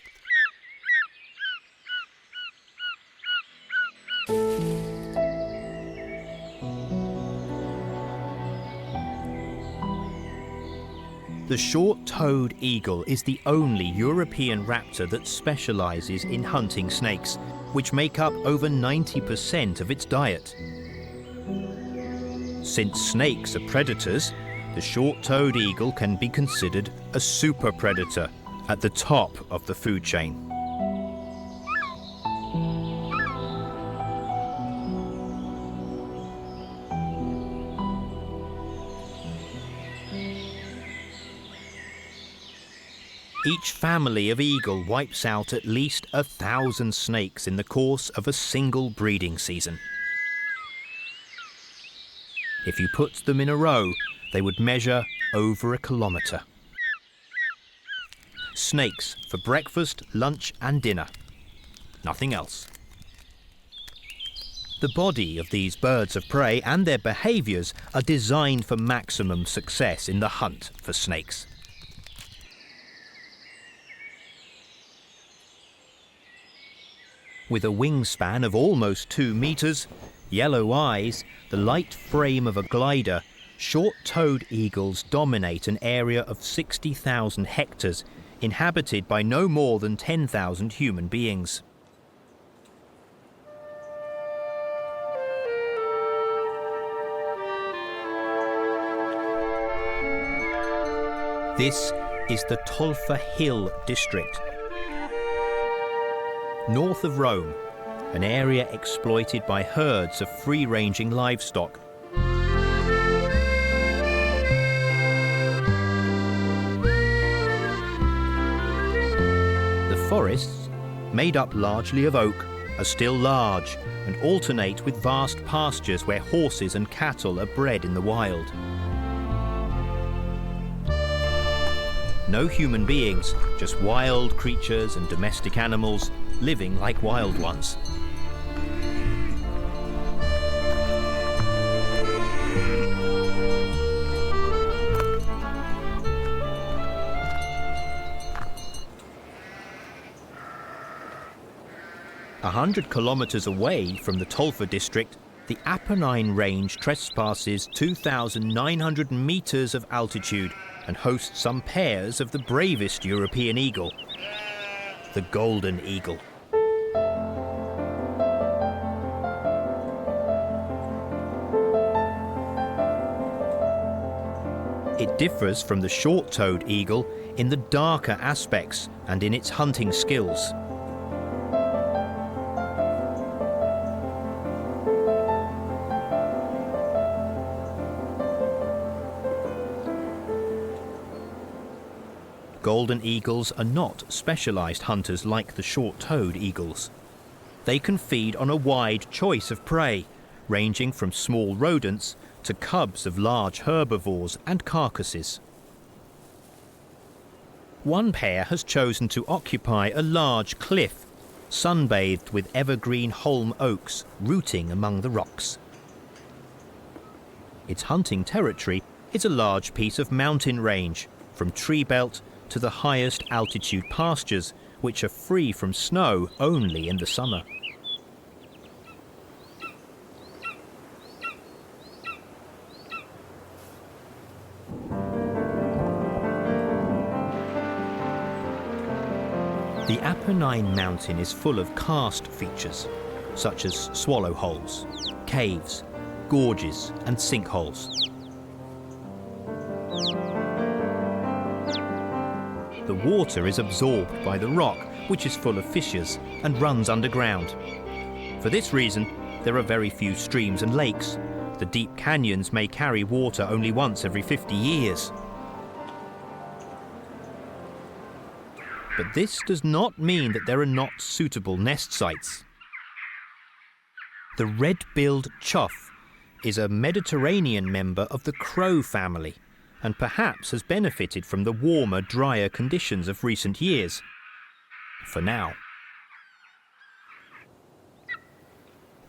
The short-toed eagle is the only European raptor that specialises in hunting snakes, which make up over 90% of its diet. Since snakes are predators, the short-toed eagle can be considered a super predator at the top of the food chain. Each family of eagle wipes out at least 1,000 snakes in the course of a single breeding season. If you put them in a row, they would measure over 1 kilometre. Snakes for breakfast, lunch and dinner. Nothing else. The body of these birds of prey and their behaviours are designed for maximum success in the hunt for snakes. With a wingspan of almost 2 metres, yellow eyes, the light frame of a glider, short-toed eagles dominate an area of 60,000 hectares, inhabited by no more than 10,000 human beings. This is the Tolfa Hill district, north of Rome, an area exploited by herds of free-ranging livestock. The forests, made up largely of oak, are still large and alternate with vast pastures where horses and cattle are bred in the wild. No human beings, just wild creatures and domestic animals living like wild ones. A 100 kilometres away from the Tolfa district, the Apennine Range trespasses 2,900 metres of altitude and hosts some pairs of the bravest European eagle, the golden eagle. It differs from the short-toed eagle in the darker aspects and in its hunting skills. Golden eagles are not specialised hunters like the short-toed eagles. They can feed on a wide choice of prey, ranging from small rodents to cubs of large herbivores and carcasses. One pair has chosen to occupy a large cliff, sunbathed with evergreen holm oaks rooting among the rocks. Its hunting territory is a large piece of mountain range, from tree belt to the highest altitude pastures, which are free from snow only in the summer. The Apennine Mountain is full of karst features, such as swallow holes, caves, gorges and sinkholes. The water is absorbed by the rock, which is full of fissures and runs underground. For this reason, there are very few streams and lakes. The deep canyons may carry water only once every 50 years. But this does not mean that there are not suitable nest sites. The red-billed chough is a Mediterranean member of the crow family, and perhaps has benefited from the warmer, drier conditions of recent years. For now.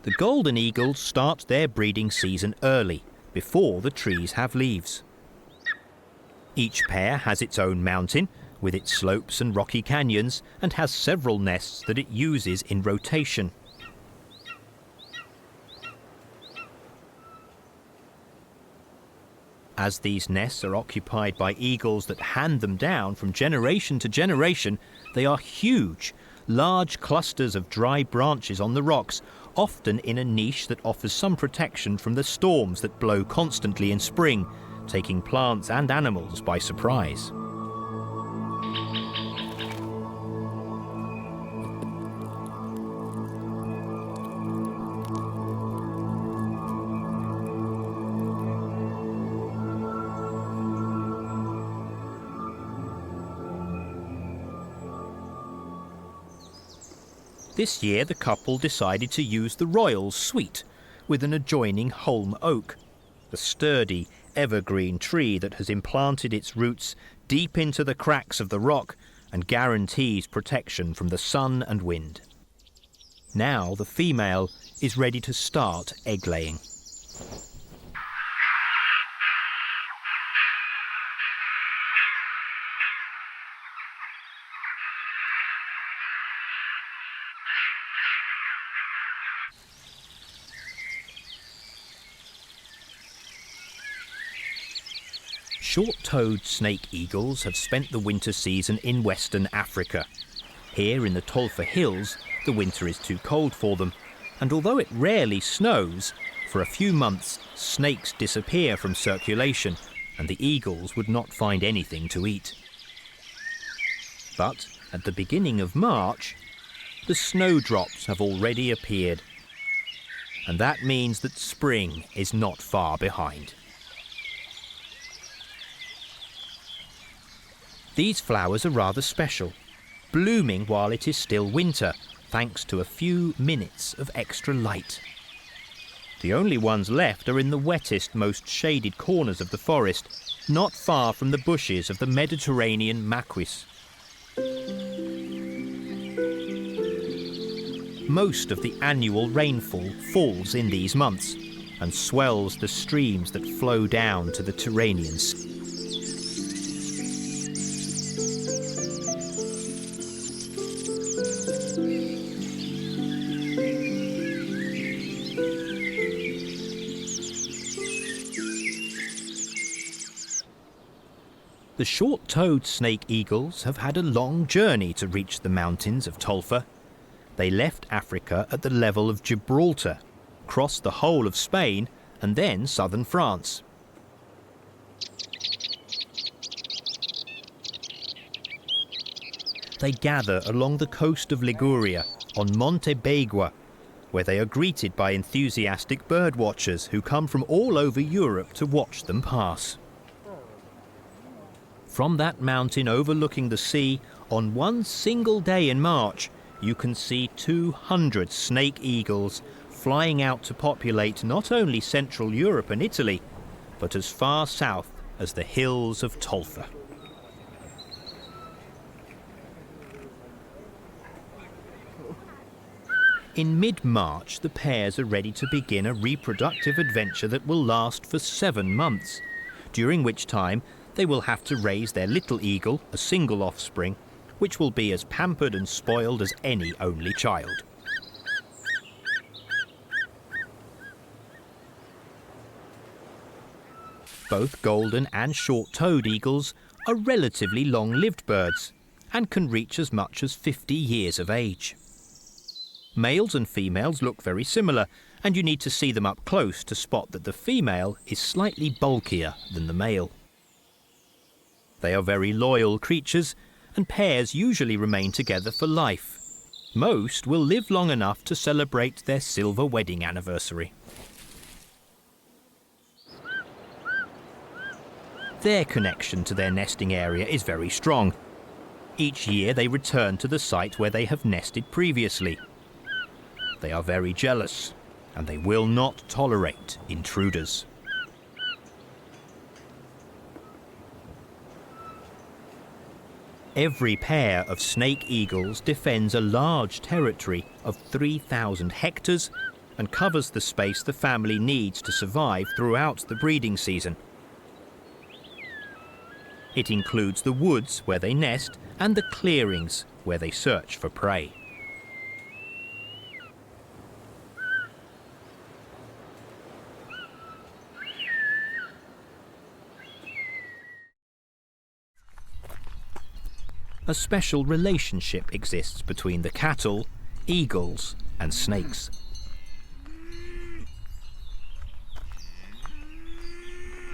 The golden eagles start their breeding season early, before the trees have leaves. Each pair has its own mountain, with its slopes and rocky canyons, and has several nests that it uses in rotation. As these nests are occupied by eagles that hand them down from generation to generation, they are huge, large clusters of dry branches on the rocks, often in a niche that offers some protection from the storms that blow constantly in spring, taking plants and animals by surprise. This year the couple decided to use the Royal Suite with an adjoining holm oak, the sturdy evergreen tree that has implanted its roots deep into the cracks of the rock and guarantees protection from the sun and wind. Now the female is ready to start egg laying. Short-toed snake eagles have spent the winter season in Western Africa. Here in the Tolfa Hills, the winter is too cold for them, and although it rarely snows, for a few months snakes disappear from circulation and the eagles would not find anything to eat. But at the beginning of March, the snowdrops have already appeared, and that means that spring is not far behind. These flowers are rather special, blooming while it is still winter, thanks to a few minutes of extra light. The only ones left are in the wettest, most shaded corners of the forest, not far from the bushes of the Mediterranean maquis. Most of the annual rainfall falls in these months and swells the streams that flow down to the Tyrrhenian Sea. The short-toed snake eagles have had a long journey to reach the mountains of Tolfa. They left Africa at the level of Gibraltar, crossed the whole of Spain and then southern France. They gather along the coast of Liguria on Monte Begua, where they are greeted by enthusiastic birdwatchers who come from all over Europe to watch them pass. From that mountain overlooking the sea, on one single day in March, you can see 200 snake eagles flying out to populate not only Central Europe and Italy, but as far south as the hills of Tolfa. In mid-March, the pairs are ready to begin a reproductive adventure that will last for 7 months, during which time they will have to raise their little eagle, a single offspring, which will be as pampered and spoiled as any only child. Both golden and short-toed eagles are relatively long-lived birds and can reach as much as 50 years of age. Males and females look very similar, and you need to see them up close to spot that the female is slightly bulkier than the male. They are very loyal creatures, and pairs usually remain together for life. Most will live long enough to celebrate their silver wedding anniversary. Their connection to their nesting area is very strong. Each year they return to the site where they have nested previously. They are very jealous, and they will not tolerate intruders. Every pair of snake eagles defends a large territory of 3,000 hectares and covers the space the family needs to survive throughout the breeding season. It includes the woods where they nest and the clearings where they search for prey. A special relationship exists between the cattle, eagles, and snakes.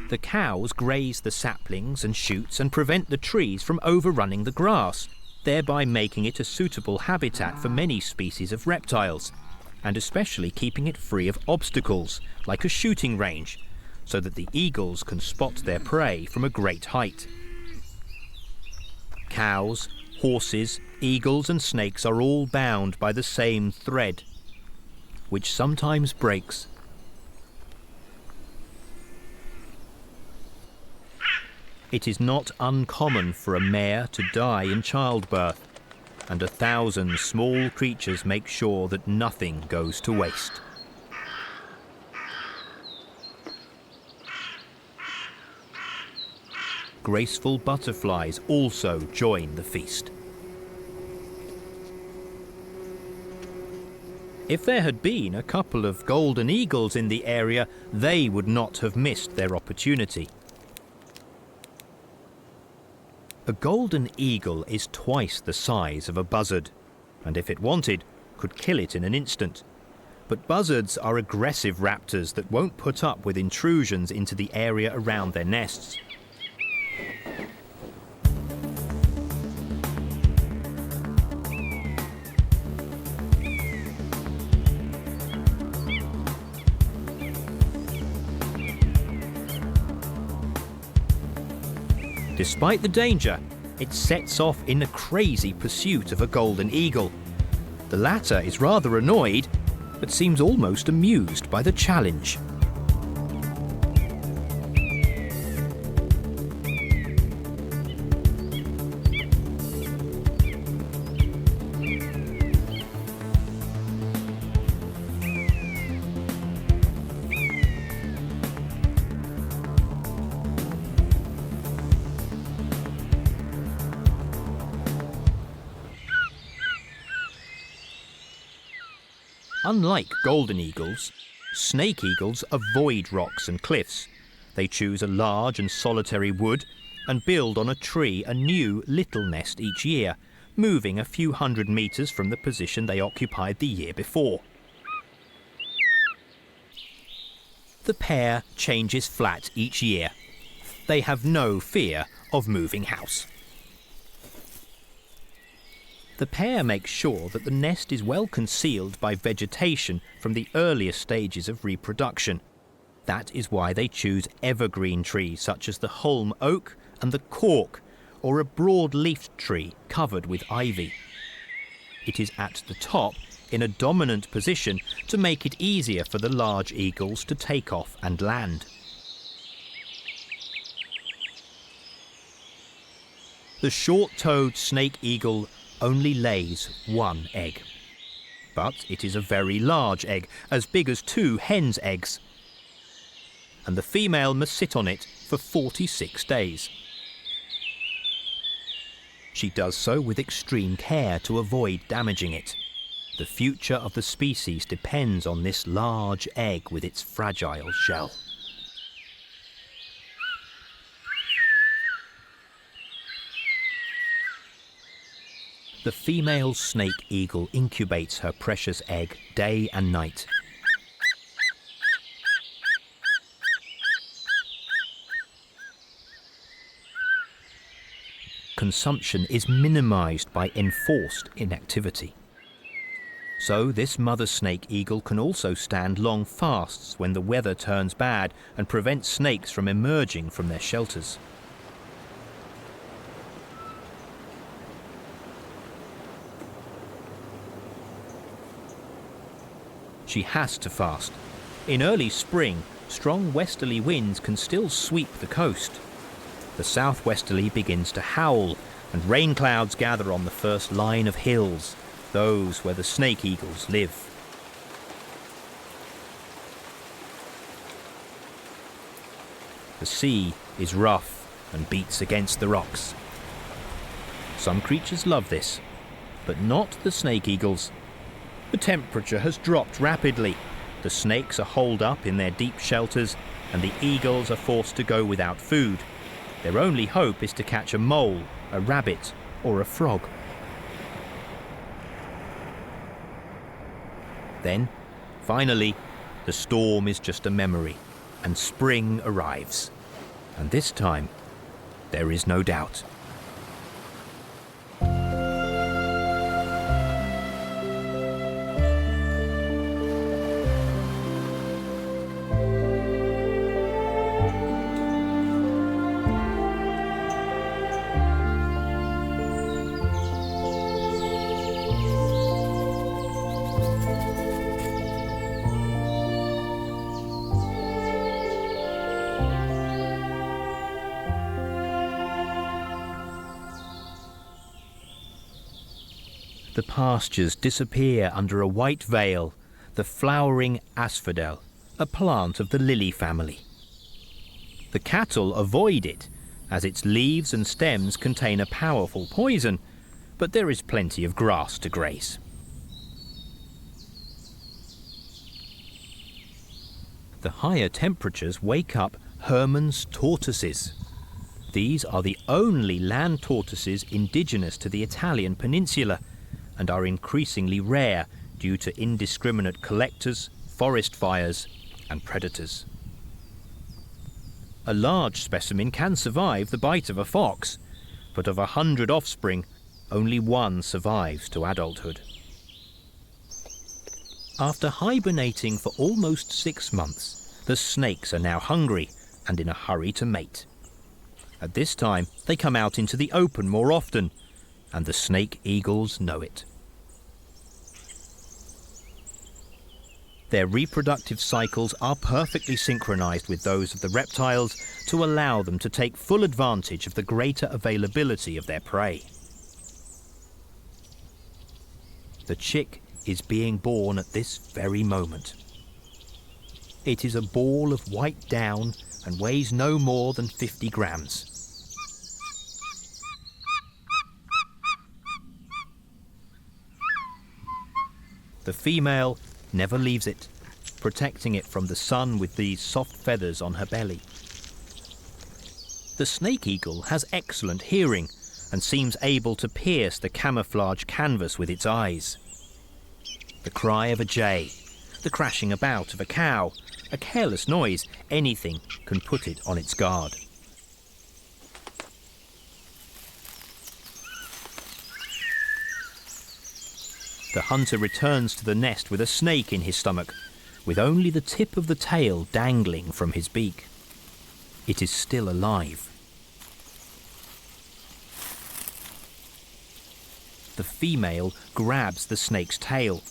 The cows graze the saplings and shoots and prevent the trees from overrunning the grass, thereby making it a suitable habitat for many species of reptiles, and especially keeping it free of obstacles, like a shooting range, so that the eagles can spot their prey from a great height. Cows, horses, eagles and snakes are all bound by the same thread, which sometimes breaks. It is not uncommon for a mare to die in childbirth, and 1,000 small creatures make sure that nothing goes to waste. Graceful butterflies also join the feast. If there had been a couple of golden eagles in the area, they would not have missed their opportunity. A golden eagle is twice the size of a buzzard, and if it wanted, could kill it in an instant. But buzzards are aggressive raptors that won't put up with intrusions into the area around their nests. Despite the danger, it sets off in a crazy pursuit of a golden eagle. The latter is rather annoyed, but seems almost amused by the challenge. Unlike golden eagles, snake eagles avoid rocks and cliffs. They choose a large and solitary wood and build on a tree a new little nest each year, moving a few hundred meters from the position they occupied the year before. The pair changes flat each year. They have no fear of moving house. The pair makes sure that the nest is well concealed by vegetation from the earliest stages of reproduction. That is why they choose evergreen trees such as the holm oak and the cork, or a broad-leafed tree covered with ivy. It is at the top, in a dominant position, to make it easier for the large eagles to take off and land. The short-toed snake eagle only lays one egg. But it is a very large egg, as big as 2 hens' eggs. And the female must sit on it for 46 days. She does so with extreme care to avoid damaging it. The future of the species depends on this large egg with its fragile shell. The female snake eagle incubates her precious egg day and night. Consumption is minimized by enforced inactivity. So this mother snake eagle can also stand long fasts when the weather turns bad and prevent snakes from emerging from their shelters. She has to fast. In early spring, strong westerly winds can still sweep the coast. The southwesterly begins to howl, and rain clouds gather on the first line of hills, those where the snake eagles live. The sea is rough and beats against the rocks. Some creatures love this, but not the snake eagles. The temperature has dropped rapidly. The snakes are holed up in their deep shelters, and the eagles are forced to go without food. Their only hope is to catch a mole, a rabbit, or a frog. Then, finally, the storm is just a memory, and spring arrives. And this time, there is no doubt. The pastures disappear under a white veil, the flowering asphodel, a plant of the lily family. The cattle avoid it, as its leaves and stems contain a powerful poison, but there is plenty of grass to graze. The higher temperatures wake up Hermann's tortoises. These are the only land tortoises indigenous to the Italian peninsula, and are increasingly rare due to indiscriminate collectors, forest fires, and predators. A large specimen can survive the bite of a fox, but of 100 offspring, only one survives to adulthood. After hibernating for almost 6 months, the snakes are now hungry and in a hurry to mate. At this time, they come out into the open more often, and the snake eagles know it. Their reproductive cycles are perfectly synchronized with those of the reptiles to allow them to take full advantage of the greater availability of their prey. The chick is being born at this very moment. It is a ball of white down and weighs no more than 50 grams. The female never leaves it, protecting it from the sun with these soft feathers on her belly. The snake eagle has excellent hearing and seems able to pierce the camouflage canvas with its eyes. The cry of a jay, the crashing about of a cow, a careless noise, anything can put it on its guard. The hunter returns to the nest with a snake in his stomach, with only the tip of the tail dangling from his beak. It is still alive. The female grabs the snake's tail.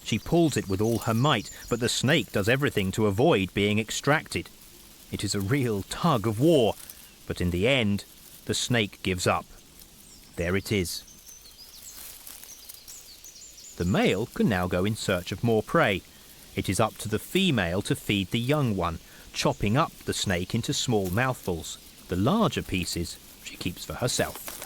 She pulls it with all her might, but the snake does everything to avoid being extracted. It is a real tug of war, but in the end, the snake gives up. There it is. The male can now go in search of more prey. It is up to the female to feed the young one, chopping up the snake into small mouthfuls. The larger pieces she keeps for herself.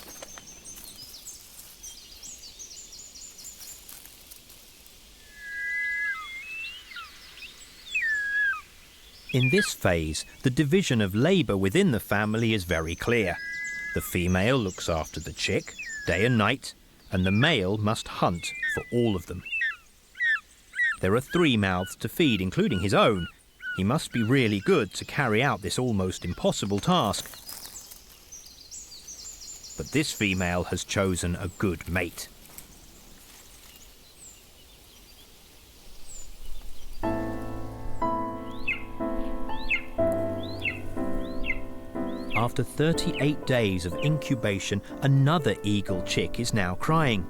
In this phase, the division of labour within the family is very clear. The female looks after the chick, day and night, and the male must hunt for all of them. There are 3 mouths to feed, including his own. He must be really good to carry out this almost impossible task. But this female has chosen a good mate. After 38 days of incubation, another eagle chick is now crying.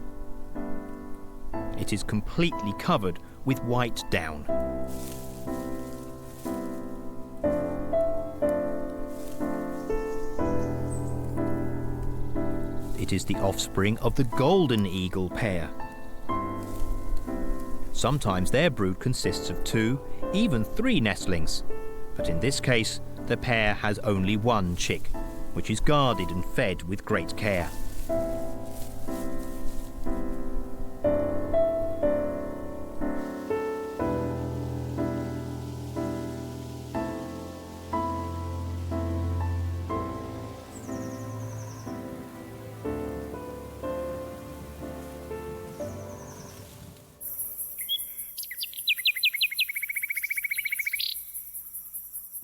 It is completely covered with white down. It is the offspring of the golden eagle pair. Sometimes their brood consists of 2, even 3 nestlings, but in this case, the pair has only 1 chick, which is guarded and fed with great care.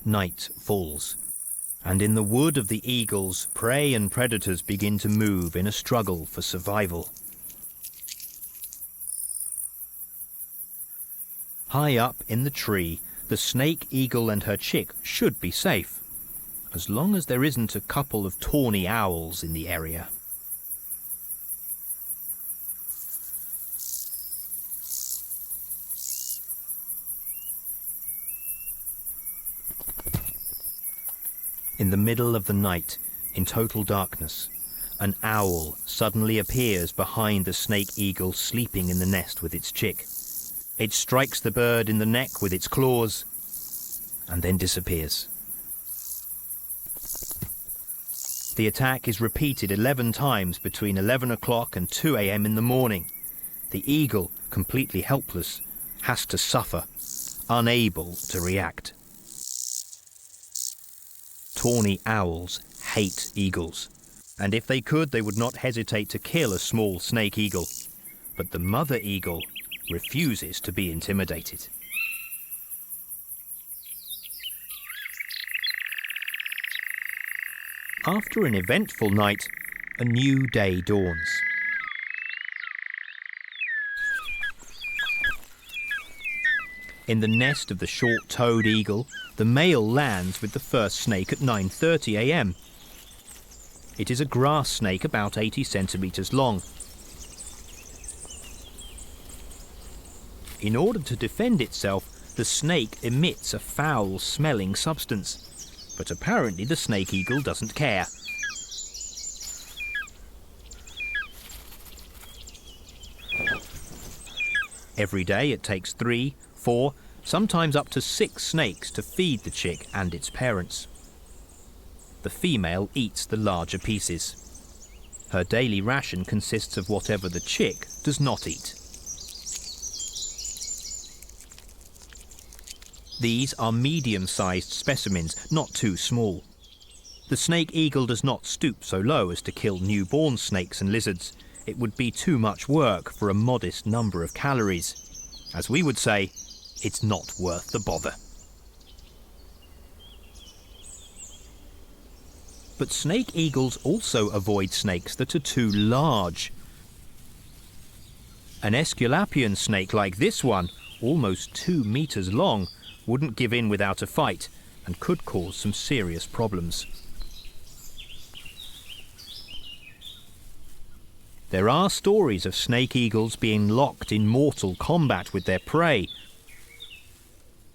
Night falls. And in the wood of the eagles, prey and predators begin to move in a struggle for survival. High up in the tree, the snake eagle and her chick should be safe, as long as there isn't a couple of tawny owls in the area. In the middle of the night, in total darkness, an owl suddenly appears behind the snake eagle sleeping in the nest with its chick. It strikes the bird in the neck with its claws and then disappears. The attack is repeated 11 times between 11 o'clock and 2 a.m. in the morning. The eagle, completely helpless, has to suffer, unable to react. Tawny owls hate eagles, and if they could, they would not hesitate to kill a small snake eagle. But the mother eagle refuses to be intimidated. After an eventful night, a new day dawns. In the nest of the short-toed eagle, the male lands with the first snake at 9:30 a.m. It is a grass snake about 80 centimeters long. In order to defend itself, the snake emits a foul-smelling substance, but apparently the snake eagle doesn't care. Every day it takes 3, 4, sometimes up to 6 snakes to feed the chick and its parents. The female eats the larger pieces. Her daily ration consists of whatever the chick does not eat. These are medium-sized specimens, not too small. The snake eagle does not stoop so low as to kill newborn snakes and lizards. It would be too much work for a modest number of calories. As we would say, it's not worth the bother. But snake eagles also avoid snakes that are too large. An Aesculapian snake like this one, almost 2 meters long, wouldn't give in without a fight and could cause some serious problems. There are stories of snake eagles being locked in mortal combat with their prey.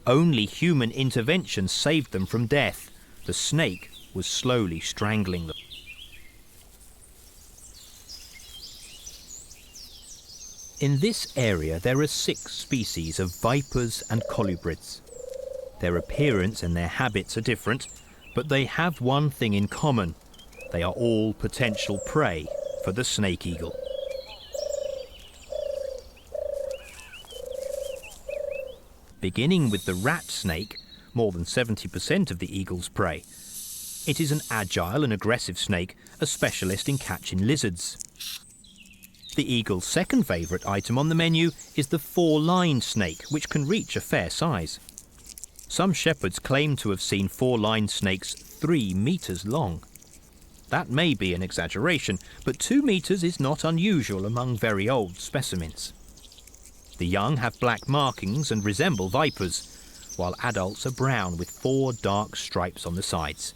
Only human intervention saved them from death. The snake was slowly strangling them. In this area there are 6 species of vipers and colubrids. Their appearance and their habits are different, but they have one thing in common. They are all potential prey for the snake eagle. Beginning with the rat snake, more than 70% of the eagle's prey. It is an agile and aggressive snake, a specialist in catching lizards. The eagle's second favourite item on the menu is the 4-lined snake, which can reach a fair size. Some shepherds claim to have seen 4-lined snakes 3 meters long. That may be an exaggeration, but 2 meters is not unusual among very old specimens. The young have black markings and resemble vipers, while adults are brown with 4 dark stripes on the sides.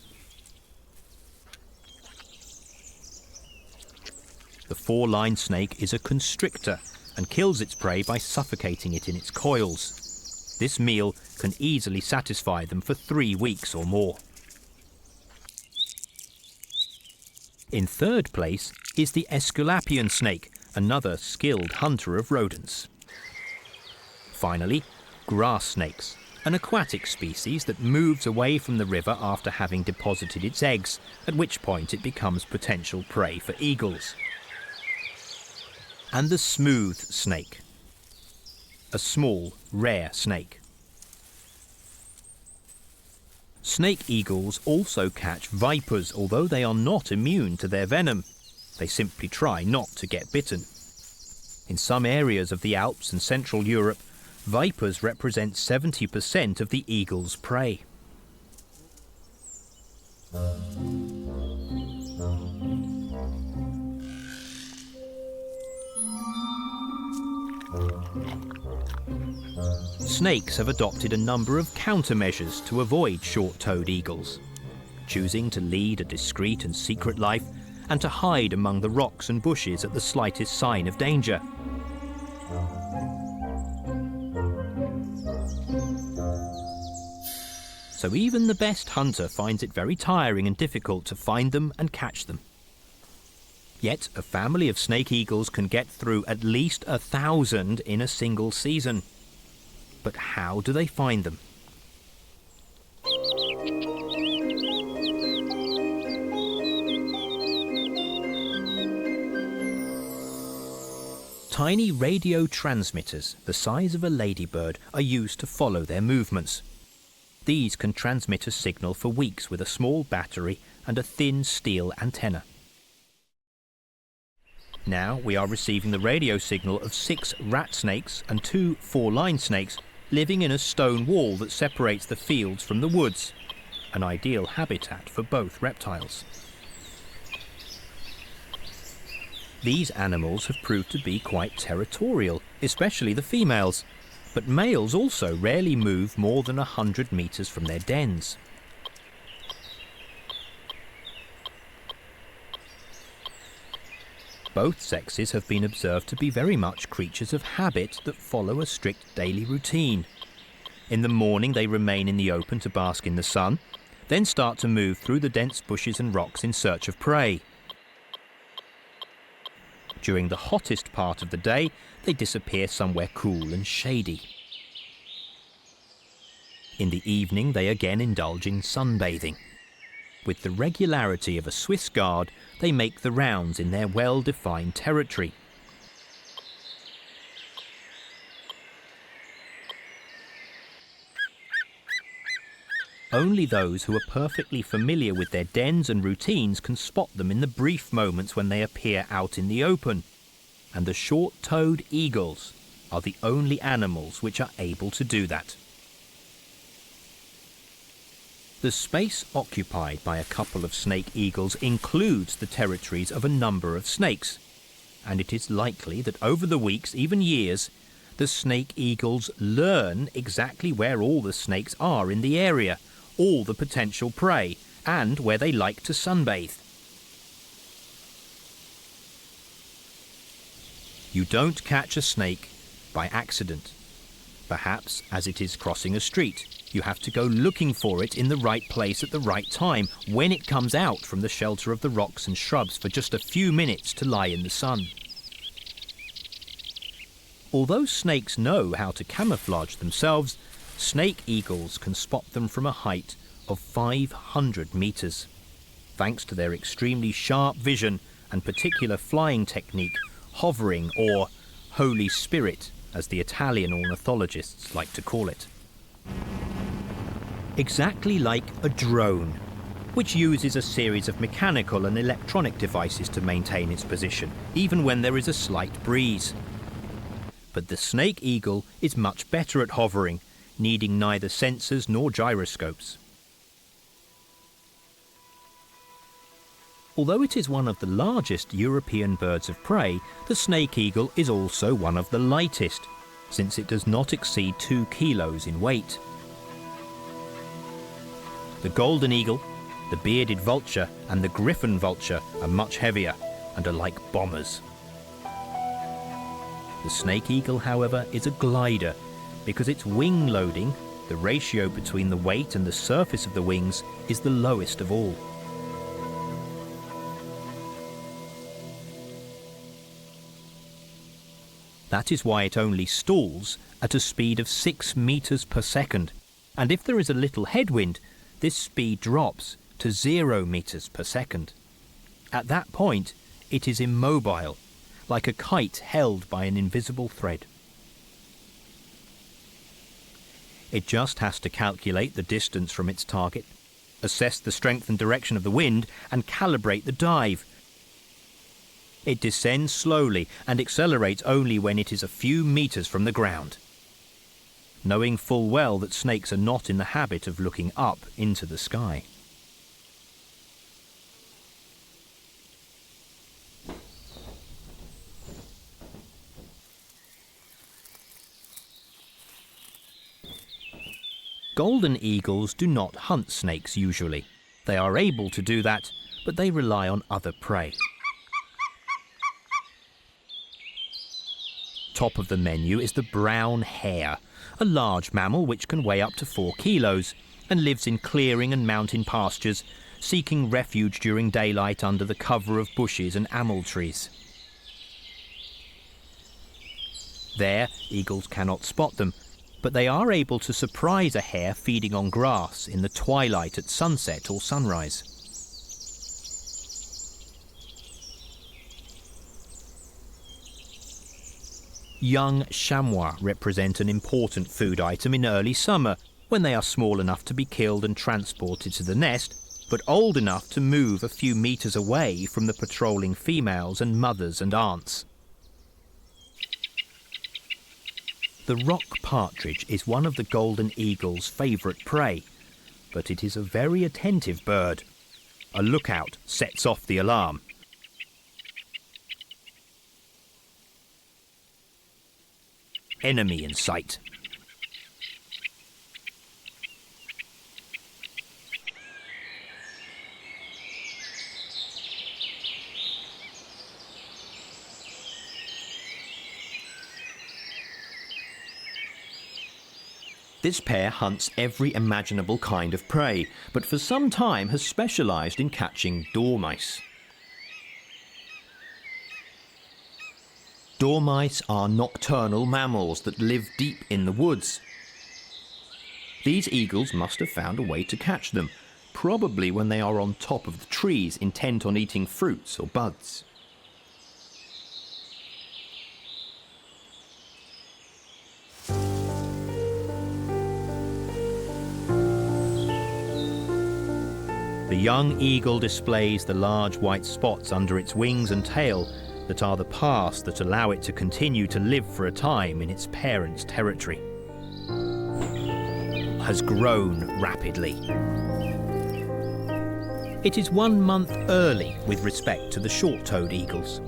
The 4-lined snake is a constrictor and kills its prey by suffocating it in its coils. This meal can easily satisfy them for 3 weeks or more. In third place is the Aesculapian snake, another skilled hunter of rodents. Finally, grass snakes, an aquatic species that moves away from the river after having deposited its eggs, at which point it becomes potential prey for eagles. And the smooth snake, a small, rare snake. Snake eagles also catch vipers, although they are not immune to their venom. They simply try not to get bitten. In some areas of the Alps and Central Europe, vipers represent 70% of the eagle's prey. Snakes have adopted a number of countermeasures to avoid short-toed eagles, choosing to lead a discreet and secret life and to hide among the rocks and bushes at the slightest sign of danger. So even the best hunter finds it very tiring and difficult to find them and catch them. Yet a family of snake eagles can get through at least 1,000 in a single season. But how do they find them? Tiny radio transmitters, the size of a ladybird, are used to follow their movements. These can transmit a signal for weeks with a small battery and a thin steel antenna. Now we are receiving the radio signal of 6 rat snakes and 2 four-line snakes living in a stone wall that separates the fields from the woods, an ideal habitat for both reptiles. These animals have proved to be quite territorial, especially the females, but males also rarely move more than 100 meters from their dens. Both sexes have been observed to be very much creatures of habit that follow a strict daily routine. In the morning they remain in the open to bask in the sun, then start to move through the dense bushes and rocks in search of prey. During the hottest part of the day, they disappear somewhere cool and shady. In the evening they again indulge in sunbathing. With the regularity of a Swiss guard, they make the rounds in their well-defined territory. Only those who are perfectly familiar with their dens and routines can spot them in the brief moments when they appear out in the open. And the short-toed eagles are the only animals which are able to do that. The space occupied by a couple of snake eagles includes the territories of a number of snakes, and it is likely that over the weeks, even years, the snake eagles learn exactly where all the snakes are in the area, all the potential prey, and where they like to sunbathe. You don't catch a snake by accident. Perhaps as it is crossing a street, you have to go looking for it in the right place at the right time, when it comes out from the shelter of the rocks and shrubs for just a few minutes to lie in the sun. Although snakes know how to camouflage themselves, snake eagles can spot them from a height of 500 meters, thanks to their extremely sharp vision and particular flying technique, hovering, or Holy Spirit, as the Italian ornithologists like to call it. Exactly like a drone, which uses a series of mechanical and electronic devices to maintain its position, even when there is a slight breeze. But the snake eagle is much better at hovering, needing neither sensors nor gyroscopes. Although it is one of the largest European birds of prey, the snake eagle is also one of the lightest, since it does not exceed 2 kilos in weight. The golden eagle, the bearded vulture and the griffon vulture are much heavier and are like bombers. The snake eagle, however, is a glider because its wing loading, the ratio between the weight and the surface of the wings, is the lowest of all. That is why it only stalls at a speed of 6 meters per second, and if there is a little headwind, this speed drops to 0 meters per second. At that point, it is immobile, like a kite held by an invisible thread. It just has to calculate the distance from its target, assess the strength and direction of the wind, and calibrate the dive. It descends slowly and accelerates only when it is a few meters from the ground, knowing full well that snakes are not in the habit of looking up into the sky. Golden eagles do not hunt snakes usually. They are able to do that, but they rely on other prey. Top of the menu is the brown hare, a large mammal which can weigh up to 4 kilos and lives in clearing and mountain pastures, seeking refuge during daylight under the cover of bushes and amyl trees. There, eagles cannot spot them, but they are able to surprise a hare feeding on grass in the twilight at sunset or sunrise. Young chamois represent an important food item in early summer, when they are small enough to be killed and transported to the nest, but old enough to move a few meters away from the patrolling females and mothers and aunts. The rock partridge is one of the golden eagle's favourite prey, but it is a very attentive bird. A lookout sets off the alarm. Enemy in sight. This pair hunts every imaginable kind of prey, but for some time has specialised in catching dormice. Dormice are nocturnal mammals that live deep in the woods. These eagles must have found a way to catch them, probably when they are on top of the trees, intent on eating fruits or buds. The young eagle displays the large white spots under its wings and tail that are the paths that allow it to continue to live for a time in its parents' territory. Has grown rapidly. It is 1 month early with respect to the short-toed eagles.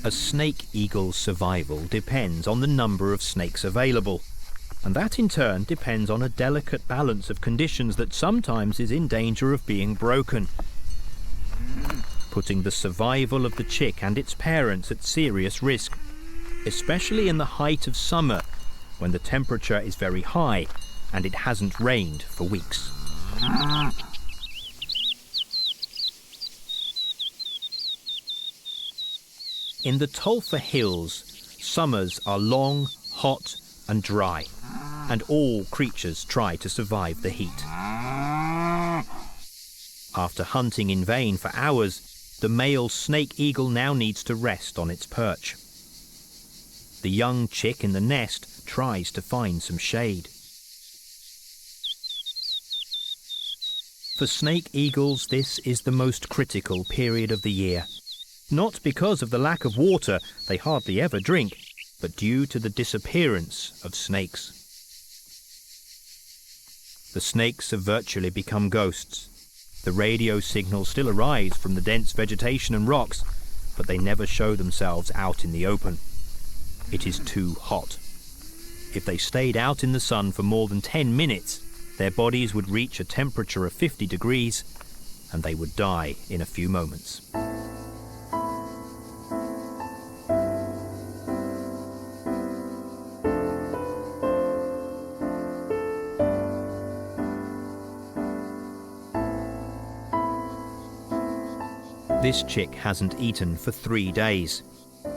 A snake eagle's survival depends on the number of snakes available, and that in turn depends on a delicate balance of conditions that sometimes is in danger of being broken, putting the survival of the chick and its parents at serious risk, especially in the height of summer when the temperature is very high and it hasn't rained for weeks. In the Tolfa Hills, summers are long, hot and dry, and all creatures try to survive the heat. After hunting in vain for hours, the male snake eagle now needs to rest on its perch. The young chick in the nest tries to find some shade. For snake eagles, this is the most critical period of the year. Not because of the lack of water, they hardly ever drink, but due to the disappearance of snakes. The snakes have virtually become ghosts. The radio signals still arise from the dense vegetation and rocks, but they never show themselves out in the open. It is too hot. If they stayed out in the sun for more than 10 minutes, their bodies would reach a temperature of 50 degrees, and they would die in a few moments. This chick hasn't eaten for 3 days,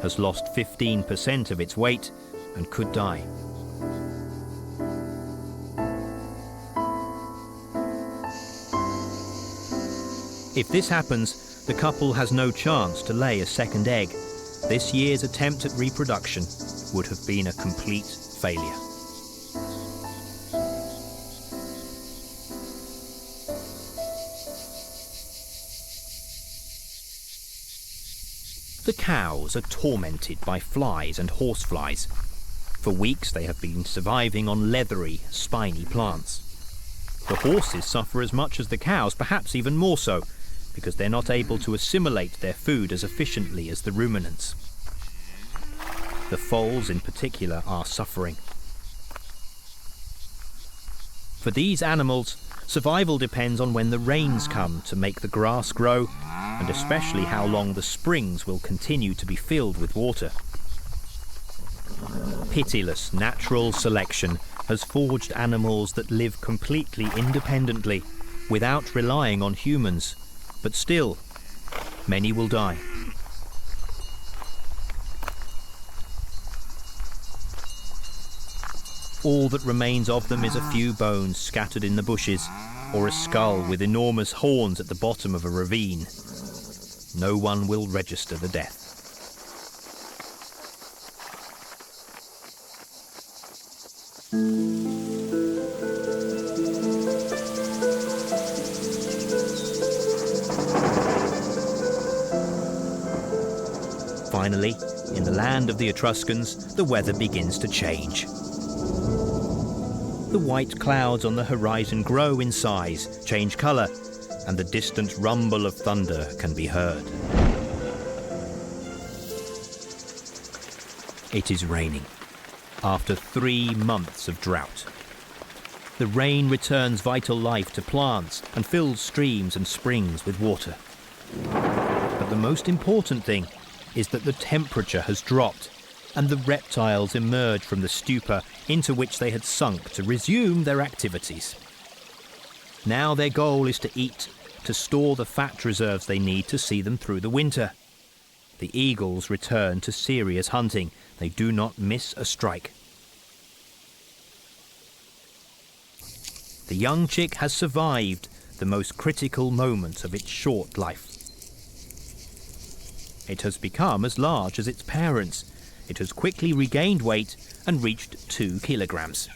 has lost 15% of its weight, and could die. If this happens, the couple has no chance to lay a second egg. This year's attempt at reproduction would have been a complete failure. The cows are tormented by flies and horseflies. For weeks they have been surviving on leathery, spiny plants. The horses suffer as much as the cows, perhaps even more so, because they're not able to assimilate their food as efficiently as the ruminants. The foals in particular are suffering. For these animals, survival depends on when the rains come to make the grass grow, and especially how long the springs will continue to be filled with water. Pitiless natural selection has forged animals that live completely independently, without relying on humans. But still, many will die. All that remains of them is a few bones scattered in the bushes, or a skull with enormous horns at the bottom of a ravine. No one will register the death. Finally, in the land of the Etruscans, the weather begins to change. The white clouds on the horizon grow in size, change colour, and the distant rumble of thunder can be heard. It is raining, after 3 months of drought. The rain returns vital life to plants and fills streams and springs with water. But the most important thing is that the temperature has dropped, and the reptiles emerge from the stupor into which they had sunk to resume their activities. Now their goal is to eat, to store the fat reserves they need to see them through the winter. The eagles return to serious hunting. They do not miss a strike. The young chick has survived the most critical moment of its short life. It has become as large as its parents. It has quickly regained weight and reached 2 kilograms.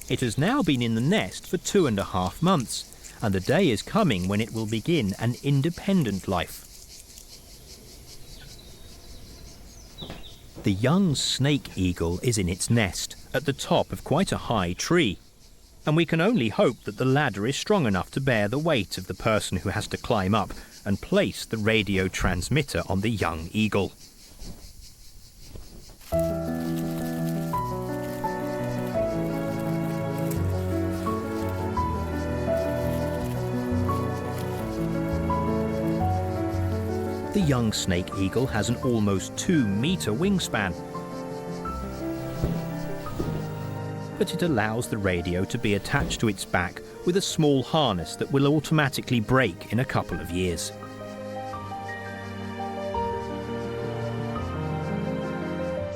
It has now been in the nest for 2.5 months, and the day is coming when it will begin an independent life. The young snake eagle is in its nest at the top of quite a high tree, and we can only hope that the ladder is strong enough to bear the weight of the person who has to climb up and place the radio transmitter on the young eagle. The young snake eagle has an almost 2-meter wingspan, but it allows the radio to be attached to its back with a small harness that will automatically break in a couple of years.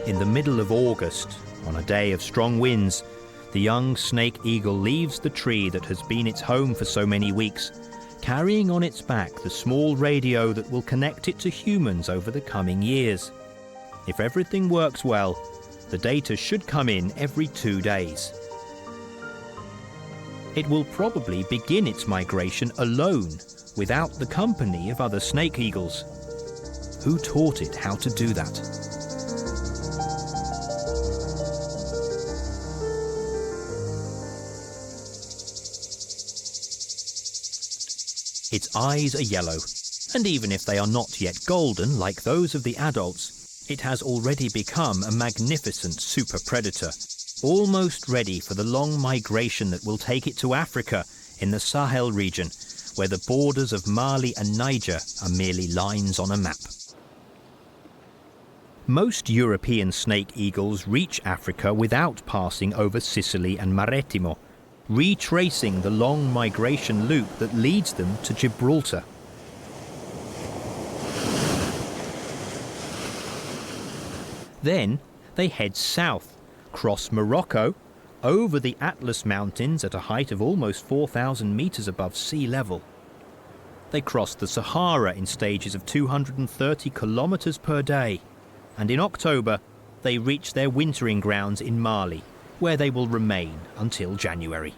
In the middle of August, on a day of strong winds, the young snake eagle leaves the tree that has been its home for so many weeks, carrying on its back the small radio that will connect it to humans over the coming years. If everything works well, the data should come in every 2 days. It will probably begin its migration alone, without the company of other snake eagles. Who taught it how to do that? Its eyes are yellow, and even if they are not yet golden like those of the adults, it has already become a magnificent super predator, almost ready for the long migration that will take it to Africa in the Sahel region, where the borders of Mali and Niger are merely lines on a map. Most European snake eagles reach Africa without passing over Sicily and Marettimo, retracing the long migration loop that leads them to Gibraltar. Then they head south, cross Morocco, over the Atlas Mountains at a height of almost 4,000 meters above sea level. They cross the Sahara in stages of 230 kilometers per day, and in October they reach their wintering grounds in Mali, where they will remain until January.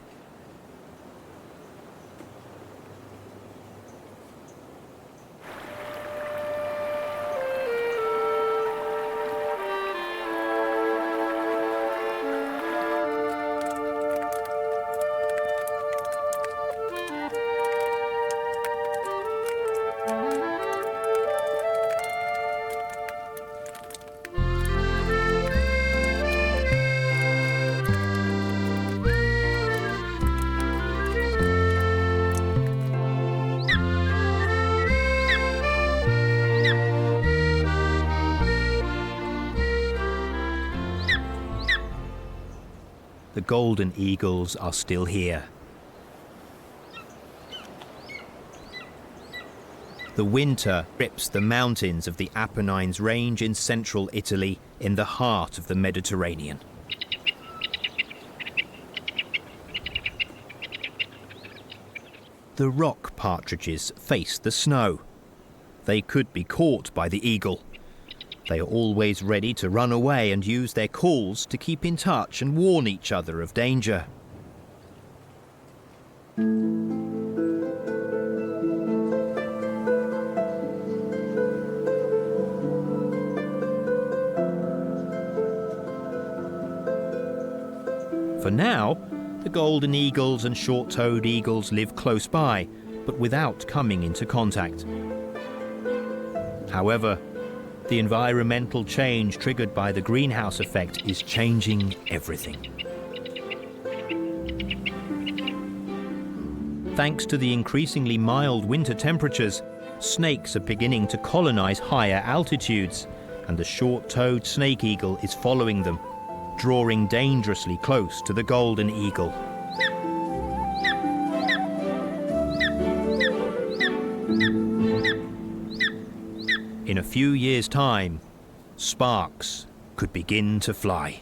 golden eagles are still here. The winter grips the mountains of the Apennines range in central Italy, in the heart of the Mediterranean. The rock partridges face the snow. They could be caught by the eagle. They are always ready to run away and use their calls to keep in touch and warn each other of danger. For now, the golden eagles and short-toed eagles live close by, but without coming into contact. However, the environmental change triggered by the greenhouse effect is changing everything. Thanks to the increasingly mild winter temperatures, snakes are beginning to colonize higher altitudes, and the short-toed snake eagle is following them, drawing dangerously close to the golden eagle. In a few years' time, sparks could begin to fly.